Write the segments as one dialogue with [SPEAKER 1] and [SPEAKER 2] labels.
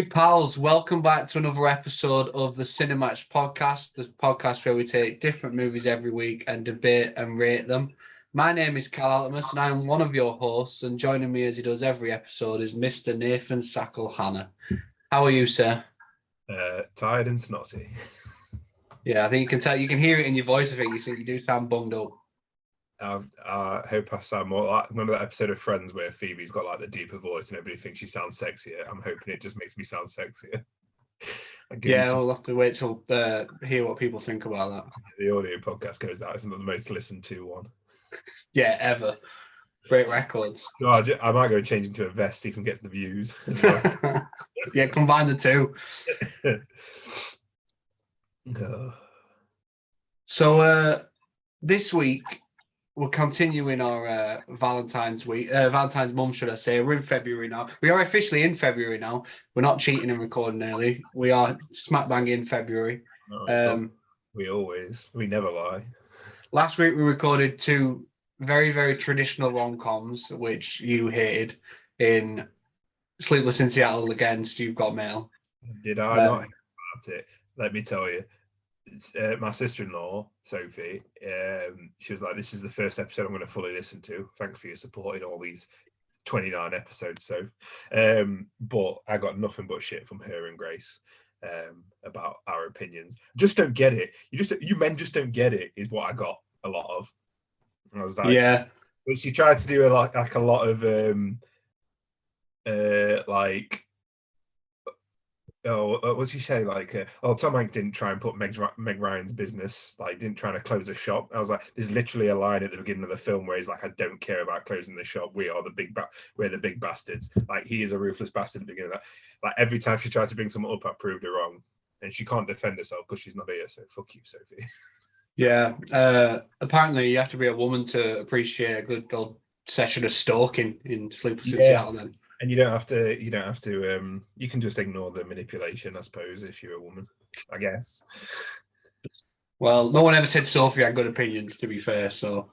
[SPEAKER 1] Movie pals, welcome back to another episode of the CineMatch podcast, the podcast where we take different movies every week and debate and rate them. My name is Cal Altimus and I'm one of your hosts, and joining me as he does every episode is Mr. Nathan Sackle-Hanna. How are you, sir?
[SPEAKER 2] Tired and snotty.
[SPEAKER 1] Yeah, I think you can tell, you can hear it in your voice. I think you do sound bunged up.
[SPEAKER 2] I hope I sound more like remember that episode of Friends where Phoebe's got like the deeper voice and everybody thinks she sounds sexier. I'm hoping it just makes me sound sexier.
[SPEAKER 1] Yeah, we'll have to wait till hear what people think about that.
[SPEAKER 2] The audio podcast goes out. It's not the most listened to one.
[SPEAKER 1] Yeah, ever. Great records.
[SPEAKER 2] God, I might go change into a vest, see if it gets the views as well.
[SPEAKER 1] Yeah, combine the two.
[SPEAKER 2] No.
[SPEAKER 1] So this week we're continuing our Valentine's month, should I say. We're in February now. We are officially in February now. We're not cheating and recording early. We are smack bang in February.
[SPEAKER 2] No, we never lie.
[SPEAKER 1] Last week we recorded two very, very traditional rom-coms, which you hated, in Sleepless in Seattle against You've Got Mail.
[SPEAKER 2] Did I not hate about it? Let me tell you. My sister-in-law, Sophie, she was like, this is the first episode I'm going to fully listen to. Thanks for your support in all these 29 episodes. So, but I got nothing but shit from her and Grace about our opinions. Just don't get it. You men just don't get it is what I got a lot of. And I was like,
[SPEAKER 1] yeah.
[SPEAKER 2] But she tried to do a lot of what did you say? Tom Hanks didn't try and put Meg Ryan's business, didn't try to close a shop. I was like, there's literally a line at the beginning of the film where he's like, I don't care about closing the shop. We're the big bastards. Like, he is a ruthless bastard at the beginning of that. Like, every time she tried to bring someone up, I proved her wrong. And she can't defend herself because she's not here. So fuck you, Sophie.
[SPEAKER 1] Yeah. Apparently you have to be a woman to appreciate a good old session of stalking in Sleepless in Seattle then.
[SPEAKER 2] And you don't have to, you can just ignore the manipulation, I suppose, if you're a woman, I guess.
[SPEAKER 1] Well, no one ever said Sophie had good opinions, to be fair, so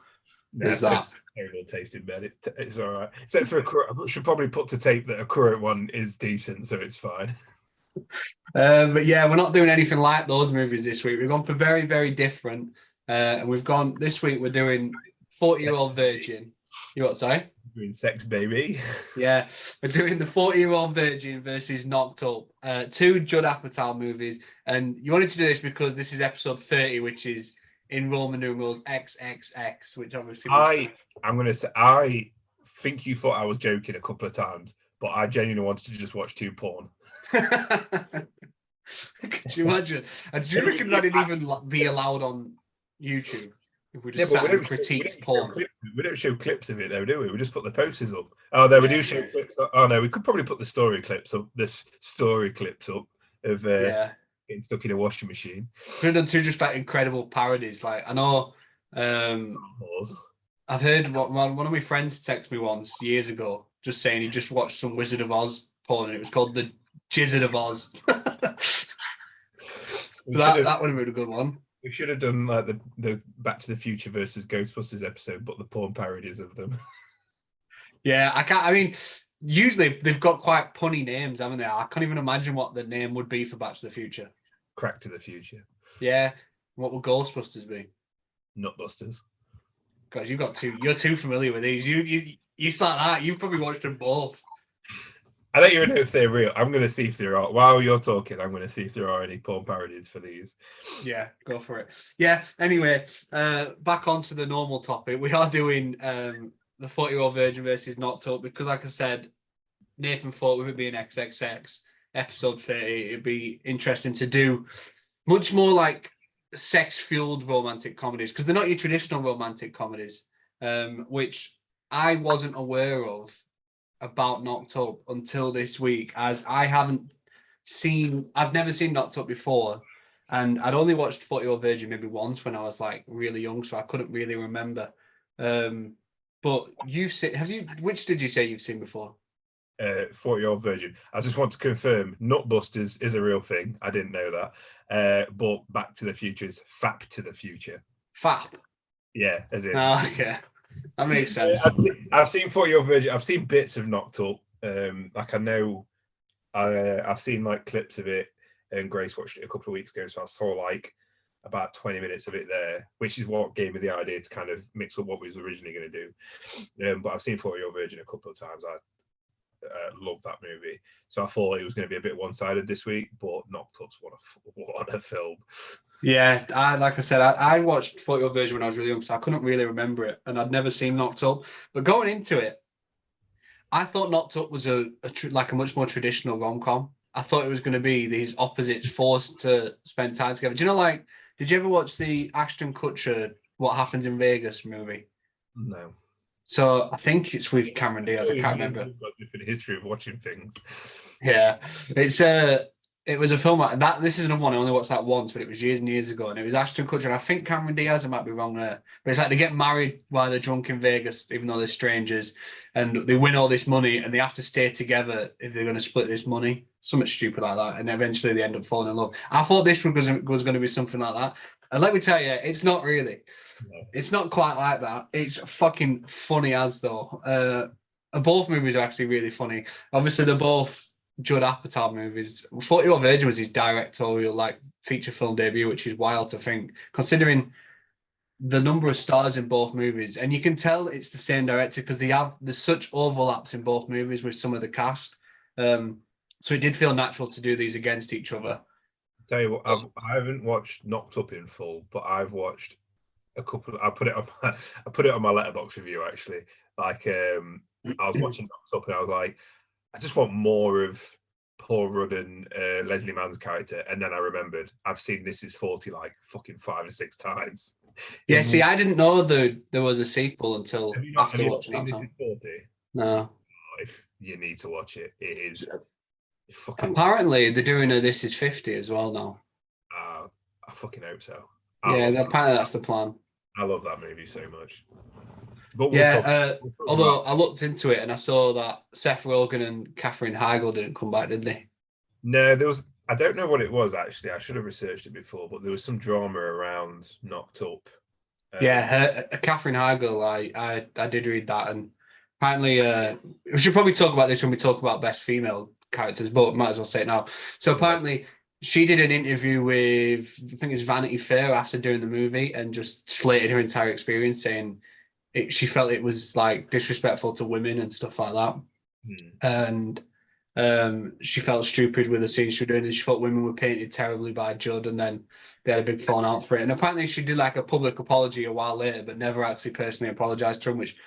[SPEAKER 1] there's that.
[SPEAKER 2] Terrible taste in bed. It's all right. Except for I should probably put to tape that a current one is decent, so it's fine.
[SPEAKER 1] But yeah, we're not doing anything like those movies this week. We've gone for very, very different. And this week we're doing 40-Year-Old Virgin. You what, sorry?
[SPEAKER 2] Doing Sex Baby.
[SPEAKER 1] Yeah, we're doing the 40-Year-Old Virgin versus Knocked Up. Two Judd Apatow movies. And you wanted to do this because this is episode 30, which is in Roman numerals XXX, which obviously...
[SPEAKER 2] I think you thought I was joking a couple of times, but I genuinely wanted to just watch two porn.
[SPEAKER 1] Could you imagine? And do you reckon that'd even be allowed on YouTube? If we just sat and critiqued porn.
[SPEAKER 2] We don't show clips of it though, do we? We just put the posters up. Oh no, we do show clips. Oh no, we could probably put the story clips up. This story clips up of getting stuck in a washing machine.
[SPEAKER 1] Could have done two just incredible parodies. Like, I know I've heard one of my friends text me once years ago, just saying he just watched some Wizard of Oz porn and it was called the Jizzard of Oz. that would have been a good one.
[SPEAKER 2] We should have done like the Back to the Future versus Ghostbusters episode, but the porn parodies of them.
[SPEAKER 1] Yeah, I mean, usually they've got quite punny names, haven't they? I can't even imagine what the name would be for Back to the Future.
[SPEAKER 2] Crack to the Future.
[SPEAKER 1] Yeah. What would Ghostbusters be?
[SPEAKER 2] Nutbusters.
[SPEAKER 1] Guys, you're too familiar with these. You start that. You've probably watched them both.
[SPEAKER 2] I don't even know if they're real. I'm going to see if there are. While you're talking, I'm going to see if there are any porn parodies for these.
[SPEAKER 1] Yeah, go for it. Yeah, anyway, back onto the normal topic. We are doing the 40-Year-Old Virgin versus Knocked Up because, like I said, Nathan thought with it being XXX, episode 30, it'd be interesting to do much more like sex-fueled romantic comedies because they're not your traditional romantic comedies, which I wasn't aware of about Knocked Up until this week, as I've never seen Knocked Up before, and I'd only watched 40-Year-Old Virgin maybe once when I was like really young, so I couldn't really remember. But which did you say you've seen before?
[SPEAKER 2] 40-Year-Old Virgin. I just want to confirm, Nutbusters is a real thing. I didn't know that. But Back to the Future is FAP to the Future.
[SPEAKER 1] FAP?
[SPEAKER 2] Yeah, as in.
[SPEAKER 1] Oh, okay. That makes sense.
[SPEAKER 2] I've seen 40-Year-Old Virgin. I've seen bits of Knocked Up. I know I've seen like clips of it, and Grace watched it a couple of weeks ago, so I saw like about 20 minutes of it there, which is what gave me the idea to kind of mix up what we was originally going to do. But I've seen 40 Year Old Virgin a couple of times. I love that movie, so I thought it was going to be a bit one-sided this week, but Knocked Up's what a film.
[SPEAKER 1] Yeah, like I said, I watched 40 Year Old Virgin when I was really young, so I couldn't really remember it, and I'd never seen Knocked Up. But going into it, I thought Knocked Up was like a much more traditional rom-com. I thought it was going to be these opposites forced to spend time together. Do you know, like, did you ever watch the Ashton Kutcher What Happens in Vegas movie?
[SPEAKER 2] No.
[SPEAKER 1] So I think it's with Cameron Diaz. I can't remember.
[SPEAKER 2] You've got a different history of watching things.
[SPEAKER 1] Yeah, it was a film like that. This is another one I only watched that once, but it was years and years ago, and it was Ashton Kutcher. And I think Cameron Diaz. I might be wrong there, but it's like they get married while they're drunk in Vegas, even though they're strangers, and they win all this money, and they have to stay together if they're going to split this money. Something stupid like that, and eventually they end up falling in love. I thought this was going to be something like that, and let me tell you, it's not really. No. It's not quite like that. It's fucking funny as though. Both movies are actually really funny. Obviously, they're both Judd Apatow movies. 40 Year Old Virgin was his directorial like feature film debut, which is wild to think, considering the number of stars in both movies. And you can tell it's the same director because there's such overlaps in both movies with some of the cast. So it did feel natural to do these against each other.
[SPEAKER 2] Tell you what, I haven't watched Knocked Up in full, but I've watched a couple. I put it on my Letterboxd review actually. Like I was watching Knocked Up and I was like, I just want more of Paul Rudd and Leslie Mann's character. And then I remembered I've seen This Is 40 like fucking 5 or 6 times.
[SPEAKER 1] Yeah, see, I didn't know there was a sequel until after watching it.
[SPEAKER 2] This Is 40?
[SPEAKER 1] No.
[SPEAKER 2] If you need to watch it, it is fucking...
[SPEAKER 1] Apparently, they're doing a This Is 50 as well now.
[SPEAKER 2] I fucking hope so.
[SPEAKER 1] Apparently that's the plan.
[SPEAKER 2] I love that movie so much. But
[SPEAKER 1] although I looked into it and I saw that Seth Rogen and Katherine Heigl didn't come back, did they?
[SPEAKER 2] No, there was. I don't know what it was actually. I should have researched it before, but there was some drama around Knocked Up.
[SPEAKER 1] Katherine Heigl. I did read that, and apparently, we should probably talk about this when we talk about best female characters, but might as well say it now. So apparently, she did an interview with I think it's Vanity Fair after doing the movie, and just slated her entire experience, saying she felt it was like disrespectful to women and stuff like that. And she felt stupid with the scenes she was doing, and she thought women were painted terribly by Judd, and then they had a big falling out for it. And apparently she did like a public apology a while later, but never actually personally apologized to him, which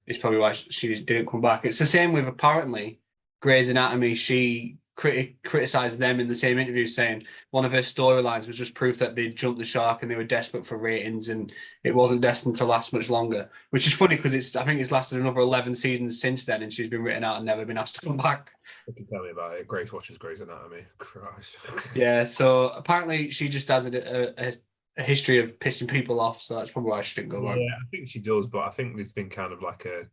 [SPEAKER 1] is probably why she didn't come back. It's the same with apparently Grey's Anatomy. She criticized them in the same interview, saying one of her storylines was just proof that they jumped the shark and they were desperate for ratings and it wasn't destined to last much longer, which is funny because I think it's lasted another 11 seasons since then and she's been written out and never been asked to come back.
[SPEAKER 2] You can tell me about it. Grace watches Grey's Anatomy. Christ.
[SPEAKER 1] Yeah, so apparently she just has a history of pissing people off, so that's probably why she didn't go back.
[SPEAKER 2] Yeah, I think she does, but I think there's been kind of like a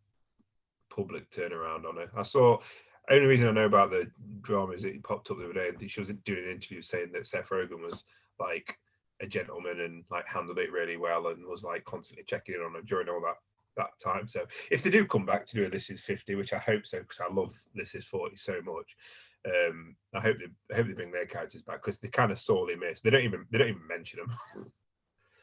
[SPEAKER 2] public turnaround on her. Only reason I know about the drama is it popped up the other day and she was doing an interview saying that Seth Rogen was like a gentleman and like handled it really well and was like constantly checking in on her during all that time. So if they do come back to do a This Is 50, which I hope so because I love This Is 40 so much, I hope they bring their characters back because they kind of sorely miss. They don't even mention them.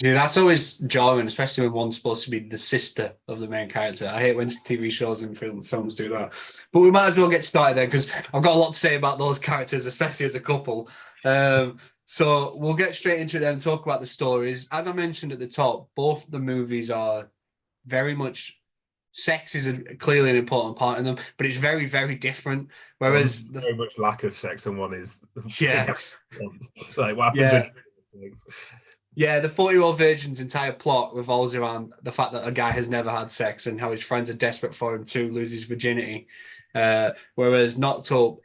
[SPEAKER 1] Yeah, that's always jarring, especially when one's supposed to be the sister of the main character. I hate when TV shows and films do that. But we might as well get started then because I've got a lot to say about those characters, especially as a couple. So we'll get straight into it then and talk about the stories. As I mentioned at the top, both the movies are very much... Sex is clearly an important part in them, but it's very, very different. Whereas
[SPEAKER 2] very much lack of sex and one is...
[SPEAKER 1] Yeah.
[SPEAKER 2] Like what happens when...
[SPEAKER 1] Yeah, the 40-Year-Old Virgin's entire plot revolves around the fact that a guy has never had sex and how his friends are desperate for him to lose his virginity. Whereas Knocked Up,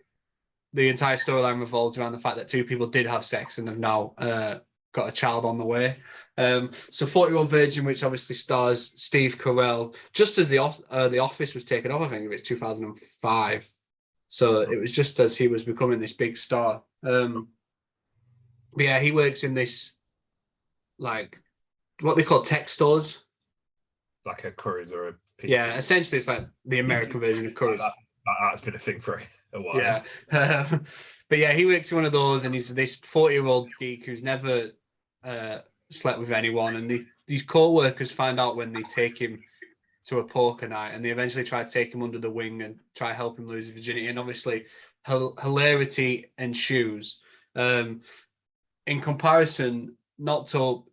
[SPEAKER 1] the entire storyline revolves around the fact that two people did have sex and have now got a child on the way. So 40-Year-Old Virgin, which obviously stars Steve Carell, just as the Office was taken off, I think it was 2005. So it was just as he was becoming this big star. But yeah, he works in this, like, what they call tech stores.
[SPEAKER 2] Like a Currys or a pizza.
[SPEAKER 1] Yeah, essentially it's like the American version of Currys.
[SPEAKER 2] That's been a thing for a while.
[SPEAKER 1] Yeah. But yeah, he works in one of those, and he's this 40-year-old geek who's never slept with anyone. And these co-workers find out when they take him to a poker night, and they eventually try to take him under the wing and try to help him lose his virginity. And obviously, hilarity ensues. In comparison, Knocked Up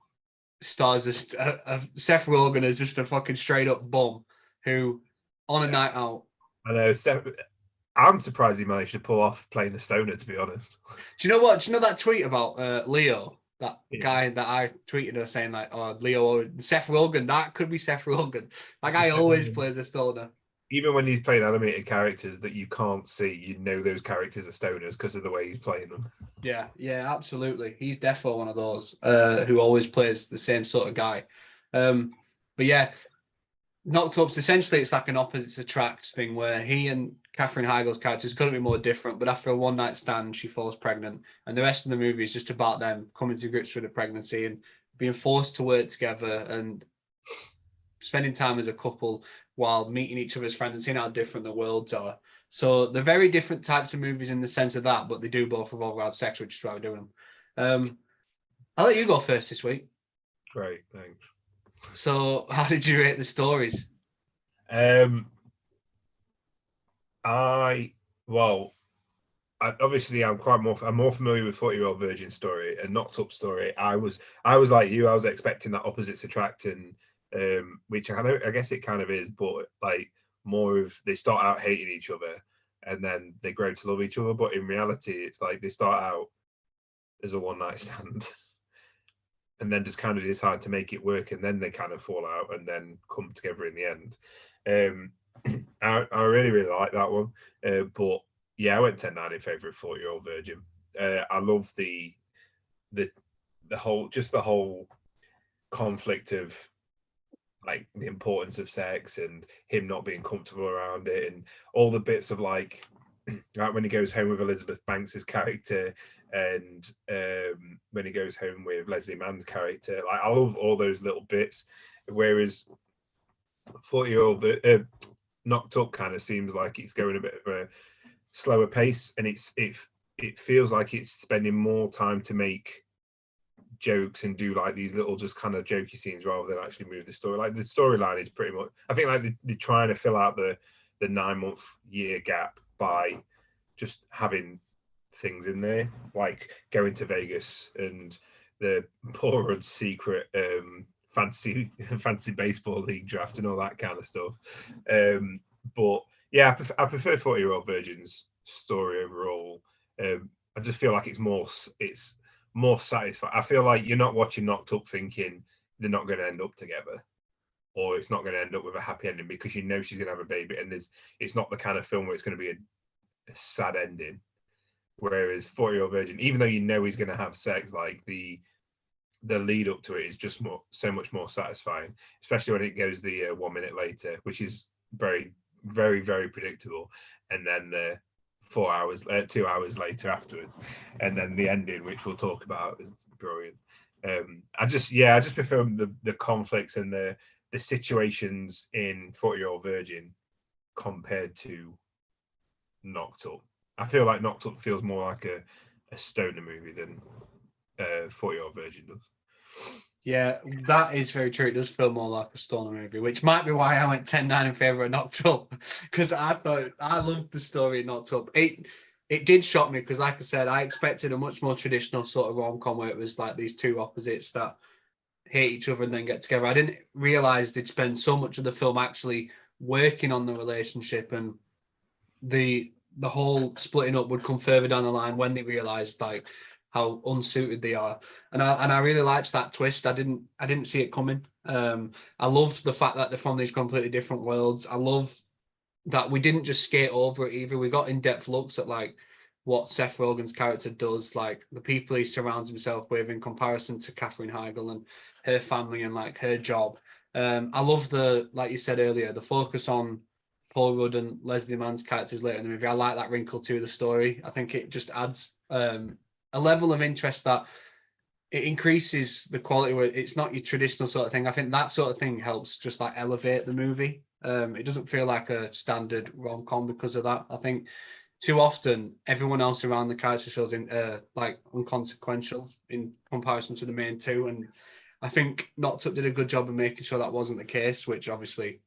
[SPEAKER 1] stars Seth Rogen as just a fucking straight up bum who, on a night out.
[SPEAKER 2] I know. I'm surprised he managed to pull off playing the stoner, to be honest.
[SPEAKER 1] Do you know what? Do you know that tweet about Leo? That
[SPEAKER 2] Yeah.
[SPEAKER 1] guy that I tweeted her saying like, "Oh, Leo, Seth Rogen, that could be Seth Rogen." That guy always plays a stoner.
[SPEAKER 2] Even when he's playing animated characters that you can't see, you know those characters are stoners because of the way he's playing them.
[SPEAKER 1] Yeah, absolutely. He's definitely one of those who always plays the same sort of guy. But yeah, Knocked Up's essentially it's like an opposites attract thing where he and Katherine Heigl's characters couldn't be more different, but after a one night stand, she falls pregnant, and the rest of the movie is just about them coming to grips with the pregnancy and being forced to work together and spending time as a couple while meeting each other's friends and seeing how different the worlds are. So they're very different types of movies in the sense of that, but they do both revolve around sex, which is why we're doing them. I'll let you go first this week.
[SPEAKER 2] Great, thanks.
[SPEAKER 1] So, how did you rate the stories?
[SPEAKER 2] Obviously I'm more familiar with 40-Year-Old Virgin story and Knocked Up story. I was like you. I was expecting that opposites attract, and which I guess it kind of is, but like more of they start out hating each other and then they grow to love each other. But in reality, it's like they start out as a one night stand. And then just kind of decide to make it work, and then they kind of fall out and then come together in the end. I really, really like that one. But yeah, I went 10-9 in favour of 40-Year-Old Virgin. I love the whole conflict of like the importance of sex and him not being comfortable around it, and all the bits of like when he goes home with Elizabeth Banks's character, and when he goes home with Leslie Mann's character, like I love all those little bits. Whereas 40-Year-Old Knocked Up kind of seems like it's going a bit of a slower pace, and it feels like it's spending more time to make jokes and do like these little just kind of jokey scenes rather than actually move the story. Like the storyline is pretty much, I think, like they're trying to fill out the 9-month year gap by just having things in there, like going to Vegas and the poor and secret fancy baseball league draft and all that kind of stuff. But yeah, I prefer 40-Year-Old Virgin's story overall. I just feel like it's more satisfying. I feel like you're not watching Knocked Up thinking they're not going to end up together, or it's not going to end up with a happy ending, because you know she's going to have a baby, and it's not the kind of film where it's going to be a sad ending. Whereas 40-Year-Old Virgin, even though you know he's going to have sex, like the lead up to it is just so much more satisfying, especially when it goes the 1 minute later, which is very, very, very predictable, and then the 2 hours later afterwards, and then the ending, which we'll talk about, is brilliant. I just prefer the conflicts and the situations in 40-Year-Old Virgin compared to Knocked Up. I feel like Knocked Up feels more like a stoner movie than 40-Year-Old Virgin does.
[SPEAKER 1] Yeah, that is very true. It does feel more like a stoner movie, which might be why I went 10-9 in favour of Knocked Up, because I loved the story of Knocked Up. It did shock me because, like I said, I expected a much more traditional sort of rom-com where it was like these two opposites that hate each other and then get together. I didn't realise they'd spend so much of the film actually working on the relationship, and the whole splitting up would come further down the line when they realised like how unsuited they are. And I really liked that twist. I didn't see it coming. I love the fact that they're from these completely different worlds. I love that we didn't just skate over it either. We got in-depth looks at like what Seth Rogen's character does, like the people he surrounds himself with in comparison to Katherine Heigl and her family and like her job. I love like you said earlier, the focus on Paul Rudd and Leslie Mann's characters later in the movie. I like that wrinkle to the story. I think it just adds a level of interest that it increases the quality where it's not your traditional sort of thing. I think that sort of thing helps just like elevate the movie. It doesn't feel like a standard rom-com because of that. I think too often everyone else around the character feels like inconsequential in comparison to the main two. And I think Knocked Up did a good job of making sure that wasn't the case, which obviously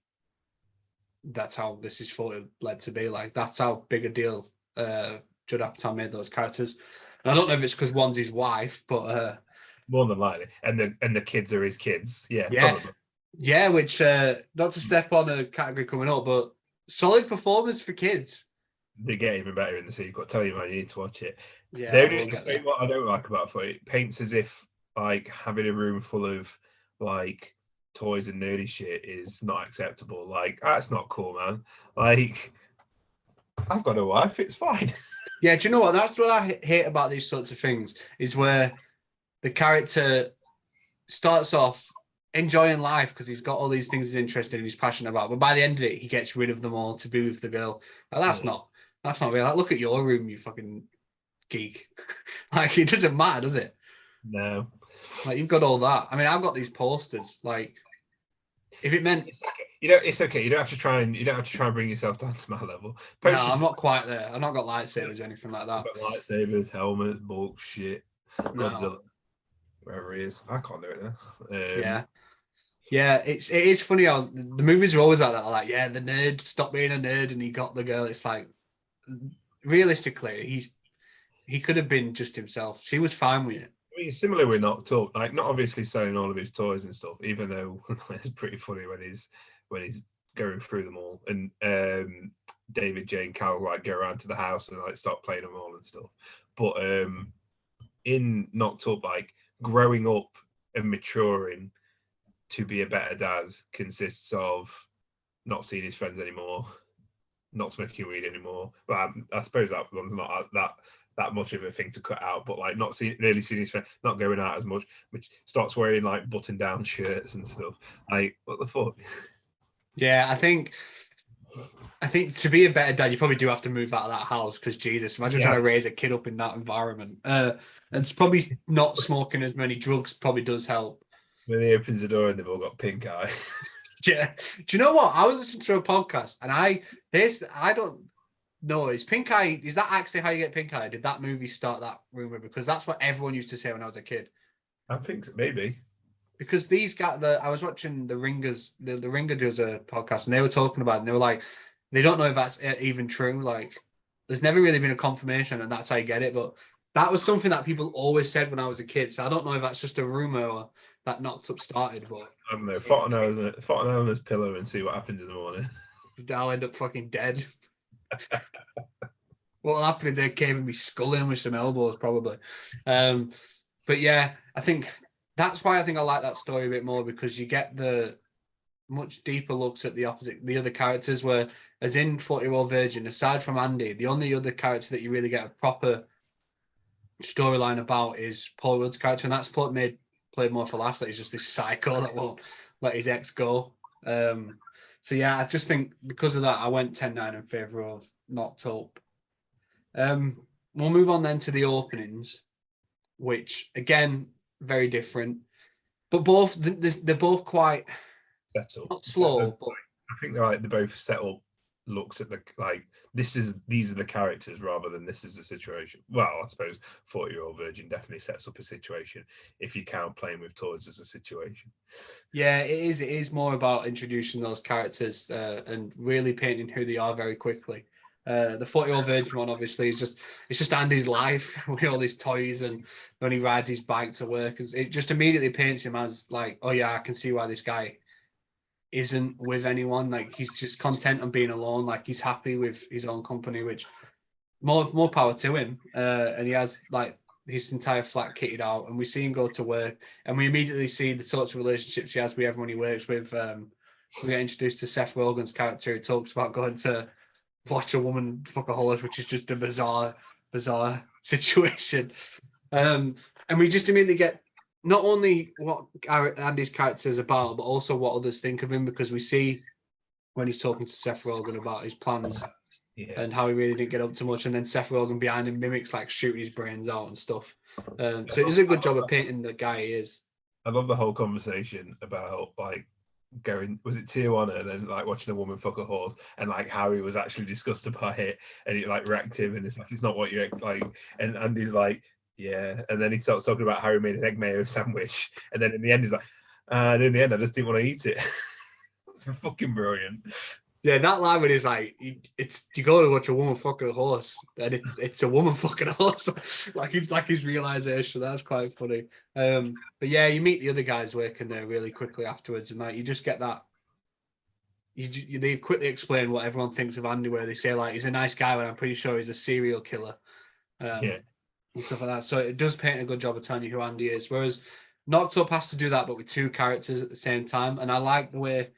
[SPEAKER 1] that's how this is fully led to be. Like, that's how big a deal Judd Apatow made those characters. And I don't know if it's because one's his wife, but
[SPEAKER 2] more than likely, and the kids are his kids. Yeah,
[SPEAKER 1] yeah,
[SPEAKER 2] probably.
[SPEAKER 1] yeah. Which not to step on a category coming up, but solid performance for kids.
[SPEAKER 2] They get even better in the sequel. Tell you, man, you need to watch it.
[SPEAKER 1] Yeah, we'll get there.
[SPEAKER 2] What I don't like about it paints as if like having a room full of like toys and nerdy shit is not acceptable. Like, that's not cool, man. Like, I've got a wife, it's fine.
[SPEAKER 1] Yeah, do you know what? That's what I hate about these sorts of things, is where the character starts off enjoying life because he's got all these things he's interested in, he's passionate about, but by the end of it, he gets rid of them all to be with the girl. Like, that's not real. Like, look at your room, you fucking geek. Like, it doesn't matter, does it?
[SPEAKER 2] No.
[SPEAKER 1] Like, you've got all that. I mean, I've got these posters. Like, if it meant
[SPEAKER 2] it's okay. You don't have to try and bring yourself down to my level.
[SPEAKER 1] No, I'm not quite there. I've not got lightsabers or anything like that.
[SPEAKER 2] Got lightsabers, helmet, bulk, shit.
[SPEAKER 1] No.
[SPEAKER 2] Godzilla, wherever he is. I can't do it
[SPEAKER 1] Yeah.
[SPEAKER 2] now.
[SPEAKER 1] Yeah, it is funny how the movies are always like that. Like, yeah, the nerd stopped being a nerd and he got the girl. It's like, realistically, he could have been just himself. She was fine with it.
[SPEAKER 2] I mean, similar with Knocked Up, like not obviously selling all of his toys and stuff, even though it's pretty funny when he's going through them all. And David, Jane, Cal like go around to the house and like start playing them all and stuff. But in Knocked Up, like growing up and maturing to be a better dad consists of not seeing his friends anymore, not smoking weed anymore. Well, I suppose that one's not that much of a thing to cut out, but like not really seeing his friends, not going out as much, which starts wearing like button-down shirts and stuff. Like, what the fuck?
[SPEAKER 1] Yeah, I think to be a better dad, you probably do have to move out of that house, because Jesus, imagine trying to raise a kid up in that environment. And it's probably not smoking as many drugs probably does help.
[SPEAKER 2] When he opens the door and they've all got pink eye.
[SPEAKER 1] Yeah. Do you know what? I was listening to a podcast and I don't know, is pink eye, is that actually how you get pink eye? Did that movie start that rumor? Because that's what everyone used to say when I was a kid.
[SPEAKER 2] I think so, maybe.
[SPEAKER 1] Because these guys, I was watching the Ringers, the Ringer does a podcast and they were talking about it and they were like, they don't know if that's even true. Like, there's never really been a confirmation and that's how you get it. But that was something that people always said when I was a kid. So I don't know if that's just a rumor or that Knocked Up started. But
[SPEAKER 2] I don't know. Fart on his pillow and see what happens in the morning.
[SPEAKER 1] I'll end up fucking dead. What'll happen is they're caving me skull in with some elbows, probably. But yeah, I think that's why I think I like that story a bit more, because you get the much deeper looks at the other characters, where, as in 40-Year-Old Virgin, aside from Andy, the only other character that you really get a proper storyline about is Paul Rudd's character, and that's played more for laughs, that he's just this psycho that won't let his ex go. So yeah, I just think because of that, I went 10-9 in favour of Knocked Up. We'll move on then to the openings, which again, very different, but they're both quite not slow, but
[SPEAKER 2] I think they're both set up looks at the these are the characters rather than this is the situation. Well, I suppose 40-Year-Old Virgin definitely sets up a situation if you count playing with toys as a situation.
[SPEAKER 1] Yeah, it is more about introducing those characters and really painting who they are very quickly. The 40-Year-Old Virgin one, obviously, it's just Andy's life with all these toys, and when he rides his bike to work, it just immediately paints him as like, oh yeah, I can see why this guy isn't with anyone. Like, he's just content on being alone. Like, he's happy with his own company, which more power to him. And he has like his entire flat kitted out, and we see him go to work, and we immediately see the sorts of relationships he has with everyone he works with. We get introduced to Seth Rogen's character, who talks about going to watch a woman fuck a horse, which is just a bizarre situation. And we just immediately get not only what Andy's character is about, but also what others think of him, because we see when he's talking to Seth Rogen about his plans and how he really didn't get up to much, and then Seth Rogen behind him mimics like shooting his brains out and stuff. So it does a good job of painting the guy he is.
[SPEAKER 2] I love the whole conversation about like going, was it Tijuana, and then like watching a woman fuck a horse, and like Harry was actually disgusted by it, and it like wrecked him, and it's like, it's not what you like, and Andy's like, yeah, and then he starts talking about Harry made an egg mayo sandwich, and then in the end he's like, and in the end I just didn't want to eat it. It's fucking brilliant.
[SPEAKER 1] Yeah, that line when he's like, "It's you go to watch a woman fucking a horse, and it's a woman fucking a horse." Like it's like his realization. That's quite funny. But yeah, you meet the other guys working there really quickly afterwards, and like you just get that. They quickly explain what everyone thinks of Andy, where they say like he's a nice guy, but I'm pretty sure he's a serial killer,
[SPEAKER 2] Yeah.
[SPEAKER 1] and stuff like that. So it does paint a good job of telling you who Andy is. Whereas Knocked Up has to do that, but with two characters at the same time, and I like the way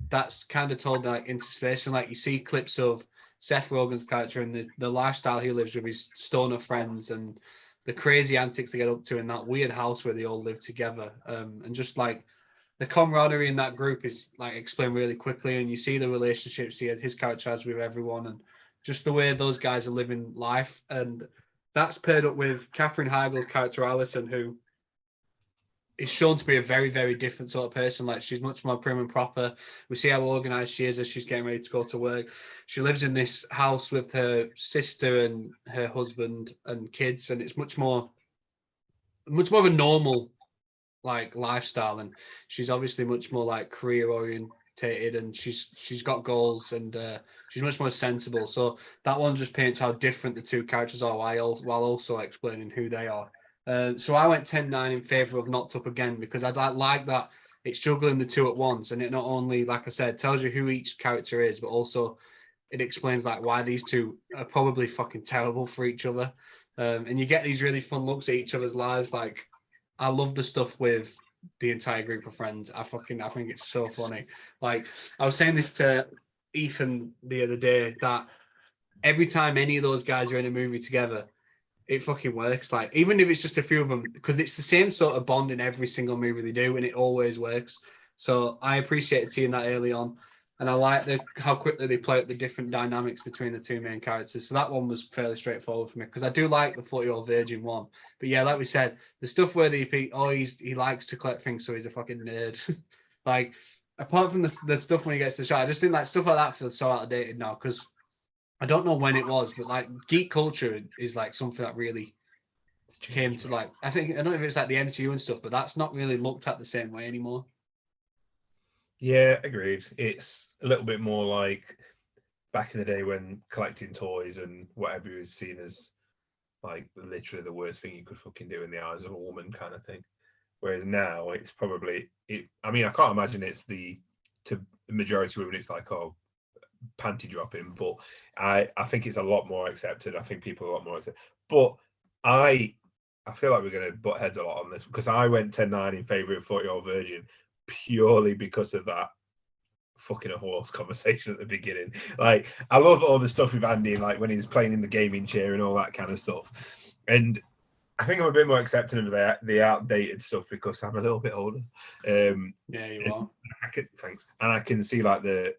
[SPEAKER 1] that's kind of told like interspersed. Like you see clips of Seth Rogen's character and the lifestyle he lives with his stoner friends and the crazy antics they get up to in that weird house where they all live together. And just like the camaraderie in that group is like explained really quickly, and you see the relationships his character has with everyone, and just the way those guys are living life. And that's paired up with Katherine Heigl's character Alison, who is shown to be a very, very different sort of person. Like she's much more prim and proper. We see how organized she is as she's getting ready to go to work. She lives in this house with her sister and her husband and kids, and it's much more of a normal like lifestyle. And she's obviously much more like career orientated, and she's got goals, and she's much more sensible. So that one just paints how different the two characters are while also explaining who they are. So I went 10-9 in favour of Knocked Up again because I like that it's juggling the two at once, and it not only, like I said, tells you who each character is, but also it explains like why these two are probably fucking terrible for each other. And you get these really fun looks at each other's lives. Like I love the stuff with the entire group of friends. I think it's so funny. Like I was saying this to Ethan the other day that every time any of those guys are in a movie together, it fucking works. Like even if it's just a few of them, because it's the same sort of bond in every single movie they do, and it always works. So I appreciated seeing that early on, and I like how quickly they play up the different dynamics between the two main characters. So that one was fairly straightforward for me because I do like the 40-year-old virgin one. But yeah, like we said, the stuff where he likes to collect things, so he's a fucking nerd. Like apart from the stuff when he gets to the shot, I just think like stuff like that feels so outdated now because I don't know when it was, but like geek culture is like something that really came to like, I don't know if it's like the MCU and stuff, but that's not really looked at the same way anymore.
[SPEAKER 2] Yeah, agreed. It's a little bit more like back in the day when collecting toys and whatever was seen as like literally the worst thing you could fucking do in the eyes of a woman kind of thing. Whereas now it's probably I mean, I can't imagine it's to the majority of women it's like, oh, panty dropping, but I think it's a lot more accepted. I think people are a lot more accepted. But I feel like we're going to butt heads a lot on this because I went 10-9 in favour of 40-year-old virgin purely because of that fucking a horse conversation at the beginning. Like I love all the stuff with Andy, like when he's playing in the gaming chair and all that kind of stuff. And I think I'm a bit more accepting of the outdated stuff because I'm a little bit older.
[SPEAKER 1] Yeah, you are.
[SPEAKER 2] Thanks. And I can see like the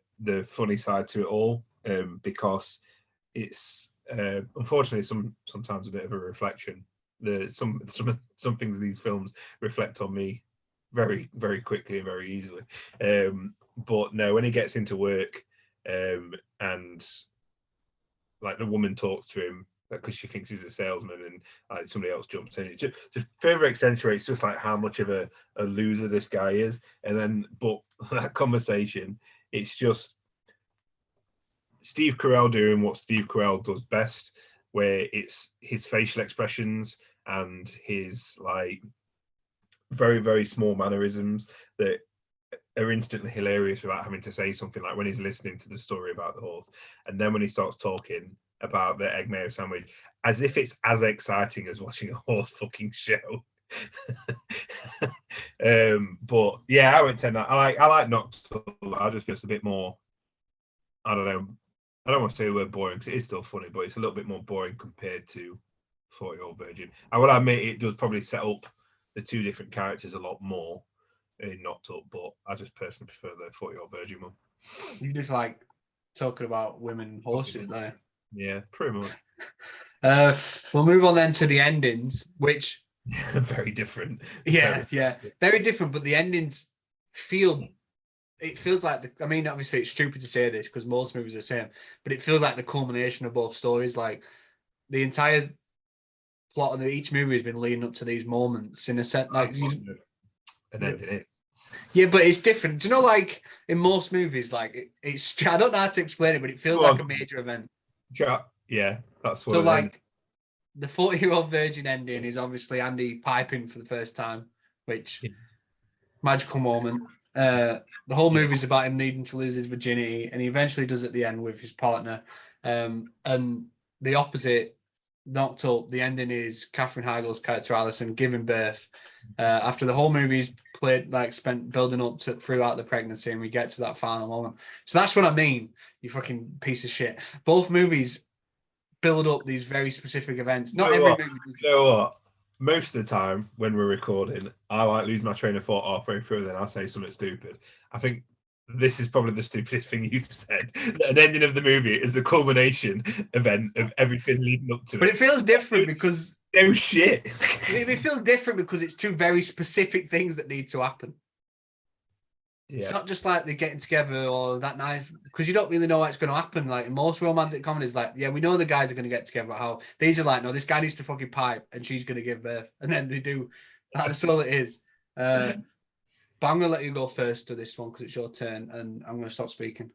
[SPEAKER 2] funny side to it all because it's unfortunately sometimes a bit of a reflection. Some things these films reflect on me very, very quickly and very easily. But no, when he gets into work and like the woman talks to him because she thinks he's a salesman and like somebody else jumps in, it just further accentuates just like how much of a loser this guy is. And then, but that conversation, it's just Steve Carell doing what Steve Carell does best, where it's his facial expressions and his like very, very small mannerisms that are instantly hilarious without having to say something, like when he's listening to the story about the horse. And then when he starts talking about the egg mayo sandwich, as if it's as exciting as watching a horse fucking show. But yeah, I went 10. I like Knocked Up. I just feel it's a bit more, I don't know, I don't want to say the word boring because it is still funny, but it's a little bit more boring compared to 40-year-old virgin. I will admit it does probably set up the two different characters a lot more in Knocked Up, but I just personally prefer the 40-year-old virgin one.
[SPEAKER 1] You just like talking about women horses there.
[SPEAKER 2] Yeah, pretty much.
[SPEAKER 1] We'll move on then to the endings, which
[SPEAKER 2] very different.
[SPEAKER 1] Very different, but the endings feel it feels like I mean, obviously it's stupid to say this because most movies are the same, but it feels like the culmination of both stories. Like the entire plot of each movie has been leading up to these moments in a sense. Like
[SPEAKER 2] an ending is.
[SPEAKER 1] yeah, but it's different. Do you know, like in most movies, like it's I don't know how to explain it, but it feels like a major event.
[SPEAKER 2] Yeah, that's what.
[SPEAKER 1] So like the 40-year-old virgin ending is obviously Andy piping for the first time, which magical moment. The whole movie is about him needing to lose his virginity, and he eventually does at the end with his partner. And the opposite, knocked up. The ending is Katherine Heigl's character Alison giving birth. After the whole movie's spent building up to throughout the pregnancy, and we get to that final moment. So that's what I mean. You fucking piece of shit. Both movies build up these very specific events. Not every movie.
[SPEAKER 2] You know what? Most of the time when we're recording, I like lose my train of thought halfway through, and then I'll say something stupid. I think this is probably the stupidest thing you've said. An ending of the movie is the culmination event of everything leading up to it.
[SPEAKER 1] But it feels different because
[SPEAKER 2] no shit.
[SPEAKER 1] It feels different because it's two very specific things that need to happen. Yeah. It's not just like they're getting together or that night, because you don't really know what's going to happen. Like in most romantic comedies, like, yeah, we know the guys are going to get together. How these are like, no, this guy needs to fucking pipe and she's going to give birth. And then they do. That's all it is. But I'm going to let you go first to this one because it's your turn and I'm going to stop speaking.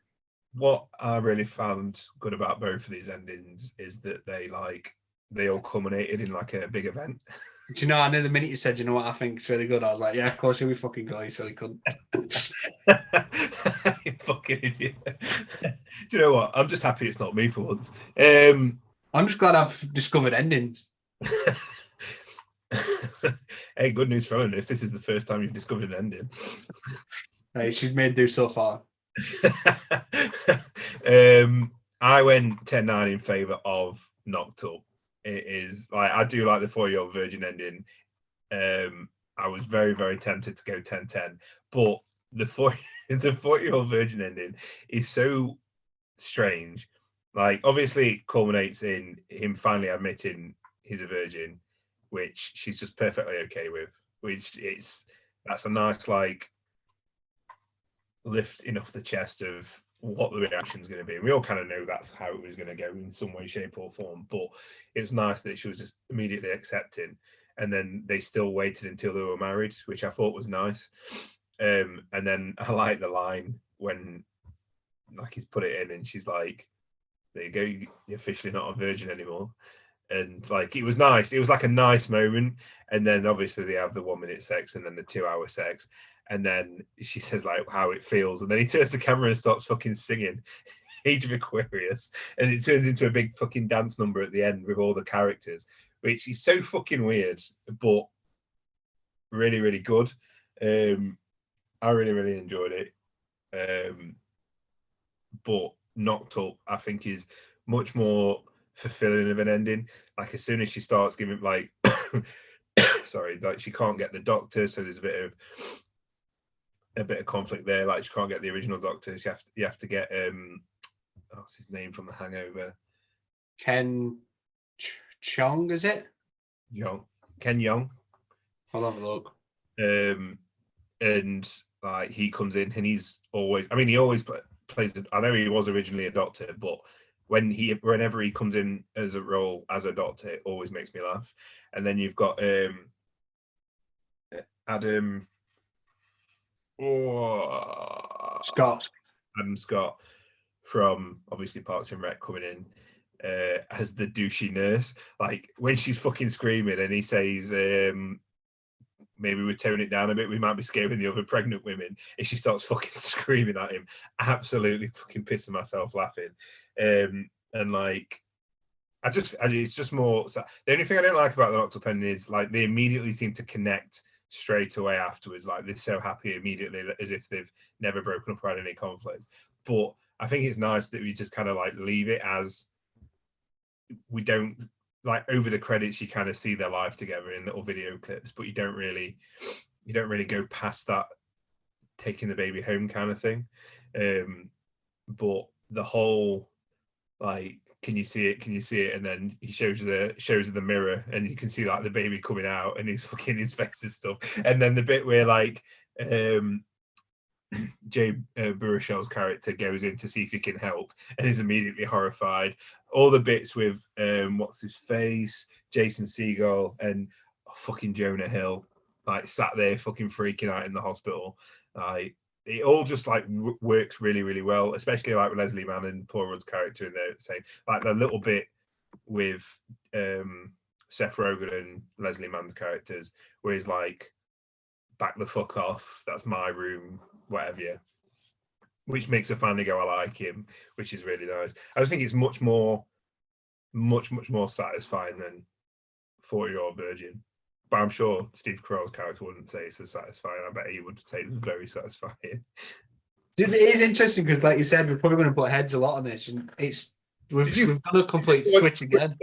[SPEAKER 2] What I really found good about both of these endings is that they all culminated in like a big event.
[SPEAKER 1] Do you know, I knew the minute you said, you know what I think is really good, I was like, yeah, of course, here we fucking go. He's really good.
[SPEAKER 2] You fucking idiot. Do you know what? I'm just happy it's not me for once.
[SPEAKER 1] I'm just glad I've discovered endings.
[SPEAKER 2] Hey, good news for Ellen. If this is the first time you've discovered an ending.
[SPEAKER 1] Hey, she's made do so far.
[SPEAKER 2] I went 10-9 in favour of Knocked Up. It is like I do like the 4-year-old virgin ending. I was very, very tempted to go 10-10, but the 4-year-old virgin ending is so strange. Like, obviously, it culminates in him finally admitting he's a virgin, which she's just perfectly okay with. That's a nice like lifting off the chest of what the reaction is going to be. And we all kind of know that's how it was going to go in some way, shape, or form. But it was nice that she was just immediately accepting. And then they still waited until they were married, which I thought was nice. And then I like the line when like he's put it in and she's like, there you go, you're officially not a virgin anymore. And like it was nice. It was like a nice moment. And then obviously they have the 1-minute sex and then the 2-hour sex. And then she says like how it feels, and then he turns the camera and starts fucking singing Age of Aquarius, and it turns into a big fucking dance number at the end with all the characters, which is so fucking weird, but really, really good. I really, really enjoyed it. But Knocked Up, I think, is much more fulfilling of an ending. Like as soon as she starts giving like, sorry, like she can't get the doctor, so there's a bit of conflict there. Like she can't get the original doctors. You have to get what's his name from The Hangover?
[SPEAKER 1] Ken Chong, is it?
[SPEAKER 2] Ken Jeong.
[SPEAKER 1] I'll have a look.
[SPEAKER 2] And like he comes in and he's always. I mean, he always plays. I know he was originally a doctor, but whenever he comes in as a role as a doctor, it always makes me laugh. And then you've got Adam.
[SPEAKER 1] Scott.
[SPEAKER 2] Adam Scott from obviously Parks and Rec coming in as the douchey nurse. Like when she's fucking screaming and he says, maybe we tone it down a bit, we might be scaring the other pregnant women. And she starts fucking screaming at him, absolutely fucking pissing myself laughing. And like, it's just more. So the only thing I don't like about the Knocked Up ending is like they immediately seem to connect straight away afterwards. Like they're so happy immediately as if they've never broken up or had any conflict. But I think it's nice that we just kind of like leave it as we don't like over the credits. You kind of see their life together in little video clips, but you don't really go past that taking the baby home kind of thing. But the whole like, can you see it? Can you see it? And then he shows you the mirror, and you can see like the baby coming out, and he's fucking his face and stuff. And then the bit where like Jay Baruchel's character goes in to see if he can help and is immediately horrified. All the bits with what's his face, Jason Segel, and fucking Jonah Hill, like sat there fucking freaking out in the hospital. It all just like works really, really well, especially like with Leslie Mann and Paul Rudd's character in there. Same like the little bit with Seth Rogen and Leslie Mann's characters, where he's like, "Back the fuck off, that's my room," whatever. Yeah, which makes a family go, "I like him," which is really nice. I just think it's much more satisfying than 40-Year-Old Virgin. But I'm sure Steve Carell's character wouldn't say it's as satisfying. I bet he would say it's very satisfying.
[SPEAKER 1] It is interesting because, like you said, we're probably going to put heads a lot on this, and we've done a complete switch again.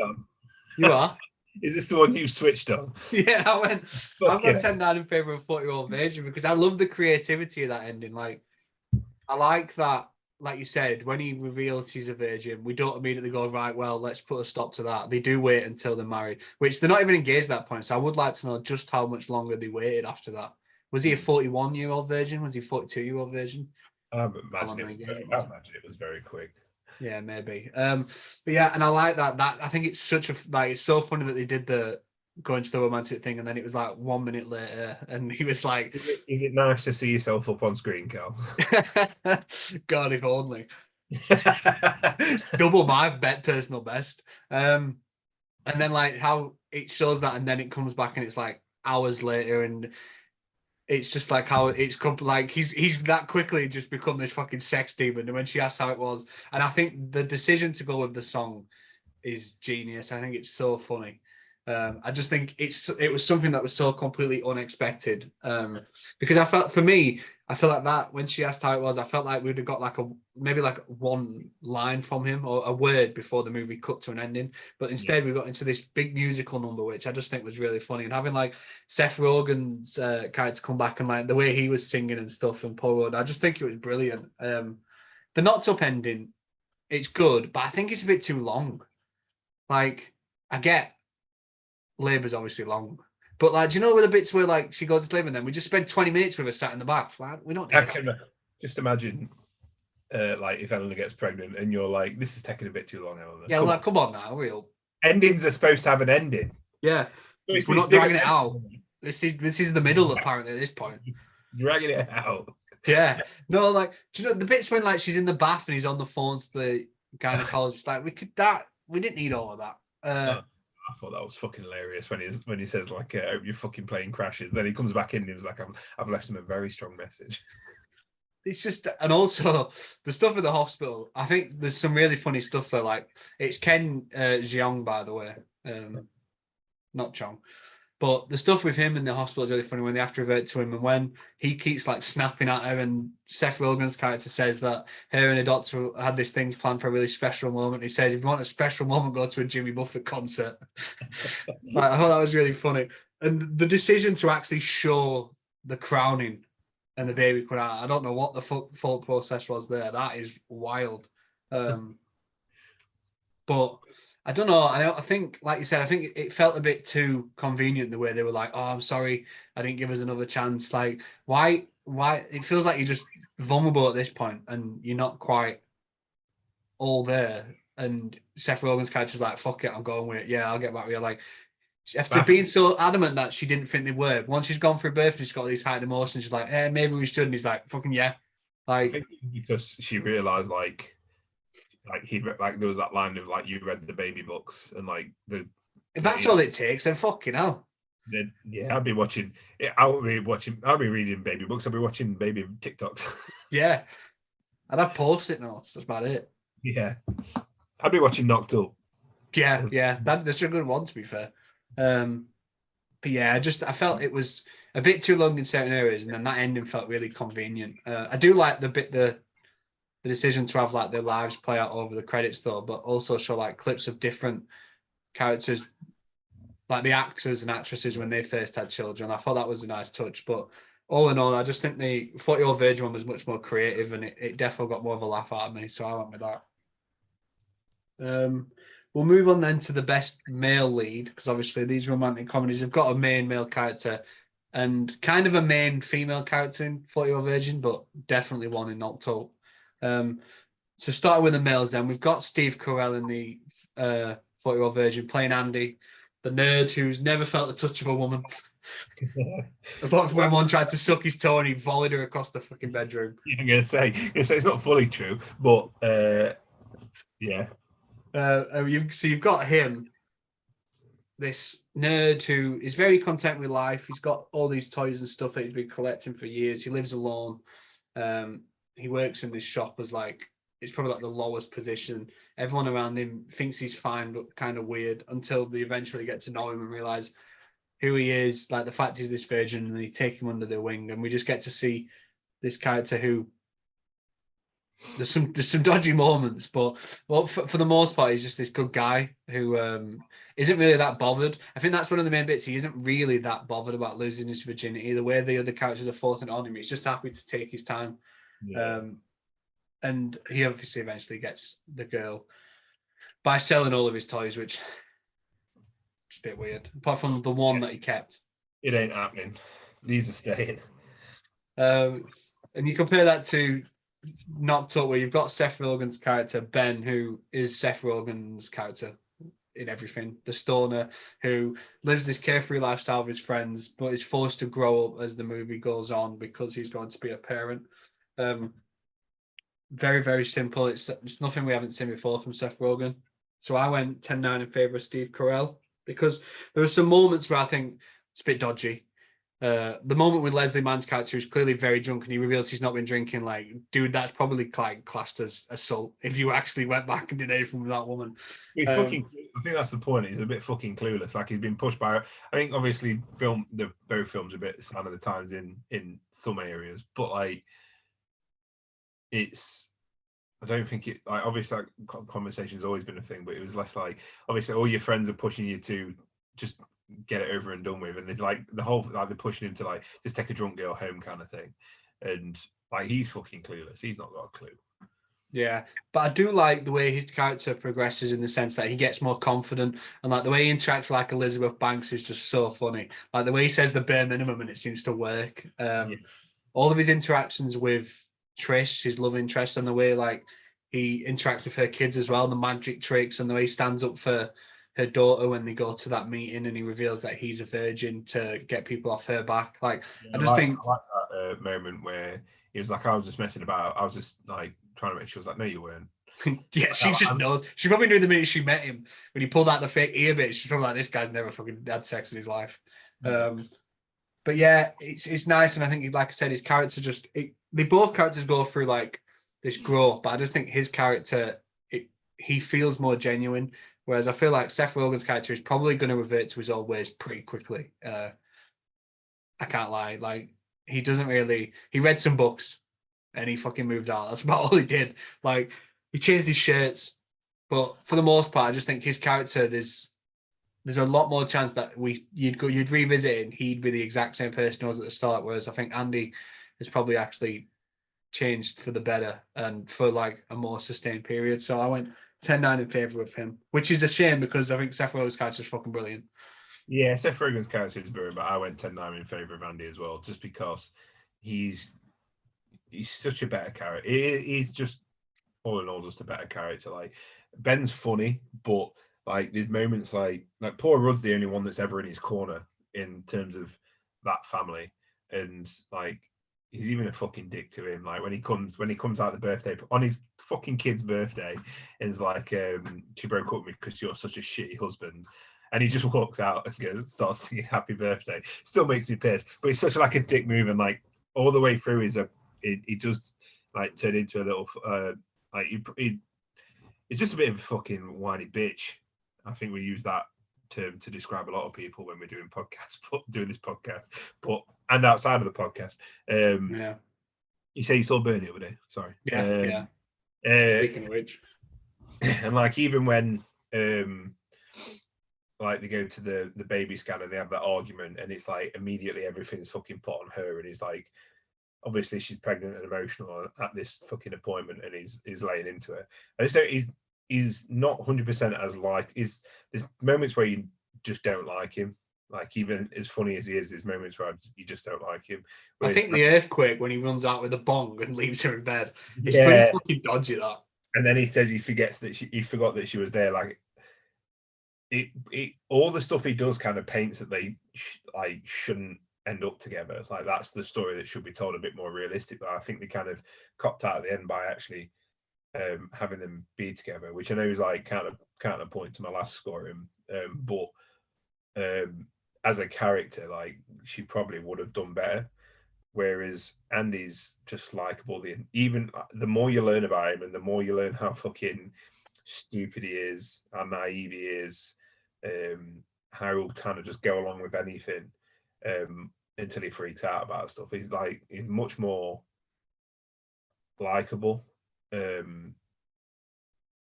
[SPEAKER 1] You are?
[SPEAKER 2] Is this the one you switched on?
[SPEAKER 1] Yeah, I've got 10-9 in favour of 40-Year-Old Virgin because I love the creativity of that ending. Like, I like that. Like you said, when he reveals he's a virgin, we don't immediately go, right, well, let's put a stop to that. They do wait until they're married, which they're not even engaged at that point. So I would like to know just how much longer they waited after that. Was he a 41-year-old virgin? Was he a 42-year-old virgin?
[SPEAKER 2] I imagine it was very quick.
[SPEAKER 1] Yeah, maybe. But yeah, and I like that. I think it's such a it's so funny that they did the going to the romantic thing, and then it was like 1 minute later, and he was like,
[SPEAKER 2] "Is it nice to see yourself up on screen, Cal?"
[SPEAKER 1] God, if only. Double my personal best. And then like how it shows that, and then it comes back, and it's like hours later, and it's just like how it's like he's that quickly just become this fucking sex demon. And when she asked how it was, and I think the decision to go with the song is genius. I think it's so funny. I just think it was something that was so completely unexpected. Because I felt like that when she asked how it was, I felt like we'd have got like maybe one line from him or a word before the movie cut to an ending. But instead we got into this big musical number, which I just think was really funny. And having like Seth Rogen's character come back and like the way he was singing and stuff and Paul Rudd, I just think it was brilliant. The knocked up ending, it's good, but I think it's a bit too long. Like, I get labour's obviously long, but like, do you know with the bits where like she goes to labour and then we just spend 20 minutes with her sat in the bath? Like, we don't.
[SPEAKER 2] I can just imagine, like if Eleanor gets pregnant and you're like, "This is taking a bit too long, Eleanor."
[SPEAKER 1] Yeah, like, come on now, real.
[SPEAKER 2] Endings are supposed to have an ending.
[SPEAKER 1] Yeah, we're not dragging it out. This is the middle apparently at this point.
[SPEAKER 2] Dragging it out.
[SPEAKER 1] Yeah, no, like, do you know the bits when like she's in the bath and he's on the phone to the gynecologist? Like, we didn't need all of that.
[SPEAKER 2] I thought that was fucking hilarious when he says like, "I hope your fucking plane crashes." Then he comes back in and he was like, "I've left him a very strong message."
[SPEAKER 1] It's just, and also the stuff at the hospital. I think there's some really funny stuff there. Like it's Ken Jeong, by the way, not Chong. But the stuff with him in the hospital is really funny when they have to revert to him and when he keeps like snapping at her and Seth Rogen's character says that her and a doctor had this thing planned for a really special moment. He says, if you want a special moment, go to a Jimmy Buffett concert. Like, I thought that was really funny. And the decision to actually show the crowning and the baby coming out, I don't know what the thought process was there. That is wild. But I don't know. I think, like you said, I think it felt a bit too convenient the way they were like, "Oh, I'm sorry, I didn't give us another chance." Like, why? It feels like you're just vulnerable at this point, and you're not quite all there. And Seth Rogen's character's like, "Fuck it, I'm going with it. Yeah, I'll get back with you." Like, after being so adamant that she didn't think they were, once she's gone for a birth and she's got these heightened emotions, she's like, maybe we should. And he's like, "Fucking yeah." Like,
[SPEAKER 2] I think because she realized like there was that line of like, "You read the baby books," and like
[SPEAKER 1] if that's all it takes, then fucking hell.
[SPEAKER 2] Yeah, I'll be reading baby books. I'll be watching baby TikToks.
[SPEAKER 1] Yeah, and I post-it notes. That's about it.
[SPEAKER 2] Yeah, I'll be watching Knocked Up.
[SPEAKER 1] Yeah, that's a good one to be fair. But yeah, I felt it was a bit too long in certain areas, and then that ending felt really convenient. I do like the decision to have like their lives play out over the credits though, but also show like clips of different characters, like the actors and actresses when they first had children. I thought that was a nice touch. But all in all, I just think the 40-Year-Old Virgin one was much more creative, and it definitely got more of a laugh out of me. So I went with that. We'll move on then to the best male lead, because obviously these romantic comedies have got a main male character. and kind of a main female character in 40-Year-Old Virgin, but definitely one in Octo. So starting with the males, then we've got Steve Carell in the 40-Year-Old Virgin playing Andy, the nerd who's never felt the touch of a woman. Apart from when one tried to suck his toe and he volleyed her across the fucking bedroom.
[SPEAKER 2] Yeah, I'm gonna say it's not fully true, but yeah.
[SPEAKER 1] So you've got him, this nerd who is very content with life. He's got all these toys and stuff that he's been collecting for years. He lives alone. He works in this shop as like, it's probably like the lowest position. Everyone around him thinks he's fine, but kind of weird until they eventually get to know him and realize who he is. Like the fact he's this virgin, and they take him under their wing, and we just get to see this character who there's some dodgy moments, but for the most part, he's just this good guy who isn't really that bothered. I think that's one of the main bits. He isn't really that bothered about losing his virginity. The way the other characters are forcing it on him, he's just happy to take his time.
[SPEAKER 2] Yeah.
[SPEAKER 1] And he obviously eventually gets the girl by selling all of his toys, which is a bit weird. Apart from the one that he kept.
[SPEAKER 2] It ain't happening. These are staying.
[SPEAKER 1] And you compare that to Knocked Up, where you've got Seth Rogen's character, Ben, who is Seth Rogen's character in everything. The stoner who lives this carefree lifestyle with his friends, but is forced to grow up as the movie goes on because he's going to be a parent. Very, very simple. It's nothing we haven't seen before from Seth Rogen. So I went 10-9 in favour of Steve Carell because there are some moments where I think it's a bit dodgy. The moment with Leslie Mann's character, who's clearly very drunk and he reveals he's not been drinking, like, dude, that's probably classed as assault if you actually went back and did anything with that woman.
[SPEAKER 2] I think that's the point. He's a bit fucking clueless. Like he's been pushed by. I think obviously both films are a bit sign of the times in some areas, but like it's. I don't think it. Like obviously, like, conversation's always been a thing, but it was less like obviously all your friends are pushing you to just get it over and done with, and there's like the whole like they're pushing him to like just take a drunk girl home kind of thing, and like he's fucking clueless. He's not got a clue.
[SPEAKER 1] Yeah, but I do like the way his character progresses in the sense that he gets more confident, and like the way he interacts with like Elizabeth Banks is just so funny. Like the way he says the bare minimum and it seems to work. All of his interactions with Trish, his love interest, and the way like he interacts with her kids as well, the magic tricks, and the way he stands up for her daughter when they go to that meeting and he reveals that he's a virgin to get people off her back. Like,
[SPEAKER 2] I like that moment where he was like, I was just messing about. I was just like trying to make sure. I was like, no, you weren't.
[SPEAKER 1] Yeah, she just knows. She probably knew the minute she met him when he pulled out the fake ear bit. She's probably like, this guy's never fucking had sex in his life. But yeah, it's nice, and I think, like I said, his character they both characters go through like this growth, but I just think his character he feels more genuine. Whereas I feel like Seth Rogen's character is probably going to revert to his old ways pretty quickly. I can't lie. Like, he doesn't really... He read some books and he fucking moved out. That's about all he did. Like, he changed his shirts. But for the most part, I just think his character, there's a lot more chance that you'd revisit it and he'd be the exact same person he was at the start. Whereas I think Andy has probably actually changed for the better and for like a more sustained period. So I went 10-9 in favour of him, which is a shame because I think Seth Rogen's character is fucking brilliant.
[SPEAKER 2] Yeah, Seth Rogen's character is brilliant, but I went 10-9 in favour of Andy as well, just because he's such a better character. He's just all in all just a better character. Like Ben's funny, but like there's moments like Paul Rudd's the only one that's ever in his corner in terms of that family, and like he's even a fucking dick to him. Like when he comes out the birthday on his fucking kid's birthday, and is like, she broke up with me because you're such a shitty husband. And he just walks out and starts singing happy birthday. Still makes me pissed. But it's such like a dick move, and like all the way through he just like turned into a little like it's just a bit of a fucking whiny bitch. I think we use that term to describe a lot of people when we're doing this podcast, and outside of the podcast.
[SPEAKER 1] Yeah.
[SPEAKER 2] You say you saw Bernie the other day. Sorry.
[SPEAKER 1] Yeah. Speaking of which,
[SPEAKER 2] and like even when like they go to the baby scan and they have that argument, and it's like immediately everything's fucking put on her, and he's like, obviously she's pregnant and emotional at this fucking appointment, and he's laying into her. I just don't. He's not 100% as like. There's moments where you just don't like him, Like, even as funny as he is, there's moments where you just don't like him.
[SPEAKER 1] I
[SPEAKER 2] Whereas,
[SPEAKER 1] think the earthquake when he runs out with a bong and leaves her in bed, it's pretty
[SPEAKER 2] yeah,
[SPEAKER 1] fucking dodgy, that.
[SPEAKER 2] and then he says he forgets that he forgot that she was there. Like, it all the stuff he does kind of paints that they like shouldn't end up together. It's like that's the story that should be told a bit more realistic. But I think they kind of copped out at the end by actually having them be together, which I know is like counterpoint to my last scoring. But as a character, like she probably would have done better. Whereas Andy's just likable. Even the more you learn about him, and the more you learn how fucking stupid he is, how naive he is, how he'll kind of just go along with anything until he freaks out about stuff. He's much more likable.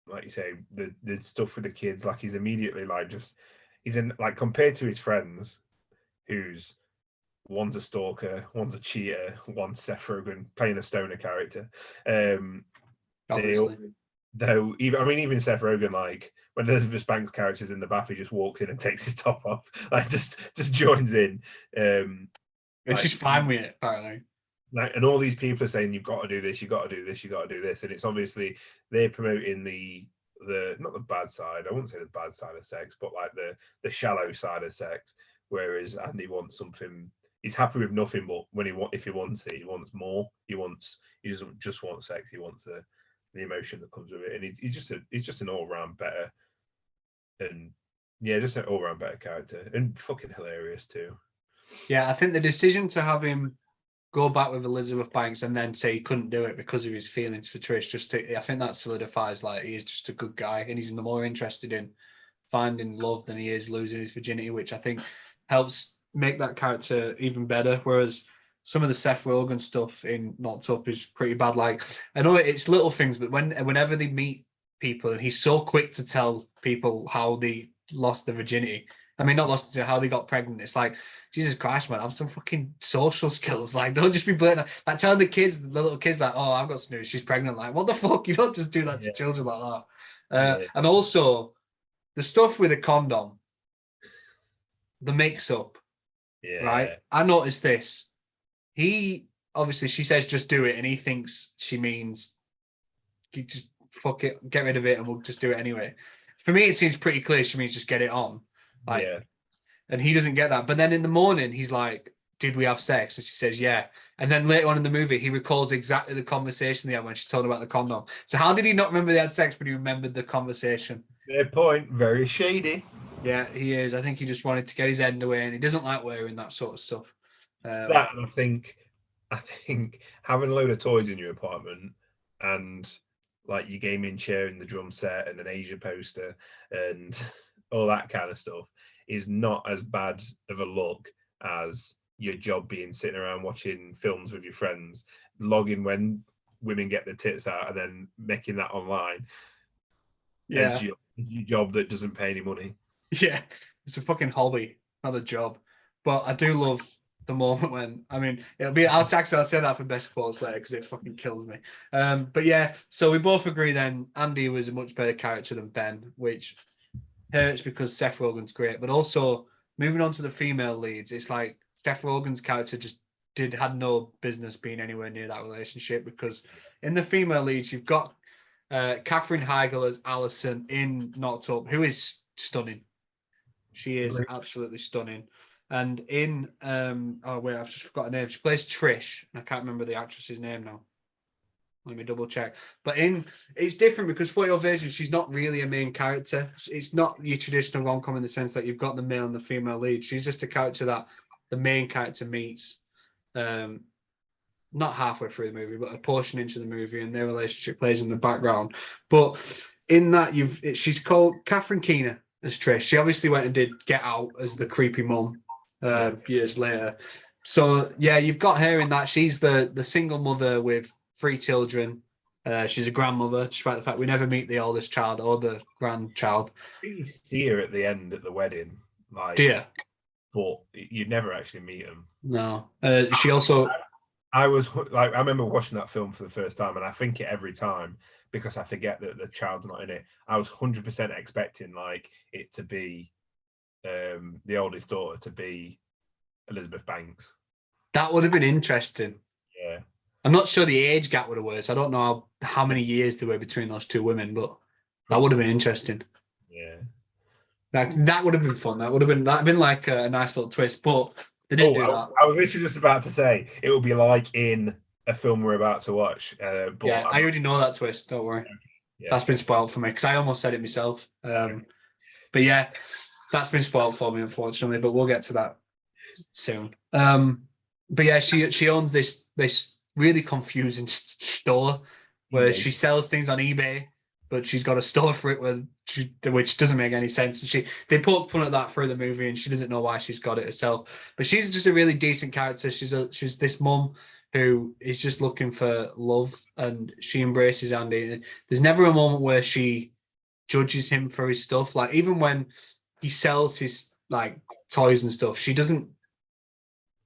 [SPEAKER 2] Like you say, the stuff with the kids, like he's immediately like he's in like compared to his friends, who's one's a stalker, one's a cheater, one's Seth Rogen playing a stoner character.
[SPEAKER 1] Obviously.
[SPEAKER 2] Though even Seth Rogen, like when Elizabeth Banks' character's in the bath, he just walks in and takes his top off, like just joins in.
[SPEAKER 1] And she's fine with it, apparently.
[SPEAKER 2] Like, and all these people are saying you've got to do this, you got to do this, you got to do this, and it's obviously they're promoting the not the bad side. I wouldn't say the bad side of sex, but like the shallow side of sex. Whereas Andy wants something. He's happy with nothing, but if he wants it, he wants more. He doesn't just want sex. He wants the emotion that comes with it, and he's just an all round better, and yeah, just an all round better character, and fucking hilarious too.
[SPEAKER 1] Yeah, I think the decision to have him go back with Elizabeth Banks and then say he couldn't do it because of his feelings for Trish, I think that solidifies like he is just a good guy, and he's more interested in finding love than he is losing his virginity, which I think helps make that character even better. Whereas some of the Seth Rogen stuff in Knocked Up is pretty bad. Like, I know it's little things, but whenever they meet people, and he's so quick to tell people how they lost their virginity. I mean, not lost it, how they got pregnant. It's like, Jesus Christ, man, have some fucking social skills. Like, don't just be blatant. Like, telling the little kids, like, oh, I've got snooze, she's pregnant. Like, what the fuck? You don't just do that to children like that. And also, the stuff with the condom, the mix-up, right? I noticed this. Obviously, she says just do it, and he thinks she means just fuck it, get rid of it, and we'll just do it anyway. For me, it seems pretty clear she means just get it on. Like, and he doesn't get that. But then in the morning, he's like, did we have sex? And she says, yeah. And then later on in the movie, he recalls exactly the conversation they had when she told him about the condom. So how did he not remember they had sex, but he remembered the conversation?
[SPEAKER 2] Fair point. Very shady.
[SPEAKER 1] Yeah, he is. I think he just wanted to get his end away, and he doesn't like wearing that sort of stuff.
[SPEAKER 2] That, and I think having a load of toys in your apartment and like your gaming chair and the drum set and an Asia poster and all that kind of stuff is not as bad of a look as your job being sitting around watching films with your friends, logging when women get their tits out and then making that online.
[SPEAKER 1] Yeah.
[SPEAKER 2] As your job that doesn't pay any money.
[SPEAKER 1] Yeah, it's a fucking hobby, not a job. But I do love the moment when, I mean, I'll say that for best quotes later because it fucking kills me. But yeah, so we both agree then Andy was a much better character than Ben, which hurts because Seth Rogen's great. But also, moving on to the female leads, it's like Seth Rogen's character just had no business being anywhere near that relationship, because in the female leads, you've got Katherine Heigl as Alison in Knocked Up, who is stunning. She is absolutely stunning. And in I've just forgotten her name. She plays Trish. I can't remember the actress's name now. Let me double check. But it's different because 40-Year-Old Virgin, she's not really a main character. It's not your traditional rom-com in the sense that you've got the male and the female lead. She's just a character that the main character meets not halfway through the movie, but a portion into the movie, and their relationship plays in the background. But in that, she's called Catherine Keener as Trish. She obviously went and did Get Out as the creepy mum years later. So yeah, you've got her in that. She's the single mother with 3 children. She's a grandmother, despite the fact we never meet the oldest child or the grandchild.
[SPEAKER 2] You see her at the end at the wedding, like, but you never actually meet them.
[SPEAKER 1] No. She also.
[SPEAKER 2] I remember watching that film for the first time, and I think it every time because I forget that the child's not in it. I was 100% expecting like it to be the oldest daughter to be Elizabeth Banks.
[SPEAKER 1] That would have been interesting.
[SPEAKER 2] Yeah.
[SPEAKER 1] I'm not sure the age gap would have worked. I don't know how many years there were between those two women, but that would have been interesting.
[SPEAKER 2] Yeah.
[SPEAKER 1] That would have been fun. That'd been like a nice little twist, but they didn't do that.
[SPEAKER 2] I was literally just about to say it would be like in a film we're about to watch. But
[SPEAKER 1] yeah, I already know that twist. Don't worry.
[SPEAKER 2] Yeah.
[SPEAKER 1] That's been spoiled for me because I almost said it myself. But yeah, that's been spoiled for me, unfortunately. But we'll get to that soon. But yeah, she owns this really confusing store where she sells things on eBay, but she's got a store for it which doesn't make any sense. They put fun at that through the movie, and she doesn't know why she's got it herself. But she's just a really decent character. She's this mum who is just looking for love, and she embraces Andy. There's never a moment where she judges him for his stuff. Like even when he sells his like toys and stuff, she doesn't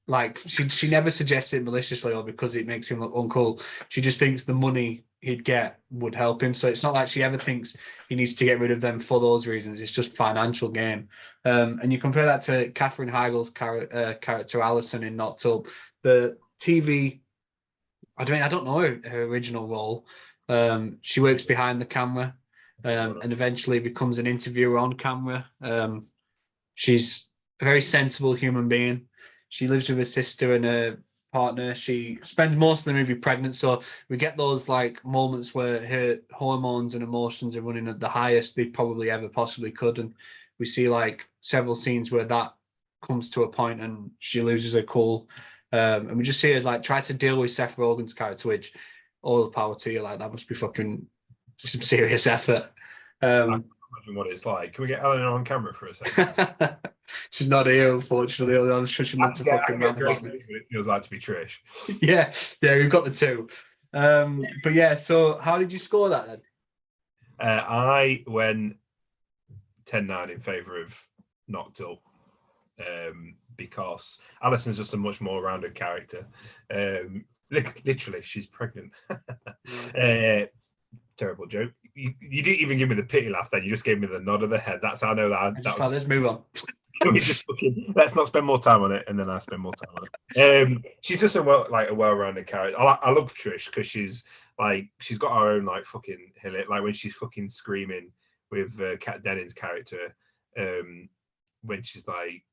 [SPEAKER 1] like she never suggests it maliciously or because it makes him look uncool. She just thinks the money he'd get would help him. So it's not like she ever thinks he needs to get rid of them for those reasons. It's just financial gain. And you compare that to Katherine Heigl's character Alison in Knocked Up. The TV, I don't know her original role. She works behind the camera and eventually becomes an interviewer on camera. She's a very sensible human being. She lives with her sister and her partner. She spends most of the movie pregnant, so we get those like moments where her hormones and emotions are running at the highest they probably ever possibly could, and we see like several scenes where that comes to a point and she loses her cool, and we just see her like try to deal with Seth Rogen's character, which all the power to you, like that must be fucking some serious effort.
[SPEAKER 2] Imagine what it's like. Can we get Eleanor on camera for a second?
[SPEAKER 1] She's not here, unfortunately. I'm sure she'd love to fucking rant about
[SPEAKER 2] it. It feels like to be Trish.
[SPEAKER 1] Yeah, we've got the two. But yeah, so how did you score that then?
[SPEAKER 2] I went 10-9 in favour of Knocked Up because Alison's just a much more rounded character. Literally, she's pregnant. Terrible joke. You didn't even give me the pity laugh then. You just gave me the nod of the head. That's how I know that.
[SPEAKER 1] Let's move on.
[SPEAKER 2] Let's not spend more time on it, and then I spend more time on it. She's just a well-rounded character. I love Trish because she's got her own like fucking hill. Like when she's fucking screaming with Kat Dennings' character, when she's like,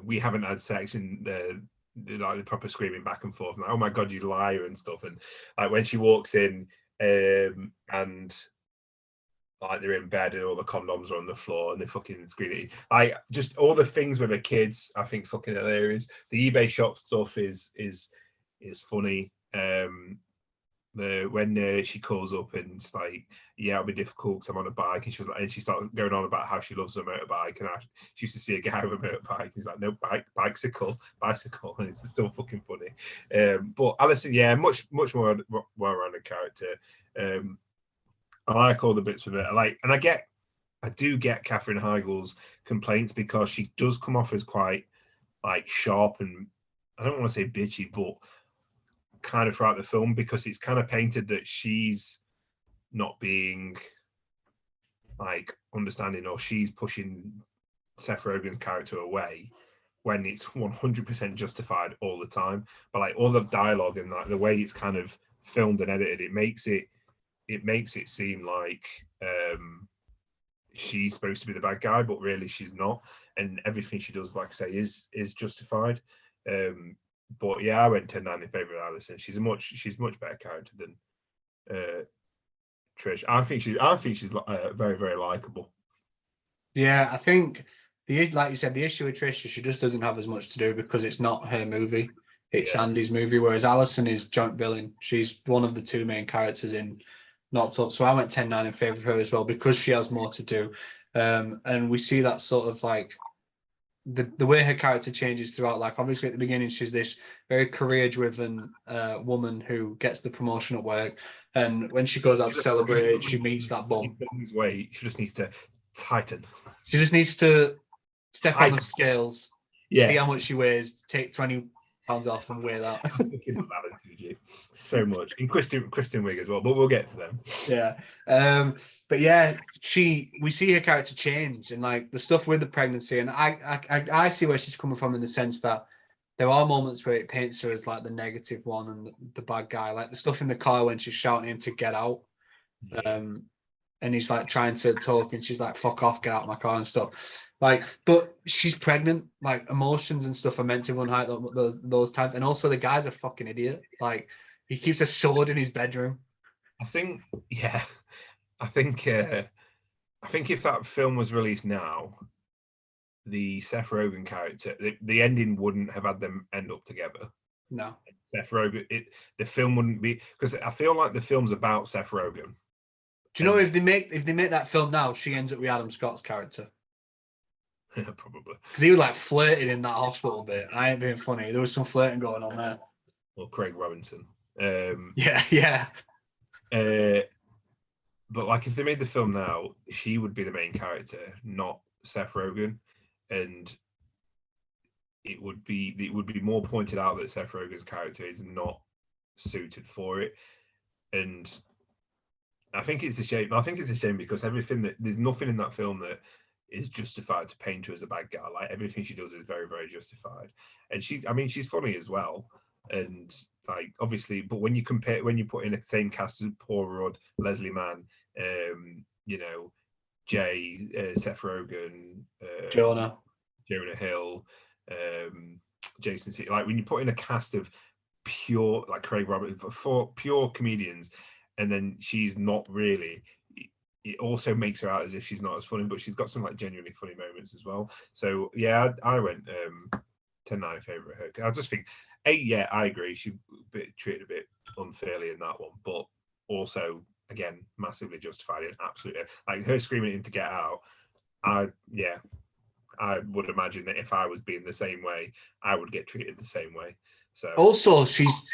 [SPEAKER 2] "We haven't had sex," and like the proper screaming back and forth, and like, "Oh my god, you liar," and stuff. And like when she walks in. And like they're in bed and all the condoms are on the floor and they fucking scream. Like just all the things with the kids, I think fucking hilarious. The eBay shop stuff is funny. When she calls up and it's like, yeah, it'll be difficult because I'm on a bike, and she starts going on about how she loves a motorbike, and she used to see a guy with a motorbike, and he's like, no, bicycle, and it's still fucking funny. But Alison, yeah, much more well-rounded character. I like all the bits of it. I do get Katherine Heigl's complaints because she does come off as quite like sharp and I don't want to say bitchy, but kind of throughout the film, because it's kind of painted that she's not being like understanding, or she's pushing Seth Rogen's character away when it's 100% justified all the time. But like all the dialogue and like the way it's kind of filmed and edited, it makes it seem like she's supposed to be the bad guy, but really she's not, and everything she does, like I say, is justified. But yeah, I went 10-9 in favour of Alison. She's much better character than Trish. I think she's very, very likable.
[SPEAKER 1] Yeah, I think like you said, the issue with Trish is she just doesn't have as much to do because it's not her movie. It's Andy's movie, whereas Alison is joint billing. She's one of the two main characters in Knocked Up. So I went 10-9 in favour of her as well because she has more to do. And we see that sort of like the way her character changes throughout. Like obviously at the beginning, she's this very career-driven woman who gets the promotion at work. And when she goes out to celebrate, she meets that bum.
[SPEAKER 2] She just needs to tighten.
[SPEAKER 1] She just needs to step on the scales, see how much she weighs, take 20 Hands off and wear that.
[SPEAKER 2] So much. And Kristen Wiig as well, but we'll get to them.
[SPEAKER 1] Yeah. But yeah, we see her character change and like the stuff with the pregnancy, and I see where she's coming from in the sense that there are moments where it paints her as like the negative one and the bad guy, like the stuff in the car when she's shouting him to get out. And he's like trying to talk and she's like, fuck off, get out of my car and stuff. Like, but she's pregnant, like emotions and stuff are meant to run high those times. And also the guy's a fucking idiot. Like he keeps a sword in his bedroom.
[SPEAKER 2] I think if that film was released now, the Seth Rogen character, the ending wouldn't have had them end up together.
[SPEAKER 1] No.
[SPEAKER 2] Seth Rogen, the film wouldn't be, because I feel like the film's about Seth Rogen.
[SPEAKER 1] Do you know if they make that film now, she ends up with Adam Scott's character?
[SPEAKER 2] Probably.
[SPEAKER 1] Because he was like flirting in that hospital bit. I ain't being funny. There was some flirting going on there.
[SPEAKER 2] Or Craig Robinson.
[SPEAKER 1] Yeah.
[SPEAKER 2] But like if they made the film now, she would be the main character, not Seth Rogen. And it would be more pointed out that Seth Rogen's character is not suited for it. And I think it's a shame. I think it's a shame because there's nothing in that film that is justified to paint her as a bad guy. Like everything she does is very, very justified. And she's funny as well. And like obviously, but when you put in the same cast as Paul Rudd, Leslie Mann, Jay, Seth Rogen,
[SPEAKER 1] Jonah
[SPEAKER 2] Hill, Jason C. Like when you put in a cast of pure, like Craig Robinson, for pure comedians, and then she's not really, it also makes her out as if she's not as funny, but she's got some like genuinely funny moments as well. So yeah, I went 10-9 favour of her. I just think 8, yeah, I agree. She treated a bit unfairly in that one, but also again massively justified in absolutely like her screaming at him to get out. I would imagine that if I was being the same way, I would get treated the same way. So
[SPEAKER 1] also she's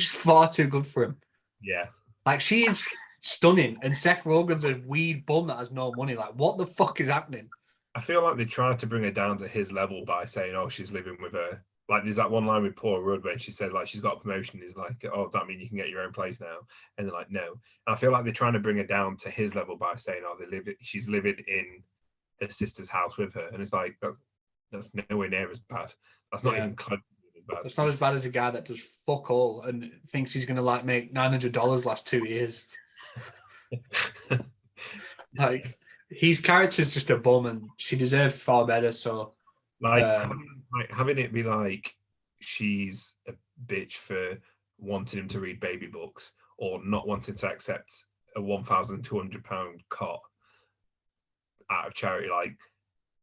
[SPEAKER 1] far too good for him.
[SPEAKER 2] Yeah.
[SPEAKER 1] Like she's stunning, and Seth Rogen's a weed bum that has no money. Like, what the fuck is happening?
[SPEAKER 2] I feel like they tried to bring her down to his level by saying, "Oh, she's living with her." Like, there's that one line with Paul Rudd when she said, "Like, she's got a promotion." He's like, "Oh, does that mean you can get your own place now?" And they're like, "No." And I feel like they're trying to bring her down to his level by saying, "Oh, she's living in her sister's house with her," and it's like that's nowhere near as bad. That's not even close.
[SPEAKER 1] It's not as bad as a guy that does fuck all and thinks he's going to like make $900 last 2 years. Like his character's just a bum, and she deserved far better. So,
[SPEAKER 2] having it be like she's a bitch for wanting him to read baby books or not wanting to accept a £1,200 cot out of charity. Like,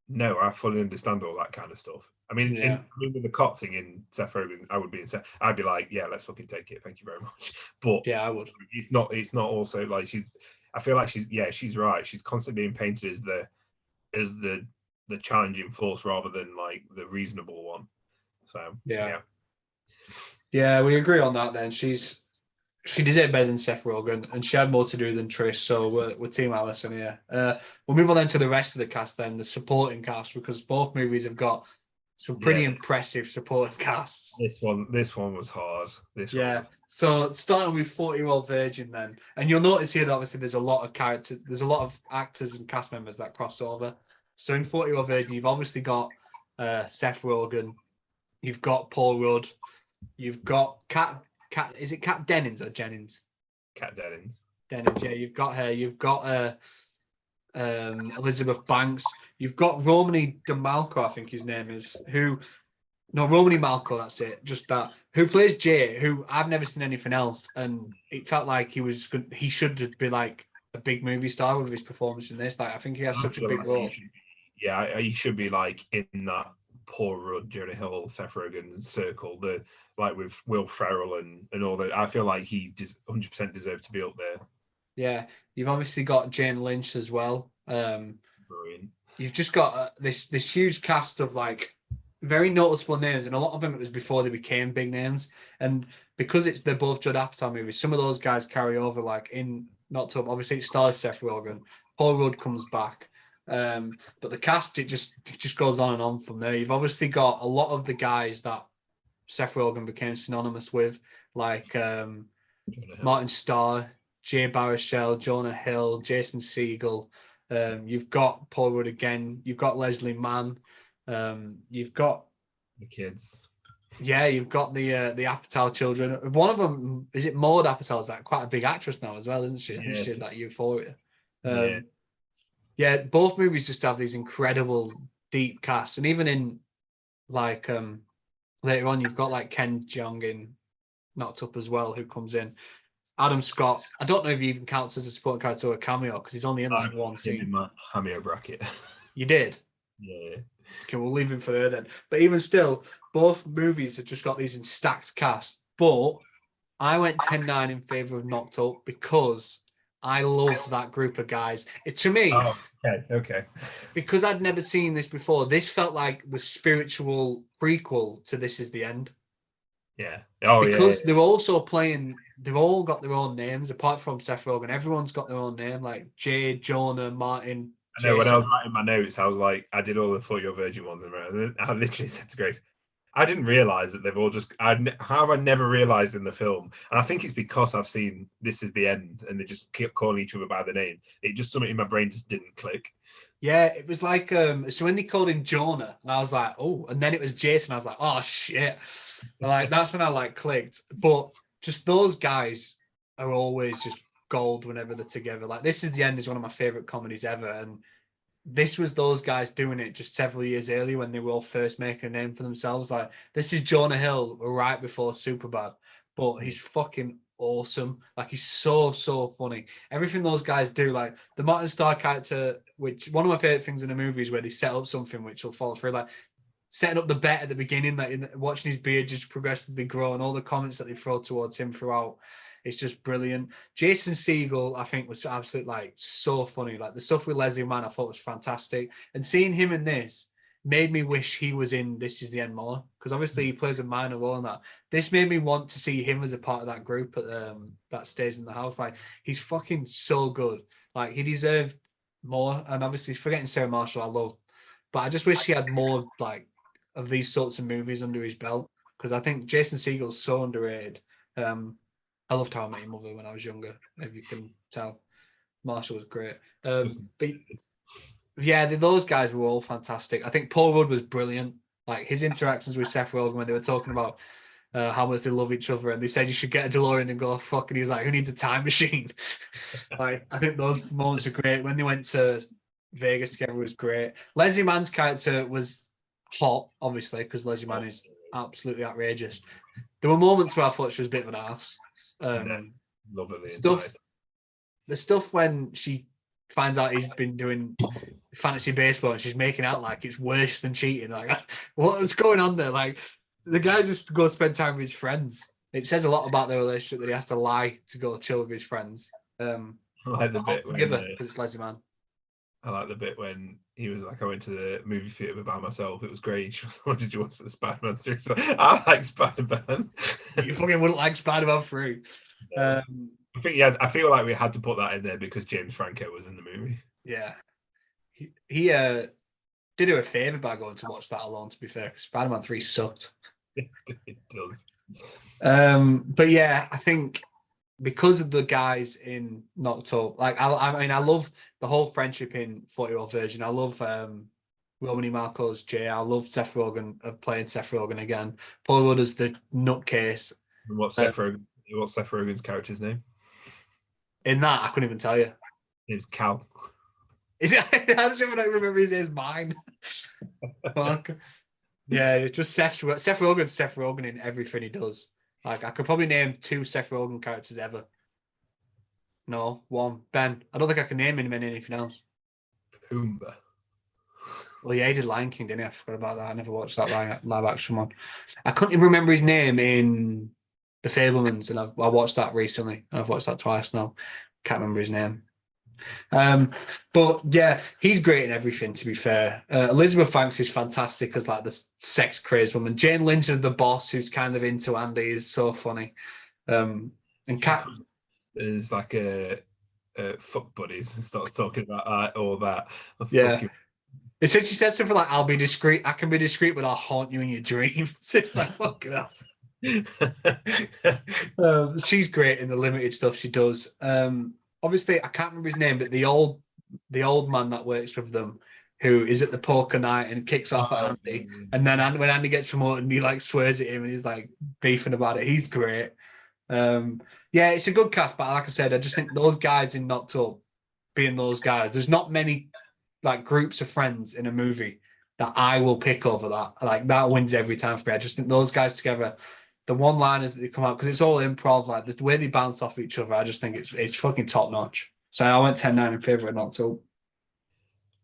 [SPEAKER 2] no, I fully understand all that kind of stuff. I mean, with the cot thing in Seth Rogen, I'd be like, yeah, let's fucking take it. Thank you very much. But
[SPEAKER 1] yeah, I would.
[SPEAKER 2] It's not also like I feel like she's right. She's constantly being painted as the challenging force rather than like the reasonable one. So
[SPEAKER 1] yeah, we agree on that. Then she deserved better than Seth Rogen, and she had more to do than Trish. So we're Team Allison here. We'll move on then to the rest of the cast, then the supporting cast, because both movies have got some pretty impressive supporting casts.
[SPEAKER 2] This one was hard.
[SPEAKER 1] So starting with 40-Year-Old Virgin then, and you'll notice here that obviously there's a lot of actors and cast members that cross over. So in 40-Year-Old Virgin, you've obviously got Seth Rogen, you've got Paul Rudd, you've got Kat. Is it Kat Dennings or Jennings?
[SPEAKER 2] Kat Dennings.
[SPEAKER 1] Dennings, yeah. You've got her. You've got Elizabeth Banks. You've got Romany DeMalco, I think his name is. Romany Malco, that's it. Just that. Who plays Jay? Who I've never seen anything else, and it felt like he was good. He should be like a big movie star with his performance in this. Like I think he has such a big role.
[SPEAKER 2] He should be like in that Paul Rudd, Jonah Hill, Seth Rogen circle. With Will Ferrell and all that. I feel like he 100% deserved to be up there.
[SPEAKER 1] Yeah, you've obviously got Jane Lynch as well.
[SPEAKER 2] Brilliant.
[SPEAKER 1] You've just got this huge cast of like very noticeable names, and a lot of them it was before they became big names. And because they're both Judd Apatow movies, some of those guys carry over. Like in not to obviously it stars Seth Rogen, Paul Rudd comes back. But the cast, it just goes on and on from there. You've obviously got a lot of the guys that Seth Rogen became synonymous with, like Martin Starr, Jay Baruchel, Jonah Hill, Jason Segel. You've got Paul Rudd again. You've got Leslie Mann. You've got
[SPEAKER 2] the kids.
[SPEAKER 1] Yeah, you've got the Apatow children. One of them, is it Maud Apatow? Is that quite a big actress now as well, isn't she? I think she did that Euphoria. Yeah, both movies just have these incredible deep casts, and even in like later on, you've got like Ken Jeong in Knocked Up as well, who comes in. Adam Scott, I don't know if he even counts as a supporting character or a cameo because he's only in like one scene.
[SPEAKER 2] In my cameo bracket.
[SPEAKER 1] You did?
[SPEAKER 2] Yeah.
[SPEAKER 1] Okay, we'll leave him for there then. But even still, both movies have just got these in stacked cast. But I went 10-9 in favour of Knocked Up because I love that group of guys. To me,
[SPEAKER 2] okay.
[SPEAKER 1] Because I'd never seen this before, this felt like the spiritual prequel to This Is the End.
[SPEAKER 2] Yeah.
[SPEAKER 1] Because they're also playing, they've all got their own names, apart from Seth Rogen. Everyone's got their own name, like Jay, Jonah, Martin.
[SPEAKER 2] I know, when I was writing my notes, I was like, I did all the For Your Virgin ones, and I literally said to Grace, I didn't realize that they've all just. How have I never realized in the film? And I think it's because I've seen This Is the End, and they just keep calling each other by the name. It just something in my brain just didn't click.
[SPEAKER 1] Yeah, it was like so when they called him Jonah, and I was like, oh, and then it was Jason. I was like, oh shit, and like that's when I like clicked. But just those guys are always just gold whenever they're together. Like This Is the End is one of my favorite comedies ever, and this was those guys doing it just several years earlier when they were all first making a name for themselves. Like this is Jonah Hill right before Superbad, but he's fucking awesome. Like he's so funny. Everything those guys do, like the Martin Starr character, which one of my favorite things in the movie is where they set up something which will fall through, like setting up the bet at the beginning, like watching his beard just progressively grow, and all the comments that they throw towards him throughout. It's just brilliant. Jason Segel, I think, was absolutely like so funny. Like the stuff with Leslie Mann, I thought was fantastic. And seeing him in this made me wish he was in This Is the End more, because obviously he plays a minor role in that. This made me want to see him as a part of that group that stays in the house. Like he's fucking so good. Like he deserved more. And obviously forgetting Sarah Marshall, I love, but I just wish he had more like of these sorts of movies under his belt, because I think Jason Segel's so underrated. I loved How I Met Your Mother when I was younger, if you can tell. Marshall was great. But yeah, those guys were all fantastic. I think Paul Rudd was brilliant. Like his interactions with Seth Rogen when they were talking about how much they love each other, and they said you should get a DeLorean and go fuck, and he's like, who needs a time machine? Like I think those moments were great. When they went to Vegas together was great. Leslie Mann's character was hot, obviously, because Leslie Mann is absolutely outrageous. There were moments where I thought she was a bit of an ass.
[SPEAKER 2] Love it.
[SPEAKER 1] The stuff when she finds out he's been doing fantasy baseball and she's making out like it's worse than cheating. Like, what's going on there? Like, the guy just goes spend time with his friends. It says a lot about their relationship that he has to lie to go chill with his friends.
[SPEAKER 2] I like the bit
[SPEAKER 1] because it's Leslie Mann.
[SPEAKER 2] I like the bit when he was like, I went to the movie theater by myself. It was great. She was like, what did you watch the Spider-Man 3? Like, I like Spider-Man.
[SPEAKER 1] You fucking wouldn't like Spider-Man 3.
[SPEAKER 2] I think, yeah, I feel like we had to put that in there because James Franco was in the movie.
[SPEAKER 1] Yeah. He did her a favour by going to watch that alone, to be fair, because Spider-Man 3 sucked.
[SPEAKER 2] It does.
[SPEAKER 1] But yeah, I think because of the guys in Knocked Up, like I mean, I love the whole friendship in 40-Year-Old Virgin. I love Romany Marco's Jay. I love Seth Rogen playing Seth Rogen again. Paul Rudd as the nutcase.
[SPEAKER 2] And what's Seth Rogen's character's name?
[SPEAKER 1] In that, I couldn't even tell you.
[SPEAKER 2] It was Cal.
[SPEAKER 1] Is it? I don't even remember his name's mine. Fuck. Yeah, it's just Seth Rogen's Seth Rogen in everything he does. Like, I could probably name 2 Seth Rogen characters ever. No, 1. Ben. I don't think I can name him in anything else.
[SPEAKER 2] Pumbaa.
[SPEAKER 1] Well, yeah, he did Lion King, didn't he? I forgot about that. I never watched that live action one. I couldn't even remember his name in The Fabelmans, and I watched that recently. I've watched that twice now. Can't remember his name. But yeah, he's great in everything, to be fair. Elizabeth Banks is fantastic as like the sex crazed woman. Jane Lynch is the boss who's kind of into Andy, is so funny. And Kat
[SPEAKER 2] is like a fuck buddies and starts talking about all that.
[SPEAKER 1] Yeah. It said she said something like, "I'll be discreet. I can be discreet, but I'll haunt you in your dreams." It's like fucking hell. She's great in the limited stuff she does. Obviously, I can't remember his name, but the old man that works with them, who is at the poker night and kicks off at Andy, and then when Andy gets promoted, he like swears at him and he's like beefing about it. He's great. Yeah, it's a good cast, but like I said, I just think those guys in Knocked Up, being those guys, there's not many like groups of friends in a movie that I will pick over that. Like that wins every time for me. I just think those guys together, the one-liners that they come out, because it's all improv, like the way they bounce off each other, I just think it's fucking top notch. So I went 10-9 in favour of Knocked Up.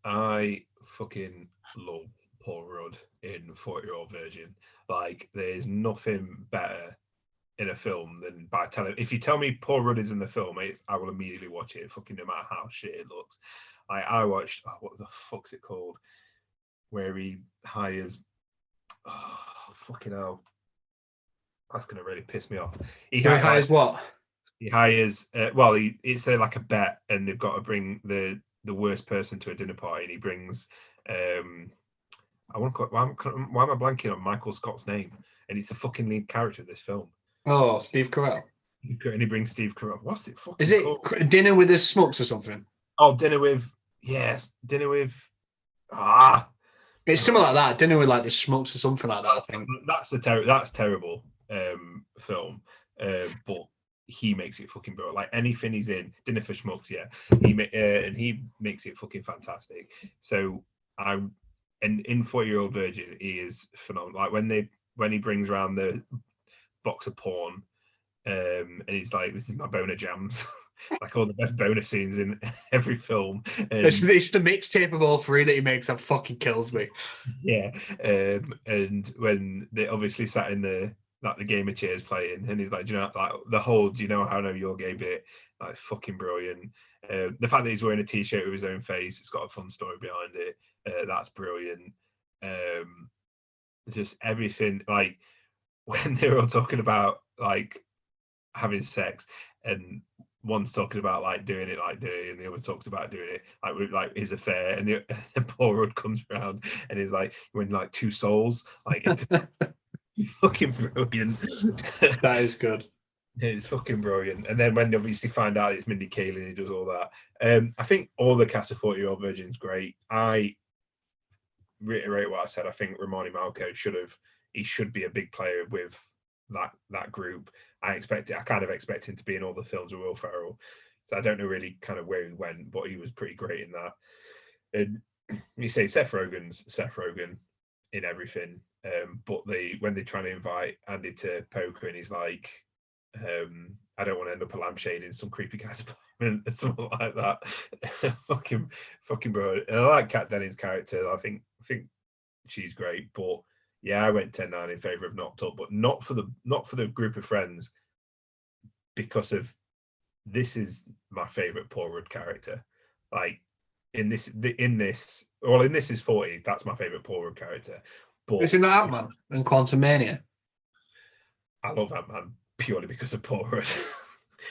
[SPEAKER 2] I fucking love Paul Rudd in 40-Year-Old Virgin. Like, there's nothing better in a film than by telling. If you tell me Paul Rudd is in the film, I will immediately watch it, fucking no matter how shit it looks. I watched, what the fuck's it called? Where he hires, fucking hell. That's going to really piss me off.
[SPEAKER 1] He hires what?
[SPEAKER 2] He hires, it's like a bet, and they've got to bring the worst person to a dinner party, and he brings, why am I blanking on Michael Scott's name? And he's the fucking lead character of this film.
[SPEAKER 1] Oh, Steve Carell.
[SPEAKER 2] And he brings Steve Carell. What's it fucking
[SPEAKER 1] Is it
[SPEAKER 2] called?
[SPEAKER 1] Dinner with the Smokes or something?
[SPEAKER 2] Oh, Dinner with
[SPEAKER 1] It's something like that. Dinner with like the Smokes or something like that, I think.
[SPEAKER 2] That's terrible film. But he makes it fucking brilliant. Like anything he's in, Dinner for Schmucks, yeah. And he makes it fucking fantastic. So and in 40-Year-Old Virgin, he is phenomenal. Like when he brings around the box of porn, and he's like, "This is my boner jams." Like all the best boner scenes in every film.
[SPEAKER 1] It's the mixtape of all three that he makes that fucking kills me.
[SPEAKER 2] Yeah, and when they obviously sat in the game of chairs playing, and he's like, "Do you know, like the whole, do you know how I know you're gay bit?" Like fucking brilliant. The fact that he's wearing a t-shirt with his own face, it's got a fun story behind it. That's brilliant. Just everything, like when they were all talking about like having sex, and one's talking about like doing it like doing, and the other talks about doing it like with like his affair, and and Paul Rudd comes around and he's like, when like two souls like it's fucking brilliant.
[SPEAKER 1] That is good.
[SPEAKER 2] It's fucking brilliant. And then when they obviously find out it's Mindy Kaling, he does all that. I think all the cast of 40-Year-Old Virgin is great. I reiterate what I said. I think Romani Malco should be a big player with that group. I kind of expect him to be in all the films with Will Ferrell. So I don't know really kind of where he went, but he was pretty great in that. And you say Seth Rogen in everything. But when they're trying to invite Andy to poker, and he's like, I don't want to end up a lampshade in some creepy guy's apartment or something like that. fucking bro. And I like Kat Dennings' character. I think she's great. But yeah, I went 10-9 in favor of Knocked Up, but not for the group of friends, because of this is my favorite Paul Rudd character. Like in this is 40. That's my favorite Paul Rudd character. But
[SPEAKER 1] is it not Ant-Man and Quantumania?
[SPEAKER 2] I love Ant-Man purely because of Paul Rudd,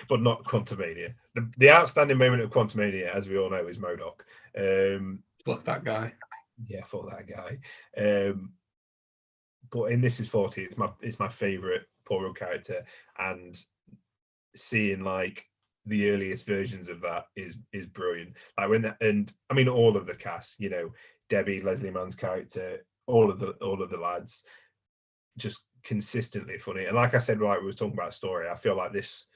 [SPEAKER 2] but not Quantumania. The outstanding moment of Quantumania, as we all know, is MODOK.
[SPEAKER 1] Fuck that guy.
[SPEAKER 2] Yeah, fuck that guy. But in This Is 40, it's my favorite Paul Rudd character, and seeing like the earliest versions of that is brilliant. Like and I mean all of the cast, you know, Debbie, Leslie Mann's character, all of the lads, just consistently funny. And like I said, right, we were talking about story. I feel like this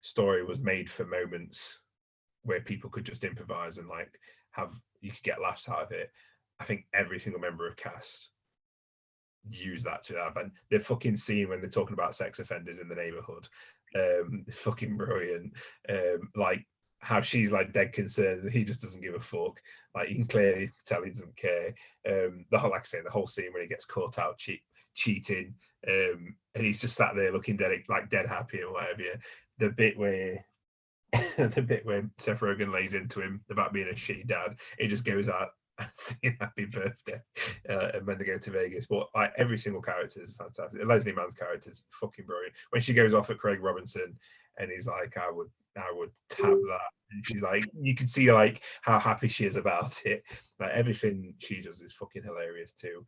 [SPEAKER 2] story was made for moments where people could just improvise and like you could get laughs out of it. I think every single member of cast use that to have, and the fucking scene when they're talking about sex offenders in the neighborhood, fucking brilliant. Like how she's like dead concerned and he just doesn't give a fuck. Like you can clearly tell he doesn't care. The whole scene when he gets caught out cheating, and he's just sat there looking dead happy and whatever. The bit where Seth Rogen lays into him about being a shitty dad, it just goes out and singing Happy Birthday and when they go to Vegas. But like every single character is fantastic. Leslie Mann's character is fucking brilliant. When she goes off at Craig Robinson and he's like, I would tap that. And she's like, you can see like how happy she is about it. Like everything she does is fucking hilarious too.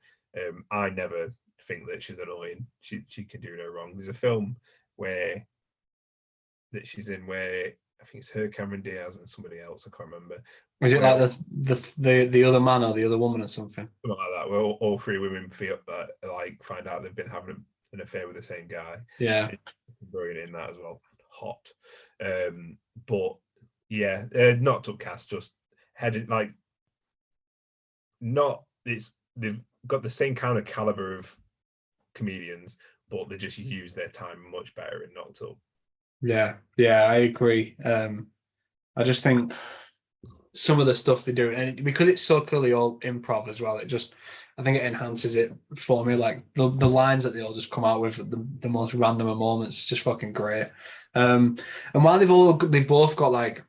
[SPEAKER 2] I never think that she's annoying. She can do no wrong. There's a film where that she's in where I think it's her, Cameron Diaz, and somebody else. I can't remember.
[SPEAKER 1] Was it like the other man or the other woman or something?
[SPEAKER 2] Something like that. Where all three women feel that like find out they've been having an affair with the same guy.
[SPEAKER 1] Yeah,
[SPEAKER 2] Brilliant in that as well. Hot. But yeah, not up cast, just headed like not. It's they've got the same kind of caliber of comedians, but they just use their time much better in Knocked Up.
[SPEAKER 1] yeah, I agree. I just think some of the stuff they do, and because it's so clearly all improv as well, I think it enhances it for me. Like the lines that they all just come out with at the most random of moments, it's just fucking great. And while they've both got like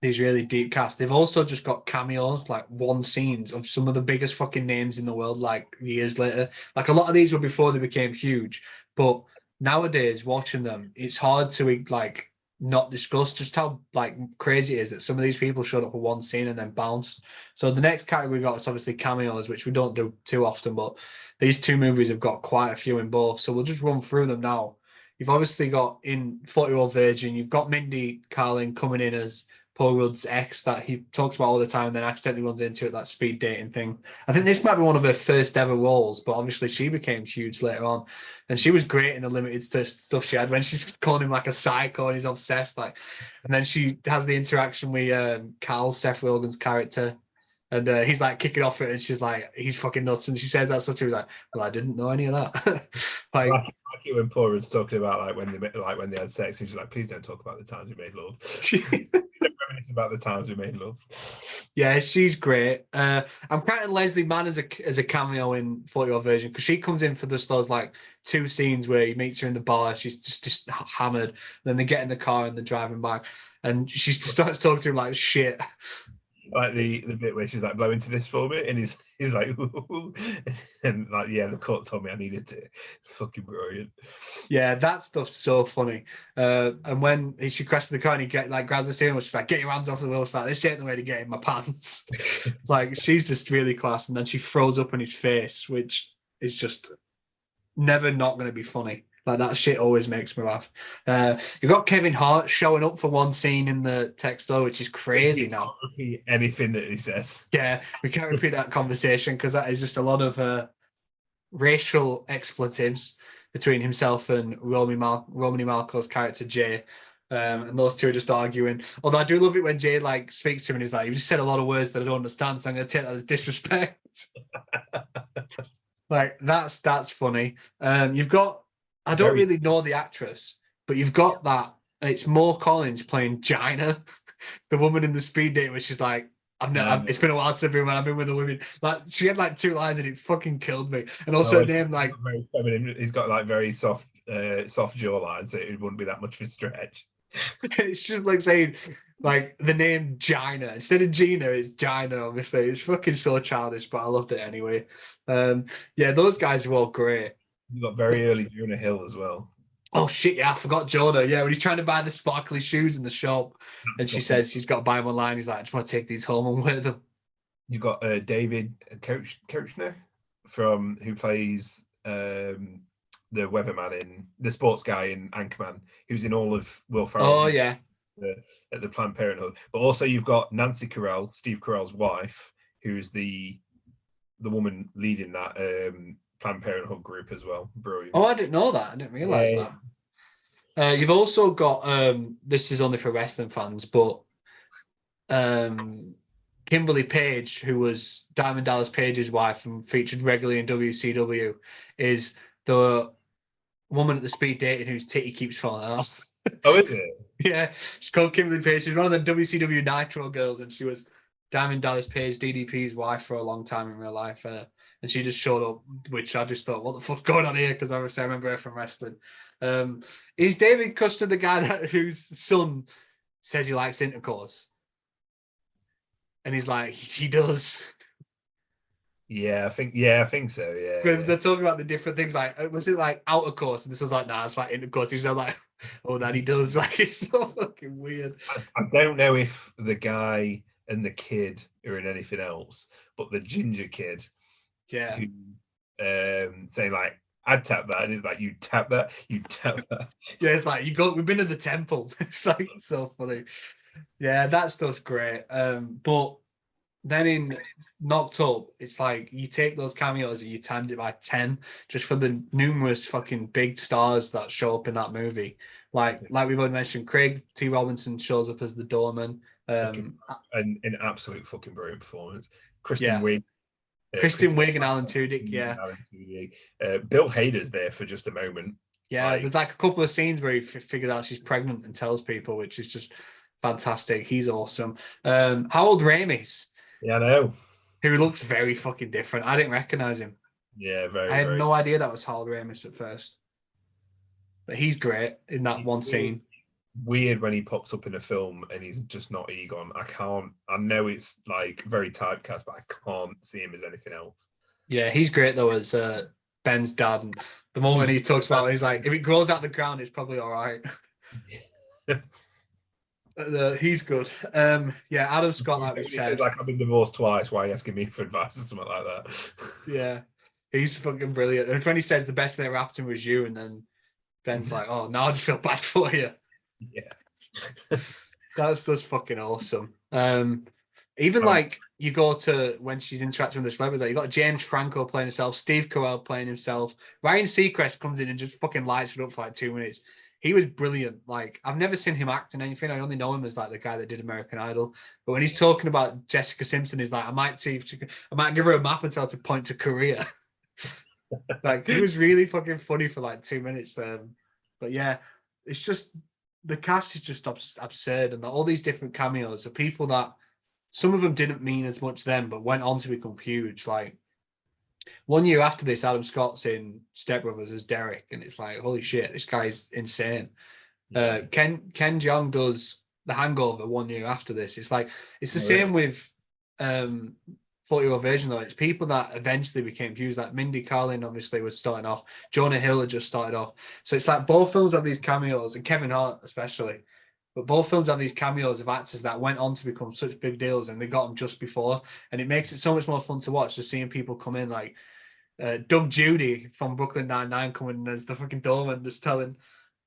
[SPEAKER 1] these really deep casts, they've also just got cameos, like one scenes of some of the biggest fucking names in the world, like years later. Like a lot of these were before they became huge, but nowadays watching them, it's hard to like not discuss just how like crazy it is that some of these people showed up for one scene and then bounced. So the next category we got is obviously cameos, which we don't do too often, but these two movies have got quite a few in both. So we'll just run through them now. You've obviously got in 40-Year-Old Virgin, you've got Mindy Kaling coming in as Paul Rudd's ex that he talks about all the time and then accidentally runs into it, that speed dating thing. I think this might be one of her first ever roles, but obviously she became huge later on. And she was great in the limited stuff she had when she's calling him like a psycho and he's obsessed. Like, and then she has the interaction with Carl, Seth Rogen's character. And he's like kicking off it, and she's like, he's fucking nuts. And she said that, so he was like, well, I didn't know any of that.
[SPEAKER 2] like it when Paul was talking about like when they had sex, and she's like, please don't talk about the times we made love. Reminisce about the times we made love.
[SPEAKER 1] Yeah, she's great. I'm counting Leslie Mann as a cameo in 40-Year-Old Virgin because she comes in for just those like two scenes where he meets her in the bar. She's just hammered. Then they get in the car and they're driving back, and she starts talking to him like shit.
[SPEAKER 2] Like the bit where she's like, blow into this for me, and he's like, ooh. And like, yeah, the court told me I needed to. Fucking brilliant.
[SPEAKER 1] Yeah, that stuff's so funny. And when she crashes the car and he grabs the steering wheel, she's like, get your hands off the wheel. She's like, this ain't the way to get in my pants. Like, she's just really class. And then she throws up in his face, which is just never not going to be funny. Like, that shit always makes me laugh. You've got Kevin Hart showing up for one scene in the texto, which is crazy now.
[SPEAKER 2] Repeat anything that he says.
[SPEAKER 1] Yeah, we can't repeat that conversation because that is just a lot of racial expletives between himself and Romany Malco's character Jay. And those two are just arguing. Although I do love it when Jay like speaks to him and he's like, "You just said a lot of words that I don't understand, so I'm going to take that as disrespect." Like that's funny. You've got I don't really know the actress, but you've got that. It's Mo Collins playing Gina, the woman in the speed date, which is like, it's been a while since I've been with a woman. Like she had like two lines and it fucking killed me. And also her name like
[SPEAKER 2] very feminine. He's got like very soft jawline, so it wouldn't be that much of a stretch.
[SPEAKER 1] It's just like saying like the name Gina instead of Gina, it's Gina. Obviously, it's fucking so childish, but I loved it anyway. Yeah, those guys were all great.
[SPEAKER 2] You got very early Jonah Hill as well.
[SPEAKER 1] Oh shit! Yeah, I forgot Jonah. Yeah, when he's trying to buy the sparkly shoes in the shop, and she says he's got to buy them online. He's like, I just want to take these home and wear them.
[SPEAKER 2] You got David Koechner from who plays the weatherman in the sports guy in Anchorman, who's in all of Will Ferrell's.
[SPEAKER 1] Oh yeah.
[SPEAKER 2] At the Planned Parenthood, but also you've got Nancy Carell, Steve Carell's wife, who's the woman leading that Planned Parenthood group as well. Brilliant.
[SPEAKER 1] Oh, I didn't know that. I didn't realize that. You've also got this is only for wrestling fans, but Kimberly Page, who was Diamond Dallas Page's wife and featured regularly in WCW, is the woman at the speed dating whose titty keeps falling off.
[SPEAKER 2] Oh, is it?
[SPEAKER 1] Yeah, she's called Kimberly Page. She's one of the WCW Nitro girls, and she was Diamond Dallas Page, DDP's wife for a long time in real life. And she just showed up, which I just thought, what the fuck's going on here? Because obviously I remember her from wrestling. Is David Custer the guy whose son says he likes intercourse? And he's like, he does.
[SPEAKER 2] Yeah, I think so. Yeah,
[SPEAKER 1] Because they're talking about the different things. Like, was it like outer course? And this was like, nah, it's like intercourse. He's like, oh, that he does. Like, it's so fucking weird.
[SPEAKER 2] I don't know if the guy and the kid are in anything else, but the ginger kid
[SPEAKER 1] Yeah.
[SPEAKER 2] who saying like, I'd tap that, and he's like, you tap that, you tap that.
[SPEAKER 1] Yeah, it's like we've been to the temple. It's like so funny. Yeah, that stuff's great. But then in Knocked Up, it's like you take those cameos and you times it by 10 just for the numerous fucking big stars that show up in that movie. Like we've already mentioned, Craig T. Robinson shows up as the doorman.
[SPEAKER 2] An absolute fucking brilliant performance.
[SPEAKER 1] Yeah.
[SPEAKER 2] Kristen Wiig.
[SPEAKER 1] Kristen Wiig and Alan Tudyk, yeah.
[SPEAKER 2] Bill Hader's there for just a moment.
[SPEAKER 1] Yeah, there's like a couple of scenes where he figures out she's pregnant and tells people, which is just fantastic. He's awesome. Harold Ramis,
[SPEAKER 2] Yeah, I know.
[SPEAKER 1] who looks very fucking different. I didn't recognize him.
[SPEAKER 2] Yeah,
[SPEAKER 1] I had
[SPEAKER 2] very.
[SPEAKER 1] no idea that was Harold Ramis at first. But he's great in that one scene.
[SPEAKER 2] Weird when he pops up in a film and he's just not Egon. I know it's like very typecast, but I can't see him as anything else.
[SPEAKER 1] Yeah, he's great though as Ben's dad. And the moment he talks about it, he's like, if it grows out the ground, it's probably all right. He's good. Yeah, Adam Scott, like we said.
[SPEAKER 2] Says, like, I've been divorced twice. Why are you asking me for advice or something like that?
[SPEAKER 1] Yeah, he's fucking brilliant. And when he says the best thing that ever happened to him was you, and then Ben's like, oh, now I just feel bad for you.
[SPEAKER 2] Yeah.
[SPEAKER 1] That's just fucking awesome. Even like you go to when she's interacting with the celebrities, like you got James Franco playing himself, Steve Carell playing himself, Ryan Seacrest comes in and just fucking lights it up for like 2 minutes. He was brilliant. Like I've never seen him act in anything. I only know him as like the guy that did American Idol. But when he's talking about Jessica Simpson, he's like, I might give her a map and tell her to point to Korea. Like he was really fucking funny for like 2 minutes. But yeah, it's just the cast is just absurd, and all these different cameos of people that some of them didn't mean as much then, but went on to become huge. Like 1 year after this, Adam Scott's in Step Brothers as Derek, and it's like, holy shit, this guy's insane. Yeah. Ken Jeong does The Hangover 1 year after this. It's like it's the same with 40-Year-Old Virgin though. It's people that eventually became huge. Like Mindy Kaling obviously was starting off. Jonah Hill had just started off. So it's like both films have these cameos, and Kevin Hart especially. But both films have these cameos of actors that went on to become such big deals, and they got them just before. And it makes it so much more fun to watch, just seeing people come in like Doug Judy from Brooklyn Nine-Nine coming in as the fucking doorman, just telling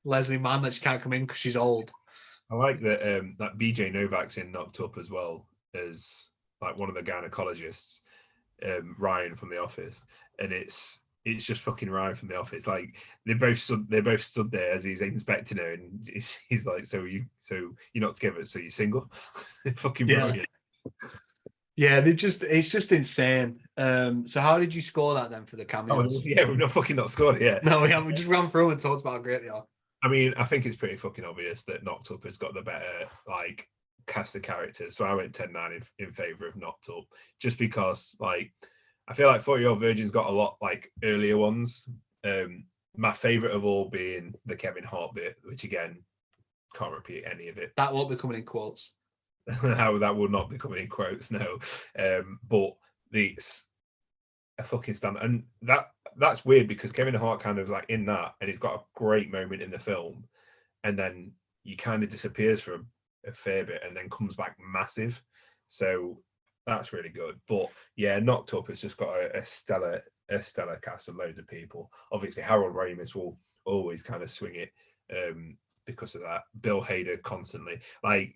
[SPEAKER 1] Leslie Mann that she can't come in because she's old.
[SPEAKER 2] I like that that BJ Novak's in Knocked Up as well as like one of the gynecologists, Ryan from The Office, and it's just fucking Ryan from The Office. Like they both stood there as he's inspecting her, and he's like, so you're not together, so you're single. Fucking brilliant.
[SPEAKER 1] Yeah, it's just insane. So how did you score that then for the cameos?
[SPEAKER 2] Yeah, we've not scored it yet.
[SPEAKER 1] No, we haven't. We just ran through and talked about how great they are.
[SPEAKER 2] I mean, I think it's pretty fucking obvious that Knocked Up has got the better like cast of characters. So I went 10-9 in favor of Knocked Up, just because like I feel like 40-Year-Old Virgin's got a lot like earlier ones. My favorite of all being the Kevin Hart bit, which again can't repeat any of it.
[SPEAKER 1] That won't be coming in quotes.
[SPEAKER 2] How that will not be coming in quotes, no. But it's a fucking stand, and that's weird because Kevin Hart kind of like in that, and he's got a great moment in the film, and then he kind of disappears for a fair bit, and then comes back massive. So that's really good. But yeah, Knocked Up has just got a stellar cast of loads of people. Obviously, Harold Ramis will always kind of swing it because of that. Bill Hader constantly, like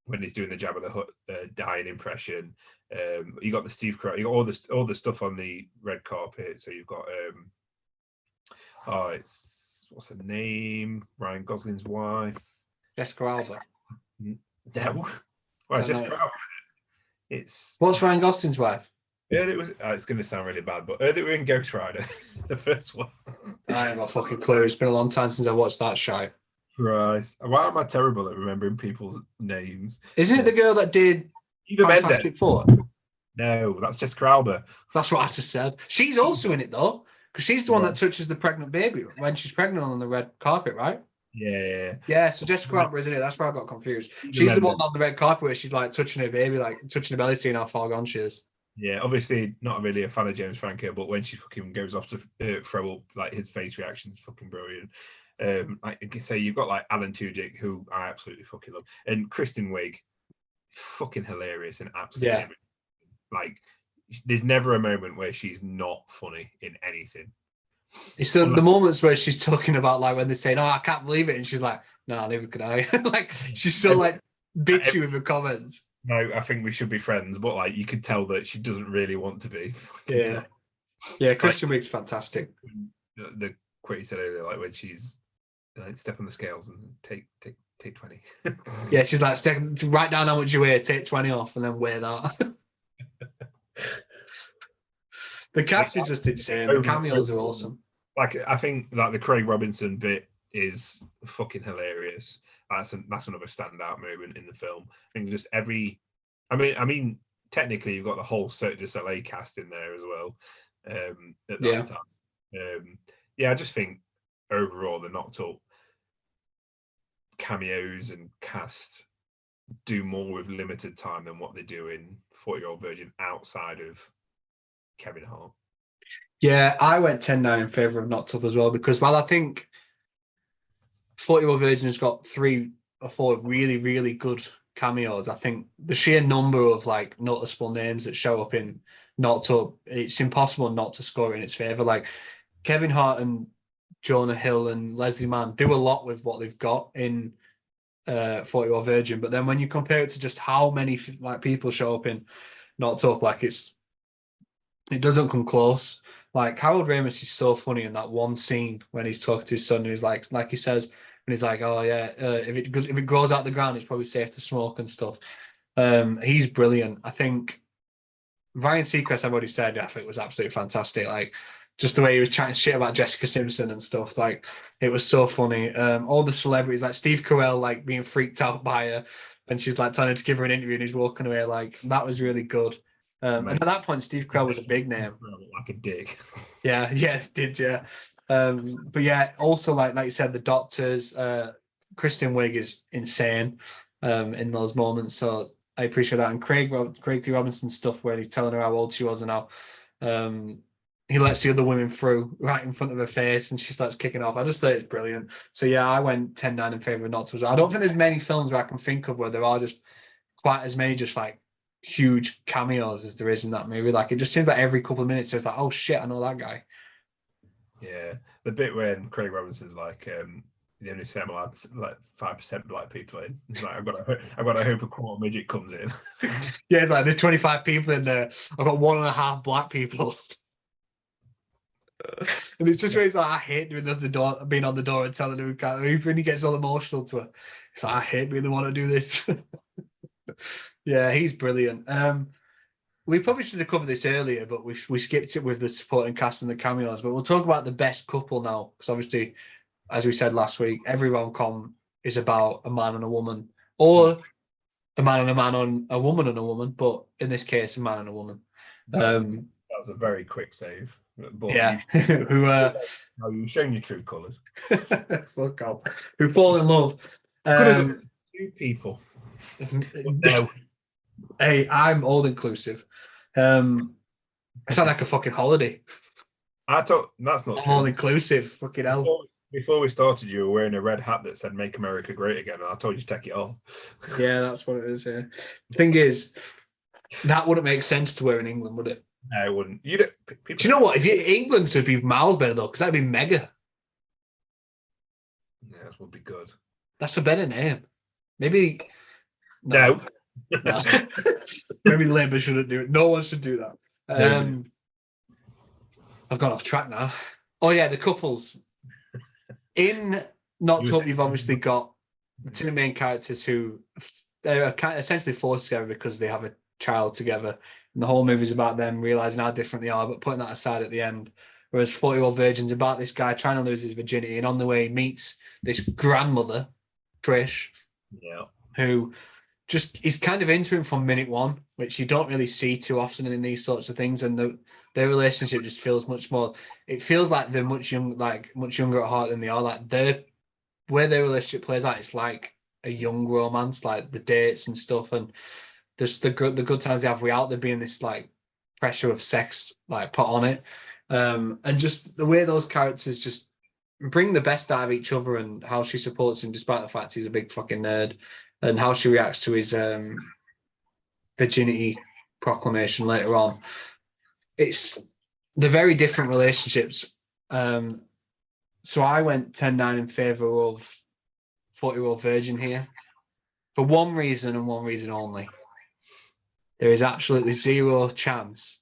[SPEAKER 2] when he's doing the Jabba the Hutt dying impression. You got the Steve Carell, you got all the stuff on the red carpet. So you've got it's what's her name? Ryan Gosling's wife,
[SPEAKER 1] Jessica Alba.
[SPEAKER 2] No, well, Jessica Alba. It's
[SPEAKER 1] what's Ryan Gosling's wife?
[SPEAKER 2] Yeah, it was. It's going to sound really bad, but they were in Ghost Rider, the first one.
[SPEAKER 1] I have a fucking clue. It's been a long time since I watched that show.
[SPEAKER 2] Christ, why am I terrible at remembering people's names?
[SPEAKER 1] Isn't it the girl that did Fantastic Four?
[SPEAKER 2] No, that's Jessica Alba.
[SPEAKER 1] That's what I just said. She's also in it though, because she's the one that touches the pregnant baby when she's pregnant on the red carpet, right?
[SPEAKER 2] Yeah.
[SPEAKER 1] So Jessica Alba, isn't it? That's where I got confused. She's the one on the red carpet where she's like touching her baby, like touching the belly, seeing how far gone she is.
[SPEAKER 2] Yeah, obviously not really a fan of James Franco, but when she fucking goes off to throw up, like his face reaction is fucking brilliant. I can say you've got like Alan Tudyk, who I absolutely fucking love, and Kristen Wiig, fucking hilarious and absolutely
[SPEAKER 1] Yeah.
[SPEAKER 2] everything. Like, there's never a moment where she's not funny in anything.
[SPEAKER 1] It's the moments where she's talking about like when they say, "No, I can't believe it," and she's like, "No, neither could I." Like she's so like bitchy with her comments.
[SPEAKER 2] No, I think we should be friends, but like you could tell that she doesn't really want to be.
[SPEAKER 1] Yeah, yeah. Christian Wiig's fantastic.
[SPEAKER 2] The quote you said earlier, like when she's like step on the scales and take 20.
[SPEAKER 1] Yeah, she's like, write down how much you weigh, take 20 off, and then weigh that. The cast is just insane. The cameos are awesome.
[SPEAKER 2] Like I think like the Craig Robinson bit is fucking hilarious. That's another standout moment in the film. I think just every, I mean, technically you've got the whole Cirque du Soleil cast in there as well. At that time, yeah, I just think overall the Knocked Up cameos and cast do more with limited time than what they do in 40-Year-Old Virgin outside of Kevin Hart.
[SPEAKER 1] Yeah, I went 10-9 in favour of Knocked Up as well, because while I think 40-Year-Old Virgin has got 3 or 4 really, really good cameos, I think the sheer number of like noticeable names that show up in Knocked Up, it's impossible not to score in its favour. Like Kevin Hart and Jonah Hill and Leslie Mann do a lot with what they've got in 40-Year-Old Virgin, but then when you compare it to just how many like people show up in Knocked Up, like it doesn't come close. Like Harold Ramis is so funny in that one scene when he's talking to his son, and he's like he says, and he's like, "Oh yeah, if it grows out the ground, it's probably safe to smoke and stuff." He's brilliant. I think Ryan Seacrest, I've already said, I think was absolutely fantastic. Like just the way he was chatting shit about Jessica Simpson and stuff. Like it was so funny. All the celebrities, like Steve Carell, like being freaked out by her, and she's like trying to give her an interview, and he's walking away. Like that was really good. And at that point, Steve Carell was a big name.
[SPEAKER 2] Like a dick.
[SPEAKER 1] Yeah, did yeah. But yeah, also like you said, the doctors, Kristen Wiig is insane in those moments. So I appreciate that. And Craig T. Robinson stuff where he's telling her how old she was and how he lets the other women through right in front of her face and she starts kicking off. I just thought it's brilliant. So yeah, I went 10-9 in favour of Knocked Up. I don't think there's many films where I can think of where there are just quite as many just like huge cameos as there is in that movie. Like it just seems like every couple of minutes it's like, oh shit, I know that guy.
[SPEAKER 2] Yeah, the bit when Craig Robinson's like, the only time I'll add like 5% black people in. He's like, I've got to hope a quarter midget comes in.
[SPEAKER 1] Yeah, like there's 25 people in there. I've got 1.5 black people. And it's just where he's like, I hate doing the door, being on the door and telling him who can't. When he gets all emotional to her, he's like, I hate being the one to do this. Yeah, he's brilliant. We probably should have covered this earlier, but we skipped it with the supporting cast and the cameos. But we'll talk about the best couple now, because obviously, as we said last week, every rom-com is about a man and a woman, or a man and a man on a woman and a woman. But in this case, a man and a woman.
[SPEAKER 2] That was a very quick save. But
[SPEAKER 1] yeah,
[SPEAKER 2] you've shown your true colours.
[SPEAKER 1] Fuck off. Who fall in love.
[SPEAKER 2] Two people.
[SPEAKER 1] No. Hey, I'm all inclusive. I sound like a fucking holiday.
[SPEAKER 2] I thought that's not
[SPEAKER 1] I'm all inclusive. Fucking hell.
[SPEAKER 2] Before we started, you were wearing a red hat that said "Make America Great Again," and I told you to take it off.
[SPEAKER 1] Yeah, that's what it is. Yeah. The thing is, that wouldn't make sense to wear in England, would it?
[SPEAKER 2] No, it wouldn't. Do
[SPEAKER 1] you know what? If England would be miles better though, because that'd be mega.
[SPEAKER 2] Yeah, that would be good.
[SPEAKER 1] That's a better name. Maybe.
[SPEAKER 2] No.
[SPEAKER 1] No. Maybe Labour shouldn't do it. No one should do that. I've gone off track now. Oh yeah, the couples. In Knocked Up, you've obviously got the two main characters who they're essentially forced together because they have a child together. And the whole movie's about them realizing how different they are, but putting that aside at the end. Whereas 40-Year-Old Virgin's about this guy trying to lose his virginity, and on the way he meets this grandmother, Trish, who just is kind of into him from minute one, which you don't really see too often in these sorts of things. And their relationship just feels much more. It feels like they're much younger at heart than they are. Like where their relationship plays out, it's like a young romance, like the dates and stuff, and just the good times they have without there being this like pressure of sex like put on it, and just the way those characters just bring the best out of each other, and how she supports him despite the fact he's a big fucking nerd, and how she reacts to his virginity proclamation later on. It's the very different relationships. So I went 10-9 in favour of 40-Year-Old Virgin here for one reason and one reason only. There is absolutely zero chance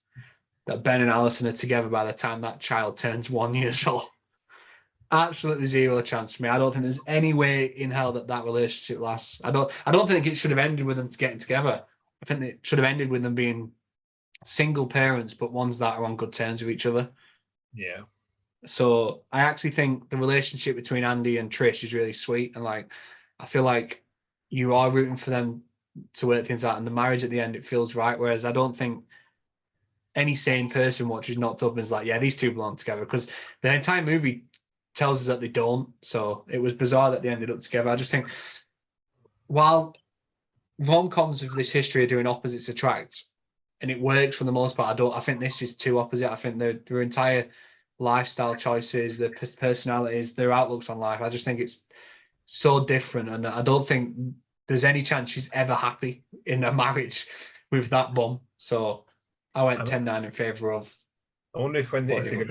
[SPEAKER 1] that Ben and Alison are together by the time that child turns 1 year old. Absolutely zero chance for me. I don't think there's any way in hell that relationship lasts. I don't think it should have ended with them getting together. I think it should have ended with them being single parents, but ones that are on good terms with each other.
[SPEAKER 2] Yeah.
[SPEAKER 1] So I actually think the relationship between Andy and Trish is really sweet, and like I feel like you are rooting for them to work things out, and the marriage at the end, it feels right. Whereas I don't think any sane person watches Knocked Up and is like, yeah, these two belong together, because the entire movie tells us that they don't. So it was bizarre that they ended up together. I just think while rom-coms of this history are doing opposites attract, and it works for the most part, I think this is too opposite. I think their entire lifestyle choices, their personalities, their outlooks on life, I just think it's so different, and I don't think there's any chance she's ever happy in a marriage with that bum. So I went 10-9 in favour of.
[SPEAKER 2] I wonder if when they figure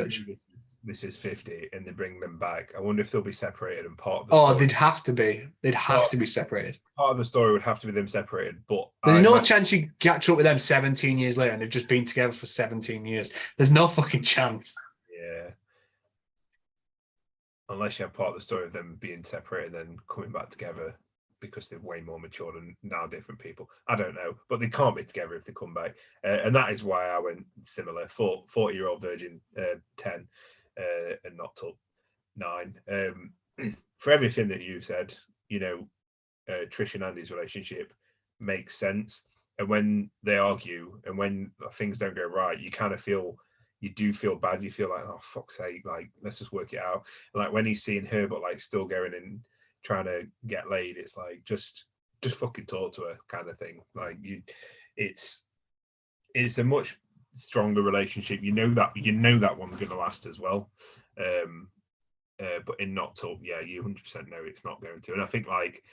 [SPEAKER 1] this
[SPEAKER 2] is 50 and they bring them back, I wonder if they'll be separated and part of
[SPEAKER 1] the story. They'd have to be. They'd have to be separated.
[SPEAKER 2] Part of the story would have to be them separated, but
[SPEAKER 1] there's no chance you catch up with them 17 years later and they've just been together for 17 years. There's no fucking chance.
[SPEAKER 2] Yeah. Unless you have part of the story of them being separated and then coming back together because they're way more mature and now different people. I don't know, but they can't be together if they come back. And that is why I went similar. 40-Year-Old Virgin 10 and Knocked Up 9. For everything that you said, you know, Trish and Andy's relationship makes sense. And when they argue and when things don't go right, you kind of feel, you do feel bad. You feel like, oh, fuck's sake, like, let's just work it out. And like when he's seeing her, but like still going and trying to get laid, it's like, just fucking talk to her kind of thing. Like it's a much stronger relationship. You know that one's going to last as well. But in Knocked Up, yeah, you 100% know it's not going to. And I think like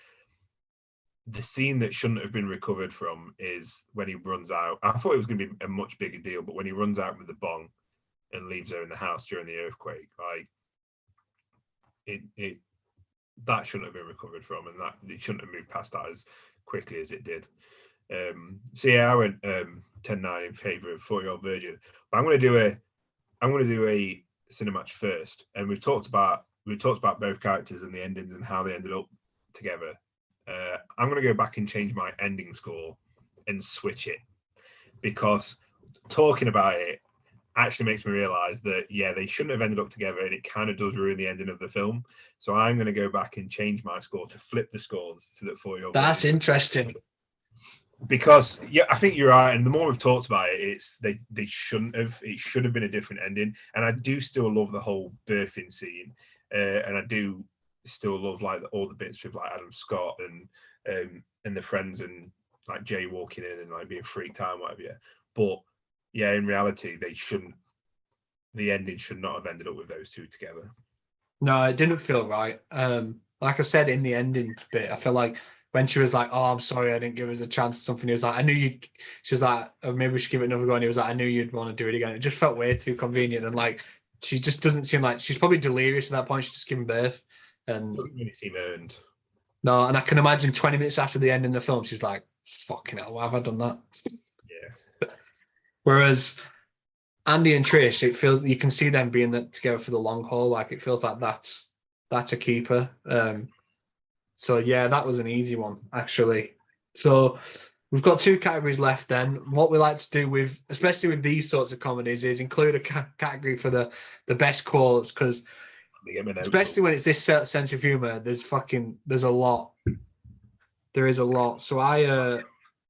[SPEAKER 2] the scene that shouldn't have been recovered from is when he runs out. I thought it was going to be a much bigger deal, but when he runs out with the bong and leaves her in the house during the earthquake, like it that shouldn't have been recovered from, and that it shouldn't have moved past that as quickly as it did. So yeah, I went 10-9 in favour of 40-Year-Old Virgin. But I'm going to do a CineMatch first, and we've talked about both characters and the endings and how they ended up together. I'm going to go back and change my ending score and switch it, because talking about it actually makes me realise that, yeah, they shouldn't have ended up together, and it kind of does ruin the ending of the film. So I'm going to go back and change my score to flip the scores so that 40-Year-Old
[SPEAKER 1] That's interesting.
[SPEAKER 2] Because yeah, I think you're right, and the more we've talked about it, it's they shouldn't have. It should have been a different ending, and I do still love the whole birthing scene, and I do still love like all the bits with like Adam Scott and the friends and like Jay walking in and like being freaked out and whatever. Yeah, but yeah, in reality, the ending should not have ended up with those two together. No,
[SPEAKER 1] it didn't feel right. Like I said in the ending bit, I feel like when she was like, "Oh, I'm sorry, I didn't give us a chance," or something, he was like, "I knew you'd." She was like, "Oh, maybe we should give it another go," and he was like, "I knew you'd want to do it again." It just felt way too convenient, and like she just doesn't seem like she's probably delirious at that point. She's just giving birth, and
[SPEAKER 2] doesn't really seem earned.
[SPEAKER 1] No, and I can imagine 20 minutes after the end in the film, she's like, "Fucking hell, why have I done that?"
[SPEAKER 2] Yeah.
[SPEAKER 1] Whereas Andy and Trish, it feels you can see them being together for the long haul. Like it feels like that's a keeper. So yeah, that was an easy one actually. So we've got two categories left. Then what we like to do with, especially with these sorts of comedies, is include a category for the best quotes, because especially when it's this sense of humor, there's a lot. There is a lot. So I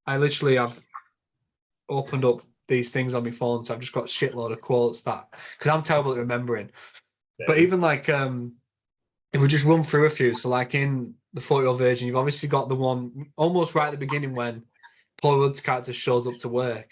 [SPEAKER 1] literally have opened up these things on my phone, so I've just got a shitload of quotes that, because I'm terrible at remembering. Yeah. But even like if we just run through a few, so like in the 40-Year-Old Virgin, you've obviously got the one almost right at the beginning when Paul Rudd's character shows up to work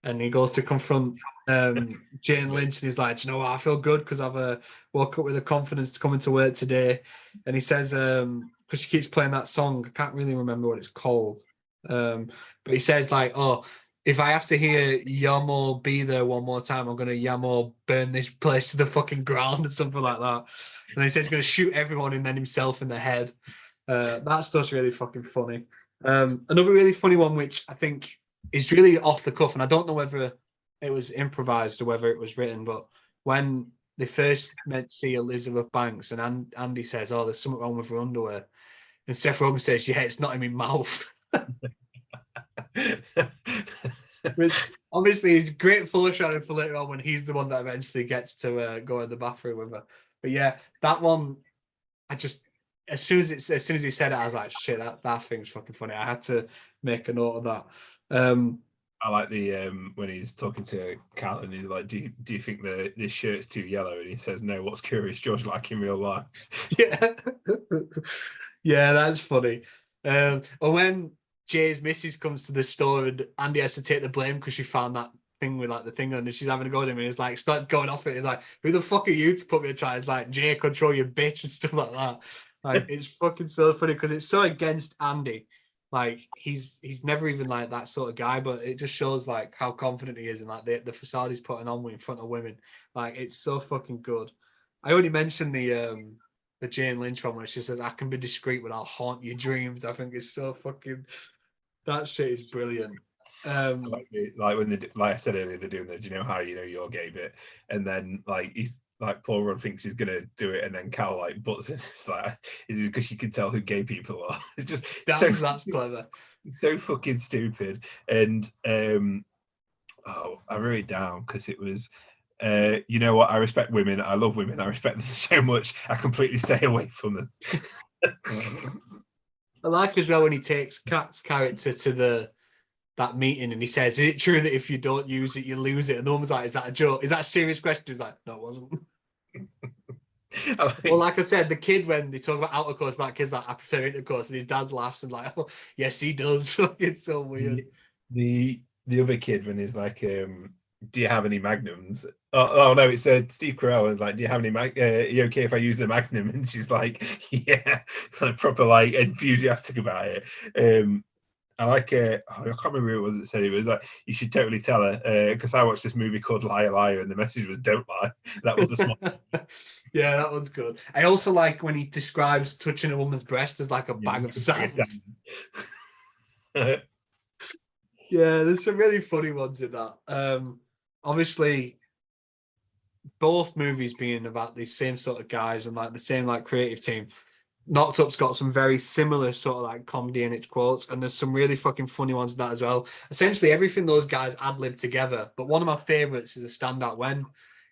[SPEAKER 1] and he goes to confront Jane Lynch, and he's like, "Do you know what? I feel good because I've woke up with the confidence to come into work today." And he says, because she keeps playing that song, I can't really remember what it's called, but he says like, "Oh, if I have to hear Yamo be there one more time, I'm gonna Yamo burn this place to the fucking ground," or something like that. And he says he's gonna shoot everyone and then himself in the head. That stuff's really fucking funny. Another really funny one, which I think is really off the cuff, and I don't know whether it was improvised or whether it was written, but when they first met to see Elizabeth Banks, and Andy says, "Oh, there's something wrong with her underwear," and Seth Rogen says, "Yeah, it's not in my mouth." Which obviously is great foreshadowing for later on when he's the one that eventually gets to go in the bathroom with her. But yeah, that one, I just as soon as he said it, I was like, "Shit, that thing's fucking funny." I had to make a note of that.
[SPEAKER 2] I like the when he's talking to Cal and he's like, "Do you think this shirt's too yellow?" And he says, "No. What's curious, George, like in real life?"
[SPEAKER 1] Yeah, yeah, that's funny. And when Jay's missus comes to the store and Andy has to take the blame because she found that thing with like the thing on and she's having a go at him and he's like starts going off it. He's like, "Who the fuck are you to put me in charge?" Like, "Jay, control your bitch," and stuff like that. Like, it's fucking so funny because it's so against Andy. Like he's never even like that sort of guy, but it just shows like how confident he is and like the facade he's putting on in front of women. Like, it's so fucking good. I already mentioned the Jane Lynch one where she says, "I can be discreet, but I'll haunt your dreams." I think it's so fucking, that shit is brilliant.
[SPEAKER 2] Like when like I said earlier, they're doing the "Do you know how you know you're gay" bit, and then like he's like Paul Rudd thinks he's gonna do it, and then Cal like butts in. It's like, is it because you can tell who gay people are? It's just
[SPEAKER 1] that's clever.
[SPEAKER 2] So fucking stupid. And oh, I wrote it down because it was you know what, I respect women, I love women, I respect them so much, I completely stay away from them.
[SPEAKER 1] I like as well when he takes Kat's character to that meeting and he says, "Is it true that if you don't use it, you lose it?" And the woman's like, "Is that a joke? Is that a serious question?" He's like, "No, it wasn't." Well, like I said, the kid, when they talk about outer course, that kid's like, "I prefer intercourse," and his dad laughs and like, "Oh, yes, he does." It's so weird.
[SPEAKER 2] The other kid when he's like, "Do you have any magnums?" Oh no, it's Steve Carell, and like, "Do you have any are you okay if I use the magnum?" And she's like, "Yeah," kind of proper like enthusiastic about it. I like I can't remember who it was that said it. It was like, "You should totally tell her," because I watched this movie called Liar Liar and the message was "Don't lie." That was the small.
[SPEAKER 1] Yeah, that one's good. I also like when he describes touching a woman's breast as like a bag of sand. Yeah, there's some really funny ones in that. Obviously, both movies being about these same sort of guys and like the same like creative team. Knocked Up's got some very similar sort of like comedy in its quotes, and there's some really fucking funny ones in that as well. Essentially, everything those guys ad lib together. But one of my favorites is a standout when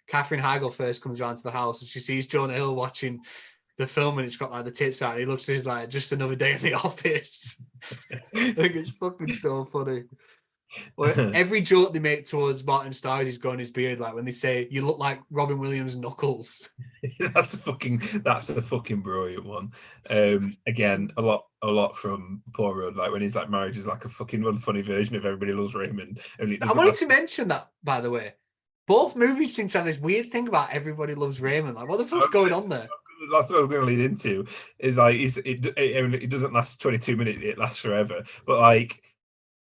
[SPEAKER 1] Catherine Heigl first comes around to the house and she sees Jonah Hill watching the film and it's got like the tits out. And he looks at his like, "Just another day in the office." I think it's fucking so funny. Or every joke they make towards Martin Starr is growing his beard, like when they say, "You look like Robin Williams' Knuckles."
[SPEAKER 2] that's a fucking brilliant one. Again, a lot from Paul Rudd, like when he's like, "Marriage is like a fucking unfunny version of Everybody Loves Raymond." Only
[SPEAKER 1] I wanted to mention that, by the way. Both movies seem to have this weird thing about Everybody Loves Raymond. Like, what the fuck's going on there?
[SPEAKER 2] That's what I was going to lead into. Is like, it doesn't last 22 minutes; it lasts forever. But like,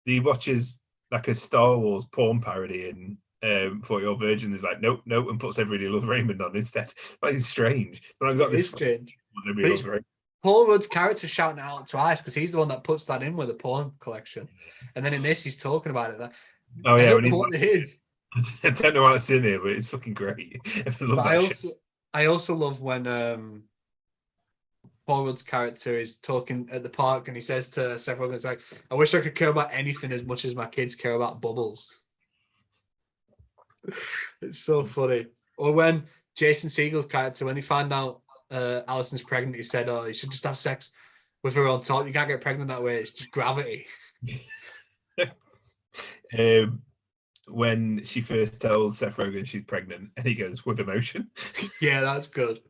[SPEAKER 2] he watches like a Star Wars porn parody in 40-Year-Old Virgin is like, "Nope, nope," and puts Everybody Loves Raymond on instead. Like, it's strange. But I've got
[SPEAKER 1] It is
[SPEAKER 2] this
[SPEAKER 1] strange.
[SPEAKER 2] Everybody Loves Raymond.
[SPEAKER 1] Paul Rudd's character shouting it out twice because he's the one that puts that in with the porn collection. And then in this, he's talking about it. Like,
[SPEAKER 2] Oh
[SPEAKER 1] I
[SPEAKER 2] yeah,
[SPEAKER 1] don't
[SPEAKER 2] when
[SPEAKER 1] know what it is.
[SPEAKER 2] I don't know why it's in here, but it's fucking great. I love
[SPEAKER 1] But
[SPEAKER 2] that shit.
[SPEAKER 1] I also love when Paul Rudd's character is talking at the park and he says to Seth Rogen, "It's like, I wish I could care about anything as much as my kids care about bubbles." It's so funny. Or when Jason Segel's character, when he found out Alison's pregnant, he said, "Oh, you should just have sex with her on top. You can't get pregnant that way. It's just gravity."
[SPEAKER 2] When she first tells Seth Rogen she's pregnant, and he goes, "With emotion."
[SPEAKER 1] Yeah, that's good.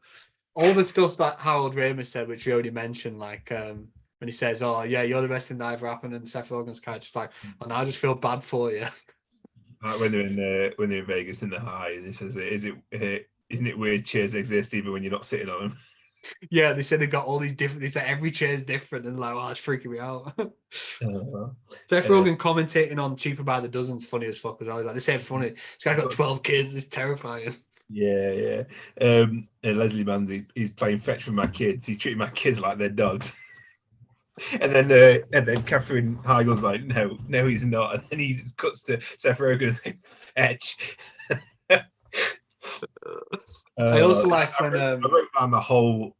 [SPEAKER 1] All the stuff that Harold Ramis said, which we already mentioned, like when he says, "Oh yeah, you're the best thing that ever happened," and Seth Rogen's character's like, "And I just feel bad for you."
[SPEAKER 2] when they're in Vegas in the high, and he says, isn't it weird chairs exist even when you're not sitting on them?
[SPEAKER 1] Yeah, they said they've got all these different. They said every chair is different, and like, oh, it's freaking me out. Seth Rogen commentating on Cheaper by the Dozen's funny as fuck as well. Like, they said funny. This guy got 12 kids. It's terrifying.
[SPEAKER 2] Yeah. And Leslie Mann, he's playing fetch with my kids. He's treating my kids like they're dogs. And then Catherine Heigl's like, no, he's not. And then he just cuts to Seth Rogen and like, fetch.
[SPEAKER 1] I also like when
[SPEAKER 2] I wrote down the whole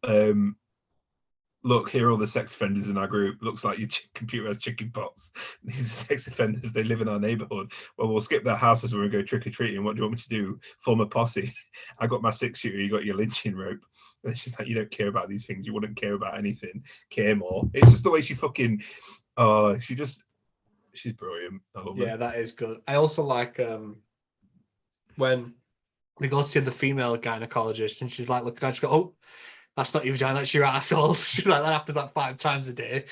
[SPEAKER 2] look, here are all the sex offenders in our group. Looks like your computer has chicken pox. These are sex offenders. They live in our neighborhood. Well, we'll skip their houses when we go trick-or-treating. What do you want me to do? Form a posse. I got my 6-shooter. You got your lynching rope. And it's just like, you don't care about these things. You wouldn't care about anything. Care more. It's just the way she fucking... she's brilliant. I love her.
[SPEAKER 1] Yeah, that is good. I also like when we go to see the female gynecologist and she's like, look, I just go, oh, that's not your vagina, that's your asshole. She's like, that happens like 5 times a day.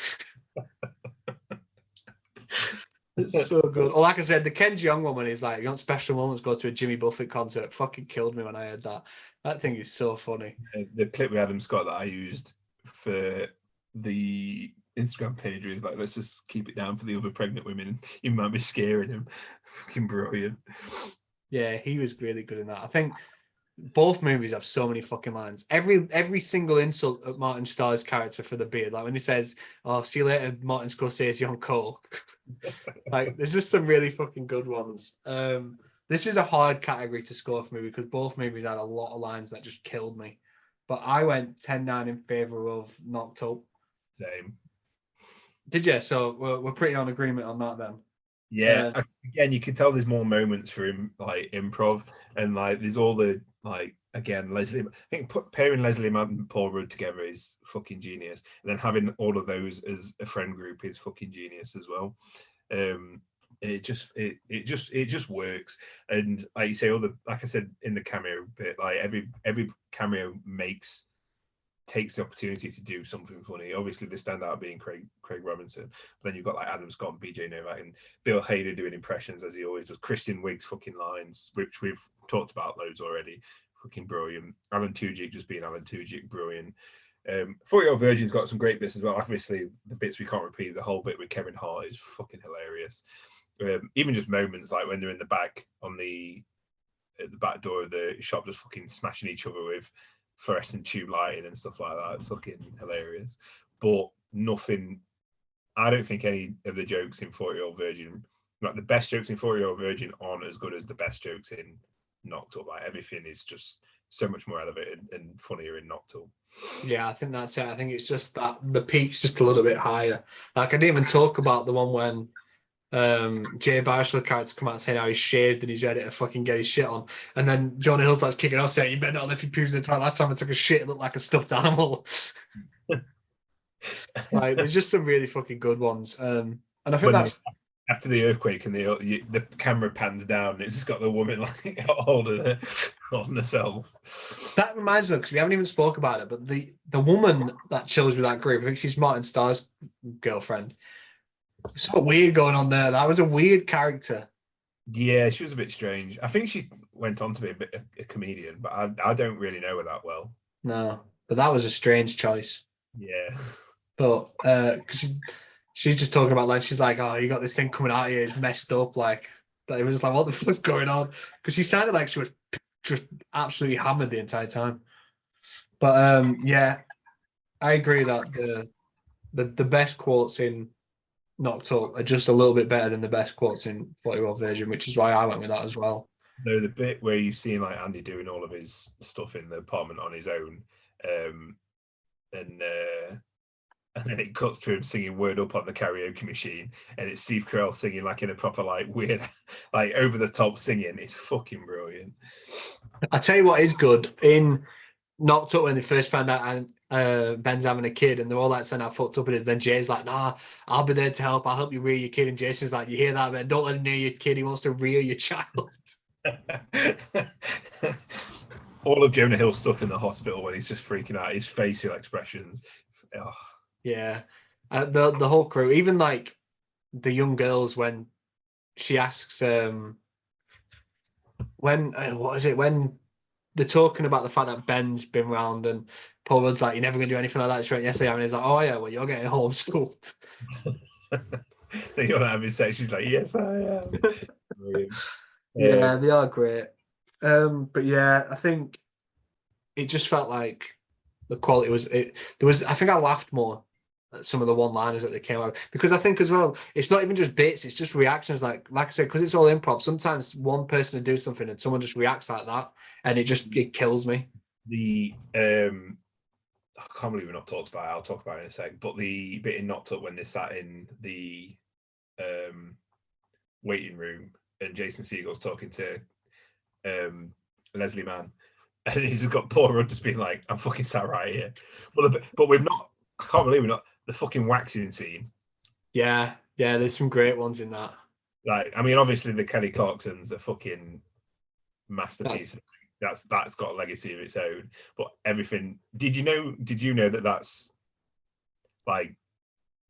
[SPEAKER 1] It's so good. Or like I said, the Ken Jeong woman is like, you want special moments, go to a Jimmy Buffett concert. Fucking killed me when I heard that. That thing is so funny.
[SPEAKER 2] The clip with Adam Scott that I used for the Instagram page is like, let's just keep it down for the other pregnant women. You might be scaring him. Fucking brilliant.
[SPEAKER 1] Yeah, he was really good in that. I think both movies have so many fucking lines. Every single insult at Martin Starr's character for the beard, like when he says, "Oh, see you later, Martin Scorsese on coke." Like, there's just some really fucking good ones. This is a hard category to score for me because both movies had a lot of lines that just killed me. But I went 10-9 in favor of Knocked Up.
[SPEAKER 2] Same.
[SPEAKER 1] Did you? So we're pretty on agreement on that then.
[SPEAKER 2] Yeah, again, you can tell there's more moments for him, like improv, and like there's all the like again Leslie. I think pairing Leslie Mann and Paul Rudd together is fucking genius, and then having all of those as a friend group is fucking genius as well. It just works, and like you say, like I said in the cameo bit, like every cameo takes the opportunity to do something funny. Obviously, the standout being Craig Robinson. But then you've got like Adam Scott and BJ Novak and Bill Hader doing impressions as he always does. Kristen Wiig's fucking lines, which we've talked about loads already. Fucking brilliant. Alan Tudyk just being Alan Tudyk, brilliant. 40-Year-Old Virgin's got some great bits as well. Obviously, the bits we can't repeat, the whole bit with Kevin Hart is fucking hilarious. Even just moments like when they're in the back at the back door of the shop, just fucking smashing each other with fluorescent tube lighting and stuff like that. It's fucking hilarious. But nothing, I don't think any of the jokes in 40-Year-Old Virgin, like the best jokes in 40-Year-Old Virgin aren't as good as the best jokes in Knocked Up. Like everything is just so much more elevated and funnier in Knocked Up.
[SPEAKER 1] Yeah, I think that's it. I think it's just that the peak's just a little bit higher. Like, I didn't even talk about the one when Jay Baruchel character come out saying how he's shaved and he's ready to fucking get his shit on, and then Jonah Hill starts kicking off saying, "You better not lift your pubes in time. Last time I took a shit, it looked like a stuffed animal." Like, there's just some really fucking good ones, and I think that's
[SPEAKER 2] after the earthquake and the camera pans down and it's just got the woman like holding herself.
[SPEAKER 1] That reminds me, because we haven't even spoke about it, but the woman that chills with that group, I think she's Martin Starr's girlfriend. So weird going on there. That was a weird character.
[SPEAKER 2] Yeah, she was a bit strange. I think she went on to be a comedian, but I don't really know her that well.
[SPEAKER 1] No, but that was a strange choice.
[SPEAKER 2] Yeah.
[SPEAKER 1] But because she's just talking about, like, she's like, "Oh, you got this thing coming out here, it's messed up." Like, it was like, what the fuck's going on? Because she sounded like she was just absolutely hammered the entire time. But yeah, I agree that the best quotes in Knocked Up are just a little bit better than the best quotes in 40-Year-Old Virgin, which is why I went with that as well.
[SPEAKER 2] No, the bit where you've seen like Andy doing all of his stuff in the apartment on his own, and then it cuts to him singing Word Up on the karaoke machine, and it's Steve Carell singing like in a proper like weird, like over the top singing. It's fucking brilliant.
[SPEAKER 1] I tell you what is good in Knocked Up when they first found out and Ben's having a kid and they're all like saying how fucked up it is. Then Jay's like, "Nah, I'll be there to help. I'll help you rear your kid." And Jason's like, "You hear that, man? Don't let him near your kid. He wants to rear your child."
[SPEAKER 2] All of Jonah Hill's stuff in the hospital when he's just freaking out, his facial expressions. Oh.
[SPEAKER 1] Yeah, the whole crew, even like the young girls when she asks when what is it when they're talking about the fact that Ben's been round and Paul Rudd's like, you're never gonna do anything like that. She went, yes, I am. And he's like, oh yeah, well, you're getting homeschooled.
[SPEAKER 2] Then you're not having sex. She's like, yes, I am. Brilliant.
[SPEAKER 1] Yeah, they are great. But yeah, I think it just felt like the quality was it. There was, I think I laughed more at some of the one-liners that they came out because I think as well, it's not even just bits; it's just reactions. Like I said, because it's all improv. Sometimes one person will do something and someone just reacts like that, and it kills me.
[SPEAKER 2] The I can't believe we've not talked about it. I'll talk about it in a sec. But the bit in Knocked Up when they sat in the waiting room and Jason Segel's talking to Leslie Mann, and he's got Paul Rudd just being like, "I'm fucking sat right here." But we've not. I can't believe we're not the fucking waxing scene.
[SPEAKER 1] Yeah, yeah. There's some great ones in that.
[SPEAKER 2] Like, I mean, obviously the Kelly Clarkson's a fucking
[SPEAKER 1] That's
[SPEAKER 2] masterpiece. That's got a legacy of its own. But everything. Did you know that that's like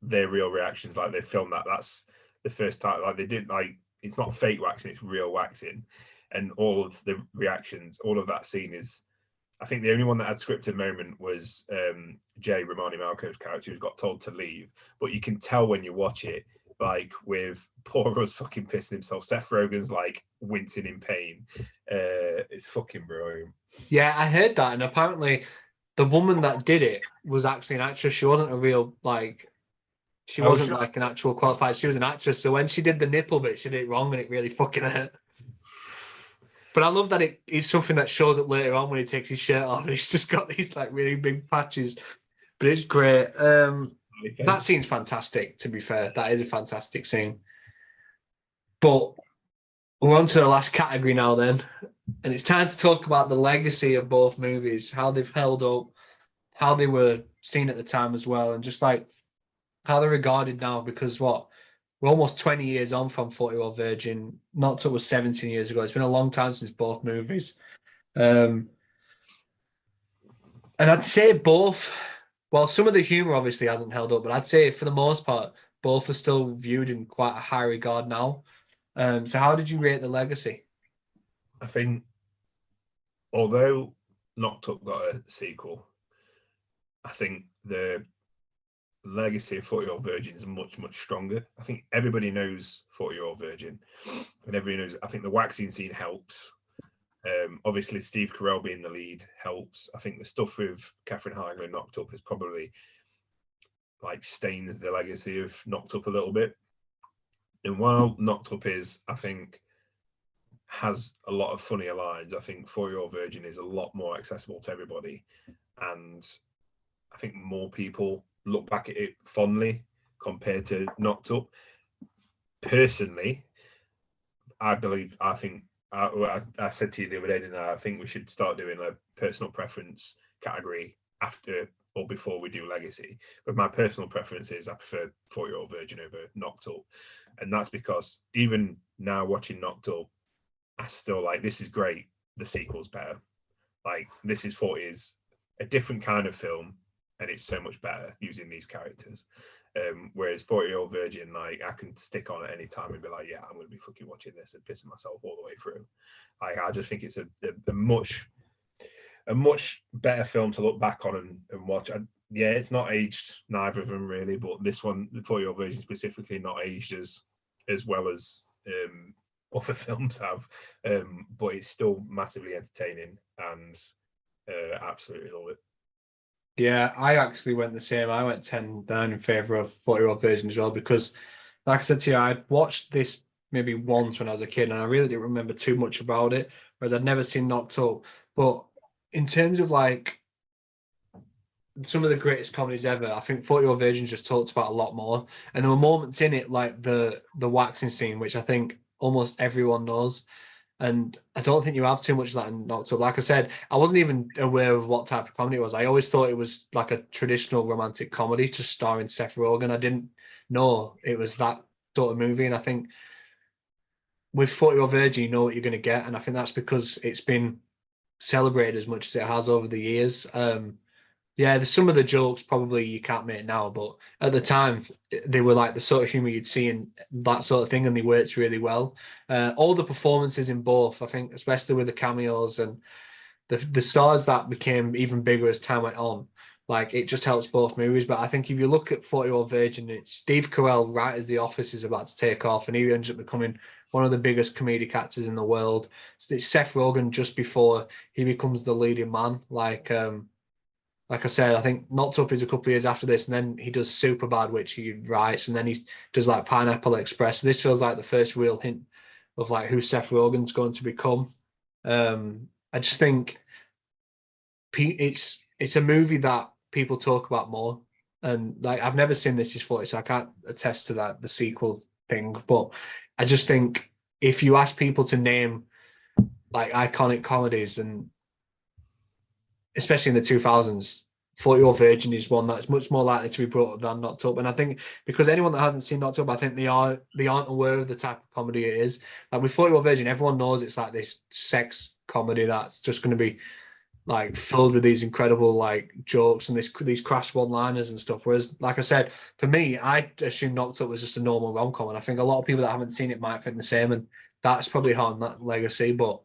[SPEAKER 2] their real reactions? Like they filmed that. That's the first time. Like they did. Like it's not fake waxing. It's real waxing. And all of the reactions, all of that scene is. I think the only one that had scripted moment was Jay Romani Malco's character, who got told to leave. But you can tell when you watch it, like with Paul Rudd's fucking pissing himself. Seth Rogen's like wincing in pain. It's fucking brilliant.
[SPEAKER 1] yeah. I heard that, and apparently, the woman that did it was actually an actress. She wasn't a real like. She
[SPEAKER 2] Oh,
[SPEAKER 1] wasn't like an actual qualified. She was an actress. So when she did the nipple bit, she did it wrong, and it really fucking hurt. But I love that it's something that shows up later on when he takes his shirt off, and he's just got these like really big patches. But it's great. That scene's fantastic. To be fair, that is a fantastic scene. But we're on to the last category now, then, and it's time to talk about the legacy of both movies, how they've held up, how they were seen at the time as well, and just like how they're regarded now. Because what we're almost 20 years on from 40-Year-Old Virgin. Not till it was 17 years ago. It's been a long time since both movies. Um, and I'd say both, well, some of the humor obviously hasn't held up, but I'd say for the most part, both are still viewed in quite a high regard now. So how did you rate the legacy?
[SPEAKER 2] I think although Knocked Up got a sequel, I think the legacy of 40-Year-Old Virgin is much, much stronger. I think everybody knows 40-Year-Old Virgin, and everybody knows. I think the waxing scene helps. Obviously, Steve Carell being the lead helps. I think the stuff with Katherine Heigl Knocked Up is probably like stains the legacy of Knocked Up a little bit. And while Knocked Up is, I think, has a lot of funnier lines, I think 40-Year-Old Virgin is a lot more accessible to everybody. And I think more people look back at it fondly compared to Knocked Up. Personally, I think I said to you the other day, didn't I? I think we should start doing a personal preference category after or before we do legacy. But my personal preference is I prefer 40-Year-Old Virgin over Knocked Up. And that's because even now watching Knocked Up, I still like, this is great. The sequel's better. Like, this is 40 is a different kind of film, and it's so much better using these characters. Whereas 40-Year-Old Virgin, like, I can stick on at any time and be like, yeah, I'm going to be fucking watching this and pissing myself all the way through. Like, I just think it's a much better film to look back on and watch. Yeah, it's not aged, neither of them really, but this one, the 40-Year-Old Virgin specifically, not aged as well as other films have, but it's still massively entertaining and absolutely love it.
[SPEAKER 1] Yeah, I actually went the same. I went 10 down in favour of 40-Year-Old Virgin as well because, like I said to you, I watched this maybe once when I was a kid and I really didn't remember too much about it, whereas I'd never seen Knocked Up. But in terms of like some of the greatest comedies ever, I think 40-Year-Old Virgin just talked about a lot more. And there were moments in it like the waxing scene, which I think almost everyone knows. And I don't think you have too much of that in Knocked Up. Like I said, I wasn't even aware of what type of comedy it was. I always thought it was like a traditional romantic comedy just starring Seth Rogen. I didn't know it was that sort of movie. And I think with 40-Year-Old Virgin, you know what you're going to get. And I think that's because it's been celebrated as much as it has over the years. Yeah, some of the jokes probably you can't make now, but at the time they were like the sort of humor you'd see in that sort of thing, and they worked really well. All the performances in both, I think, especially with the cameos and the stars that became even bigger as time went on, like it just helps both movies. But I think if you look at 40-Year-Old Virgin, it's Steve Carell right as The Office is about to take off, and he ends up becoming one of the biggest comedic actors in the world. It's Seth Rogen just before he becomes the leading man. Like I said, I think Knocked Up is a couple of years after this, and then he does Superbad, which he writes, and then he does like Pineapple Express. So this feels like the first real hint of like who Seth Rogen's going to become. I just think it's a movie that people talk about more, and like I've never seen This Is 40, so I can't attest to that the sequel thing. But I just think if you ask people to name like iconic comedies, and especially in the 2000s, 40-Year-Old Virgin is one that's much more likely to be brought up than Knocked Up. And I think because anyone that hasn't seen Knocked Up, I think they aren't aware of the type of comedy it is. Like with 40-Year-Old Virgin, everyone knows it's like this sex comedy that's just going to be like filled with these incredible like jokes and these crass one-liners and stuff. Whereas, like I said, for me, I assumed Knocked Up was just a normal rom-com, and I think a lot of people that haven't seen it might think the same, and that's probably harmed that legacy. But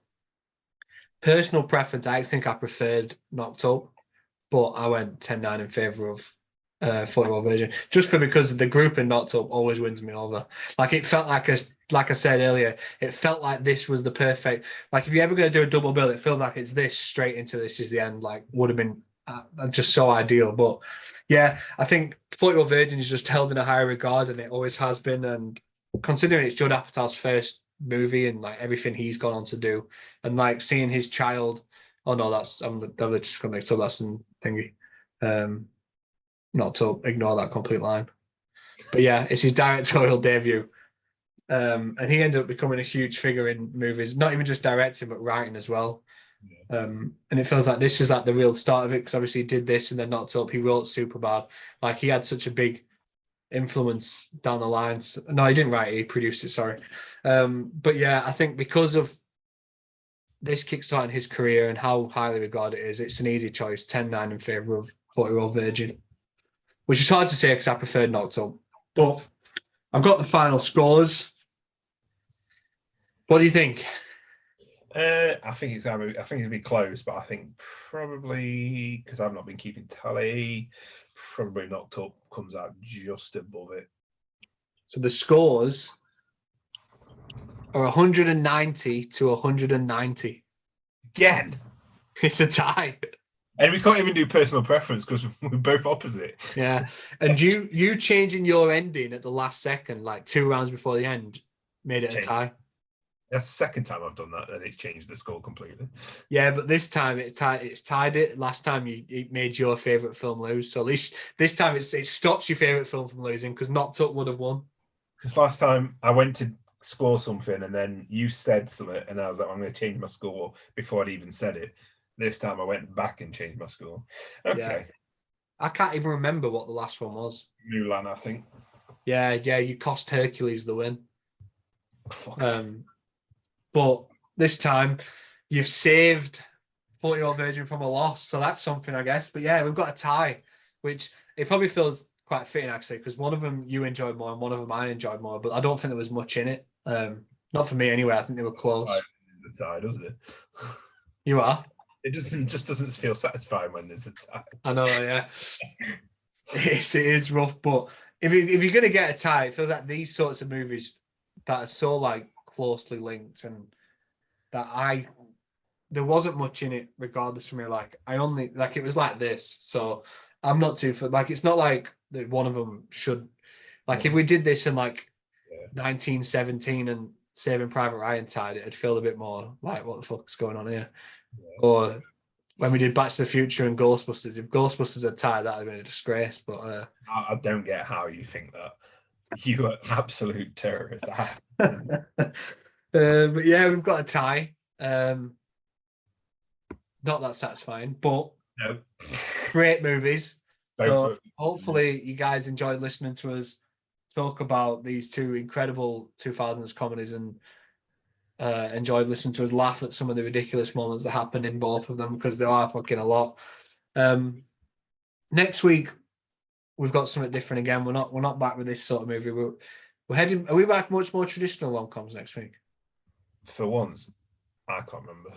[SPEAKER 1] personal preference, I think I preferred Knocked Up, but I went 10-9 in favour of 40-Year-Old Virgin, just because the group in Knocked Up always wins me over. Like it felt like I said earlier, it felt like this was the perfect. Like if you're ever going to do a double bill, it feels like it's this straight into This Is the End. Like would have been just so ideal. But yeah, I think 40-Year-Old Virgin is just held in a higher regard, and it always has been. And considering it's Judd Apatow's first movie and like everything he's gone on to do, and like seeing his child. Oh no, I'm just gonna mix up. That's some thingy. Not to ignore that complete line. But yeah, it's his directorial debut. And he ended up becoming a huge figure in movies, not even just directing, but writing as well. And it feels like this is like the real start of it, because obviously he did this and then Knocked Up. He wrote Superbad. Like he had such a big influence down the lines. No, he didn't write it, he produced it, sorry. But yeah, I think because of this kickstarting his career and how highly regarded it is, it's an easy choice. 10-9 in favour of 40-Year-Old Virgin, which is hard to say because I preferred Knocked Up. But I've got the final scores. What do you think?
[SPEAKER 2] I think it'll be close, but I think probably because I've not been keeping tally, probably Knocked Up comes out just above it.
[SPEAKER 1] So the scores are 190 to 190.
[SPEAKER 2] Again,
[SPEAKER 1] it's a tie.
[SPEAKER 2] And we can't even do personal preference because we're both opposite.
[SPEAKER 1] Yeah. And you changing your ending at the last second, like 2 rounds before the end, made it a tie.
[SPEAKER 2] That's the second time I've done that, and it's changed the score completely.
[SPEAKER 1] Yeah, but this time it's tied it. Last time it made your favourite film lose. So at least this time it stops your favourite film from losing, because Knocked Up would have won.
[SPEAKER 2] Because last time I went to score something and then you said something and I was like, I'm going to change my score before I'd even said it. This time I went back and changed my score. Okay.
[SPEAKER 1] Yeah. I can't even remember what the last one was.
[SPEAKER 2] Mulan, I think.
[SPEAKER 1] Yeah, you cost Hercules the win. But this time you've saved 40-Year-Old Virgin from a loss, so that's something, I guess. But yeah, we've got a tie, which it probably feels quite fitting actually, because one of them you enjoyed more and one of them I enjoyed more, but I don't think there was much in it. Not for me anyway. I think they were close.
[SPEAKER 2] The tie, doesn't it?
[SPEAKER 1] You are.
[SPEAKER 2] It just doesn't feel satisfying when there's a tie.
[SPEAKER 1] I know, yeah. it is rough, but if you're gonna get a tie, it feels like these sorts of movies that are so like closely linked, and that there wasn't much in it regardless for me. Like I only like it was like this, so I'm not too for like it's not like that one of them should like if we did this in like 1917 and Saving Private Ryan tied, it'd feel a bit more like what the fuck's going on here. Or when we did Back to the Future and Ghostbusters, if Ghostbusters had tied, that'd have been a disgrace. But
[SPEAKER 2] I don't get how you think that. You are absolute terrorist.
[SPEAKER 1] but yeah, we've got a tie. Not that satisfying, but
[SPEAKER 2] no.
[SPEAKER 1] Great movies. So hopefully you guys enjoyed listening to us talk about these two incredible 2000s comedies, and enjoyed listening to us laugh at some of the ridiculous moments that happen in both of them, because there are fucking a lot. next week we've got something different again. We're not back with this sort of movie. We're heading. Are we back much more traditional rom-coms next week?
[SPEAKER 2] For once, I can't remember.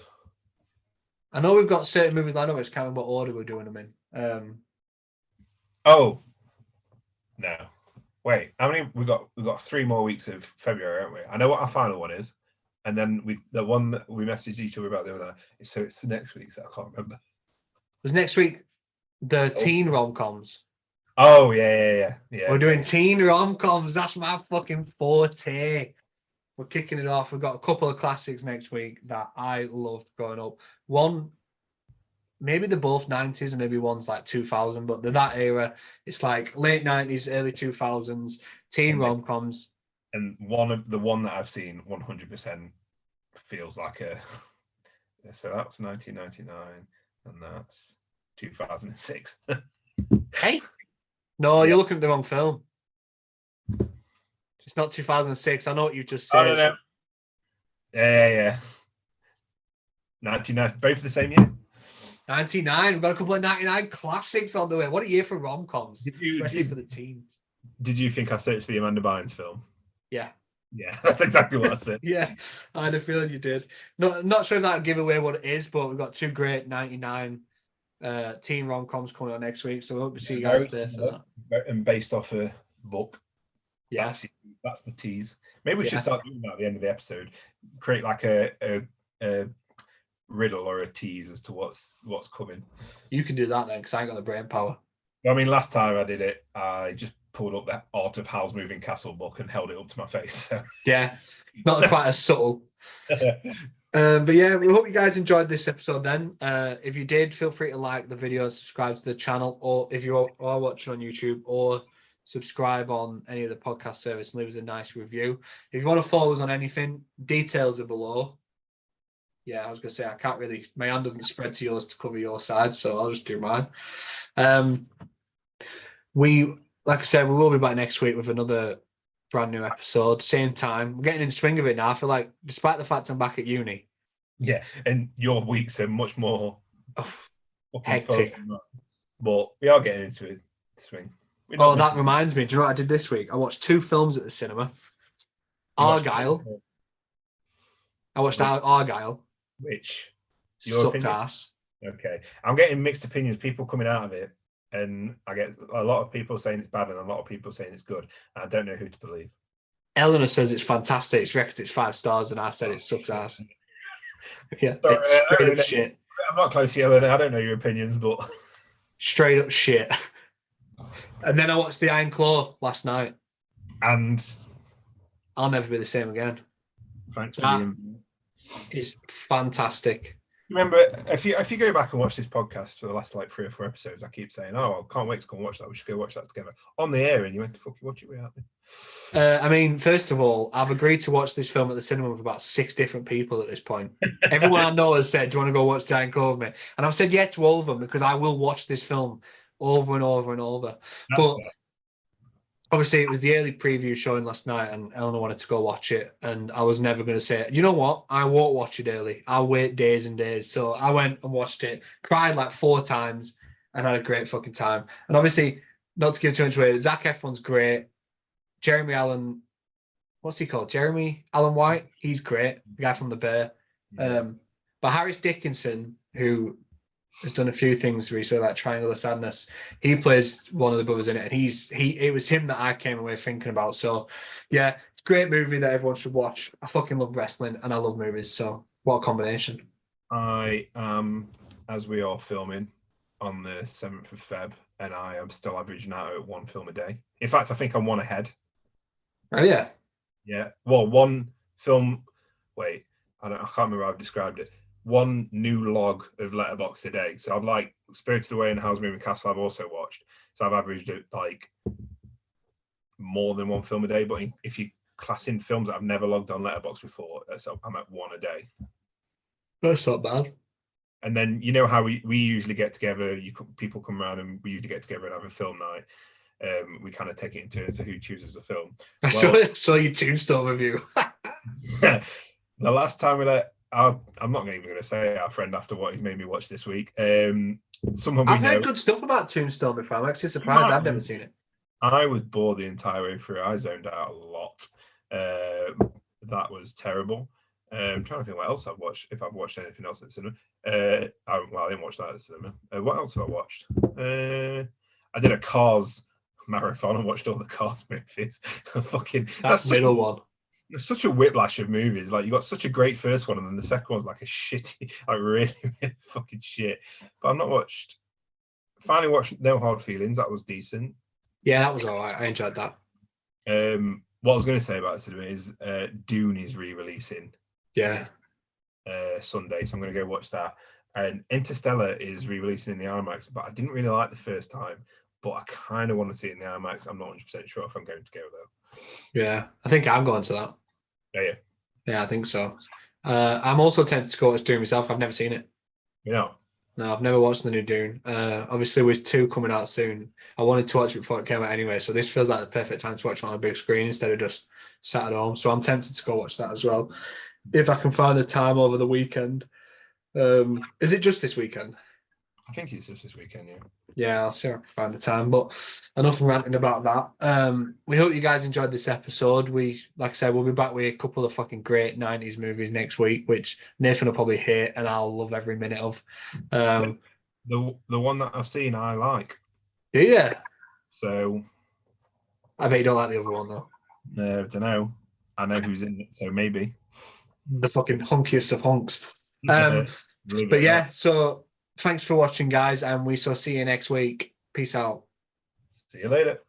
[SPEAKER 1] I know we've got certain movies lined up. I just can't remember what order we're doing them in.
[SPEAKER 2] Oh no. Wait, how many we got? We've got 3 more weeks of February, haven't we? I know what our final one is, and then the one that we messaged each other about the other night. So it's the next week, so I can't remember.
[SPEAKER 1] Was next week the teen rom-coms?
[SPEAKER 2] Oh yeah.
[SPEAKER 1] We're doing teen rom-coms. That's my fucking forte. We're kicking it off. We've got a couple of classics next week that I loved growing up. One, maybe they're both 90s and maybe one's like 2000, but they're that era. It's like late 90s, early 2000s, teen rom-coms.
[SPEAKER 2] And one that I've seen 100% feels like a... So that's 1999 and that's 2006.
[SPEAKER 1] Hey? No, you're looking at the wrong film. It's not 2006. I know what you just said.
[SPEAKER 2] Oh, no. Yeah. 99, both the same year?
[SPEAKER 1] 99. We've got a couple of 99 classics on the way. What a year for rom-coms, especially for the teens.
[SPEAKER 2] Did you think I searched the Amanda Bynes film?
[SPEAKER 1] Yeah.
[SPEAKER 2] Yeah, that's exactly what I said.
[SPEAKER 1] Yeah, I had a feeling you did. Not sure if that would give away what it is, but we've got 2 great 99 teen rom-coms coming on next week, so we hope to see you guys there for
[SPEAKER 2] that. And based off a book.
[SPEAKER 1] Yeah.
[SPEAKER 2] That's the tease. Maybe we should start doing that at the end of the episode. Create like a riddle or a tease as to what's coming.
[SPEAKER 1] You can do that then, because I ain't got the brain power.
[SPEAKER 2] I mean, last time I did it, I just pulled up that Art of Howl's Moving Castle book and held it up to my face. So.
[SPEAKER 1] Yeah, not quite as subtle. But yeah, we hope you guys enjoyed this episode then. If you did, feel free to like the video, subscribe to the channel, or if you are watching on YouTube, or subscribe on any of the podcast service and leave us a nice review. If you want to follow us on anything, details are below. Yeah, I was going to say, my hand doesn't spread to yours to cover your side, so I'll just do mine. Like I said, we will be back next week with another brand new episode, same time. We're getting in the swing of it now. I feel like, despite the fact I'm back at uni.
[SPEAKER 2] Yeah, and your weeks are much more
[SPEAKER 1] hectic.
[SPEAKER 2] But we are getting into a swing.
[SPEAKER 1] That reminds me. Do you know what I did this week? I watched 2 films at the cinema. Argyle. I watched Argyle.
[SPEAKER 2] Which?
[SPEAKER 1] Sucked ass.
[SPEAKER 2] Okay. I'm getting mixed opinions, people coming out of it, and I get a lot of people saying it's bad and a lot of people saying it's good. I don't know who to believe. Eleanor
[SPEAKER 1] says it's fantastic. She reckons it's 5 stars, and I said it sucks ass. Yeah,
[SPEAKER 2] sorry,
[SPEAKER 1] it's straight up shit.
[SPEAKER 2] I'm not close to you, Eleanor. I don't know your opinions, but...
[SPEAKER 1] Straight up shit. And then I watched The Iron Claw last night.
[SPEAKER 2] And?
[SPEAKER 1] I'll never be the same again.
[SPEAKER 2] Thanks for being...
[SPEAKER 1] It's fantastic.
[SPEAKER 2] Remember, if you go back and watch this podcast for the last 3 or 4 episodes, I keep saying, "Oh, I can't wait to go and watch that. We should go watch that together on the air." And you went to fucking watch it without me.
[SPEAKER 1] I mean, first of all, I've agreed to watch this film at the cinema with about 6 different people at this point. Everyone I know has said, "Do you want to go watch The Iron Claw with me?" And I've said yeah to all of them because I will watch this film over and over and over. But obviously, it was the early preview showing last night, and Eleanor wanted to go watch it, and I was never going to say, you know what? I won't watch it early. I'll wait days and days. So I went and watched it, cried 4 times, and had a great fucking time. And obviously, not to give too much away, Zac Efron's great. Jeremy Allen, what's he called? Jeremy Allen White? He's great. The guy from The Bear.
[SPEAKER 2] Yeah.
[SPEAKER 1] But Harris Dickinson, who has done a few things recently, like Triangle of Sadness. He plays one of the brothers in it, and it was him that I came away thinking about. So, yeah, it's a great movie that everyone should watch. I fucking love wrestling, and I love movies. So, what a combination!
[SPEAKER 2] I am, as we are filming, on the 7th of Feb, and I am still averaging out at 1 film a day. In fact, I think I'm 1 ahead.
[SPEAKER 1] Oh yeah,
[SPEAKER 2] yeah. Well, 1 film. Wait, I can't remember how I've described it. 1 new log of Letterboxd a day. So I've Spirited Away and Howl's Moving Castle I've also watched. So I've averaged it more than 1 film a day. But if you class in films that I've never logged on Letterboxd before, so I'm at 1 a day.
[SPEAKER 1] That's not bad.
[SPEAKER 2] And then you know how we usually get together. People come around and we usually get together and have a film night. We kind of take it in turns of who chooses a film.
[SPEAKER 1] I saw your Tombstone review.
[SPEAKER 2] The last time I'm not even going to say our friend after what he's made me watch this week. Someone we
[SPEAKER 1] I've heard
[SPEAKER 2] know.
[SPEAKER 1] good stuff about Tombstone before. I'm actually surprised I've never seen it.
[SPEAKER 2] I was bored the entire way through. I zoned out a lot. That was terrible. I'm trying to think what else I've watched. If I've watched anything else at the cinema. I didn't watch that at the cinema. What else have I watched? I did a Cars marathon and watched all the Cars movies. Fucking
[SPEAKER 1] That middle one.
[SPEAKER 2] It's such a whiplash of movies. Like you got such a great first one, and then the second one's like a shitty, like really, really fucking shit. But I've not watched. Finally watched No Hard Feelings. That was decent.
[SPEAKER 1] Yeah, that was all right. I enjoyed that.
[SPEAKER 2] What I was going to say about cinema is Dune is re-releasing.
[SPEAKER 1] Yeah.
[SPEAKER 2] Sunday, so I'm going to go watch that. And Interstellar is re-releasing in the IMAX, but I didn't really like the first time. But I kind of want to see it in the IMAX. I'm not 100% sure if I'm going to go though.
[SPEAKER 1] Yeah, I think I'm going to that.
[SPEAKER 2] Yeah.
[SPEAKER 1] Yeah, I think so. I'm also tempted to go watch Dune myself. I've never seen it.
[SPEAKER 2] You know.
[SPEAKER 1] No, I've never watched the new Dune. Obviously, with 2 coming out soon, I wanted to watch it before it came out anyway. So this feels like the perfect time to watch it on a big screen instead of just sat at home. So I'm tempted to go watch that as well, if I can find the time over the weekend. Is it just this weekend?
[SPEAKER 2] I think it's just this weekend, yeah.
[SPEAKER 1] Yeah, I'll see if I can find the time. But enough ranting about that. We hope you guys enjoyed this episode. Like I said, we'll be back with a couple of fucking great 90s movies next week, which Nathan will probably hate and I'll love every minute of.
[SPEAKER 2] The one that I've seen, I like.
[SPEAKER 1] Do you?
[SPEAKER 2] So.
[SPEAKER 1] I bet you don't like the other one, though.
[SPEAKER 2] I don't know. I know who's in it, so maybe.
[SPEAKER 1] The fucking hunkiest of hunks. But yeah, so thanks for watching, guys, and we shall see you next week. Peace out.
[SPEAKER 2] See you later.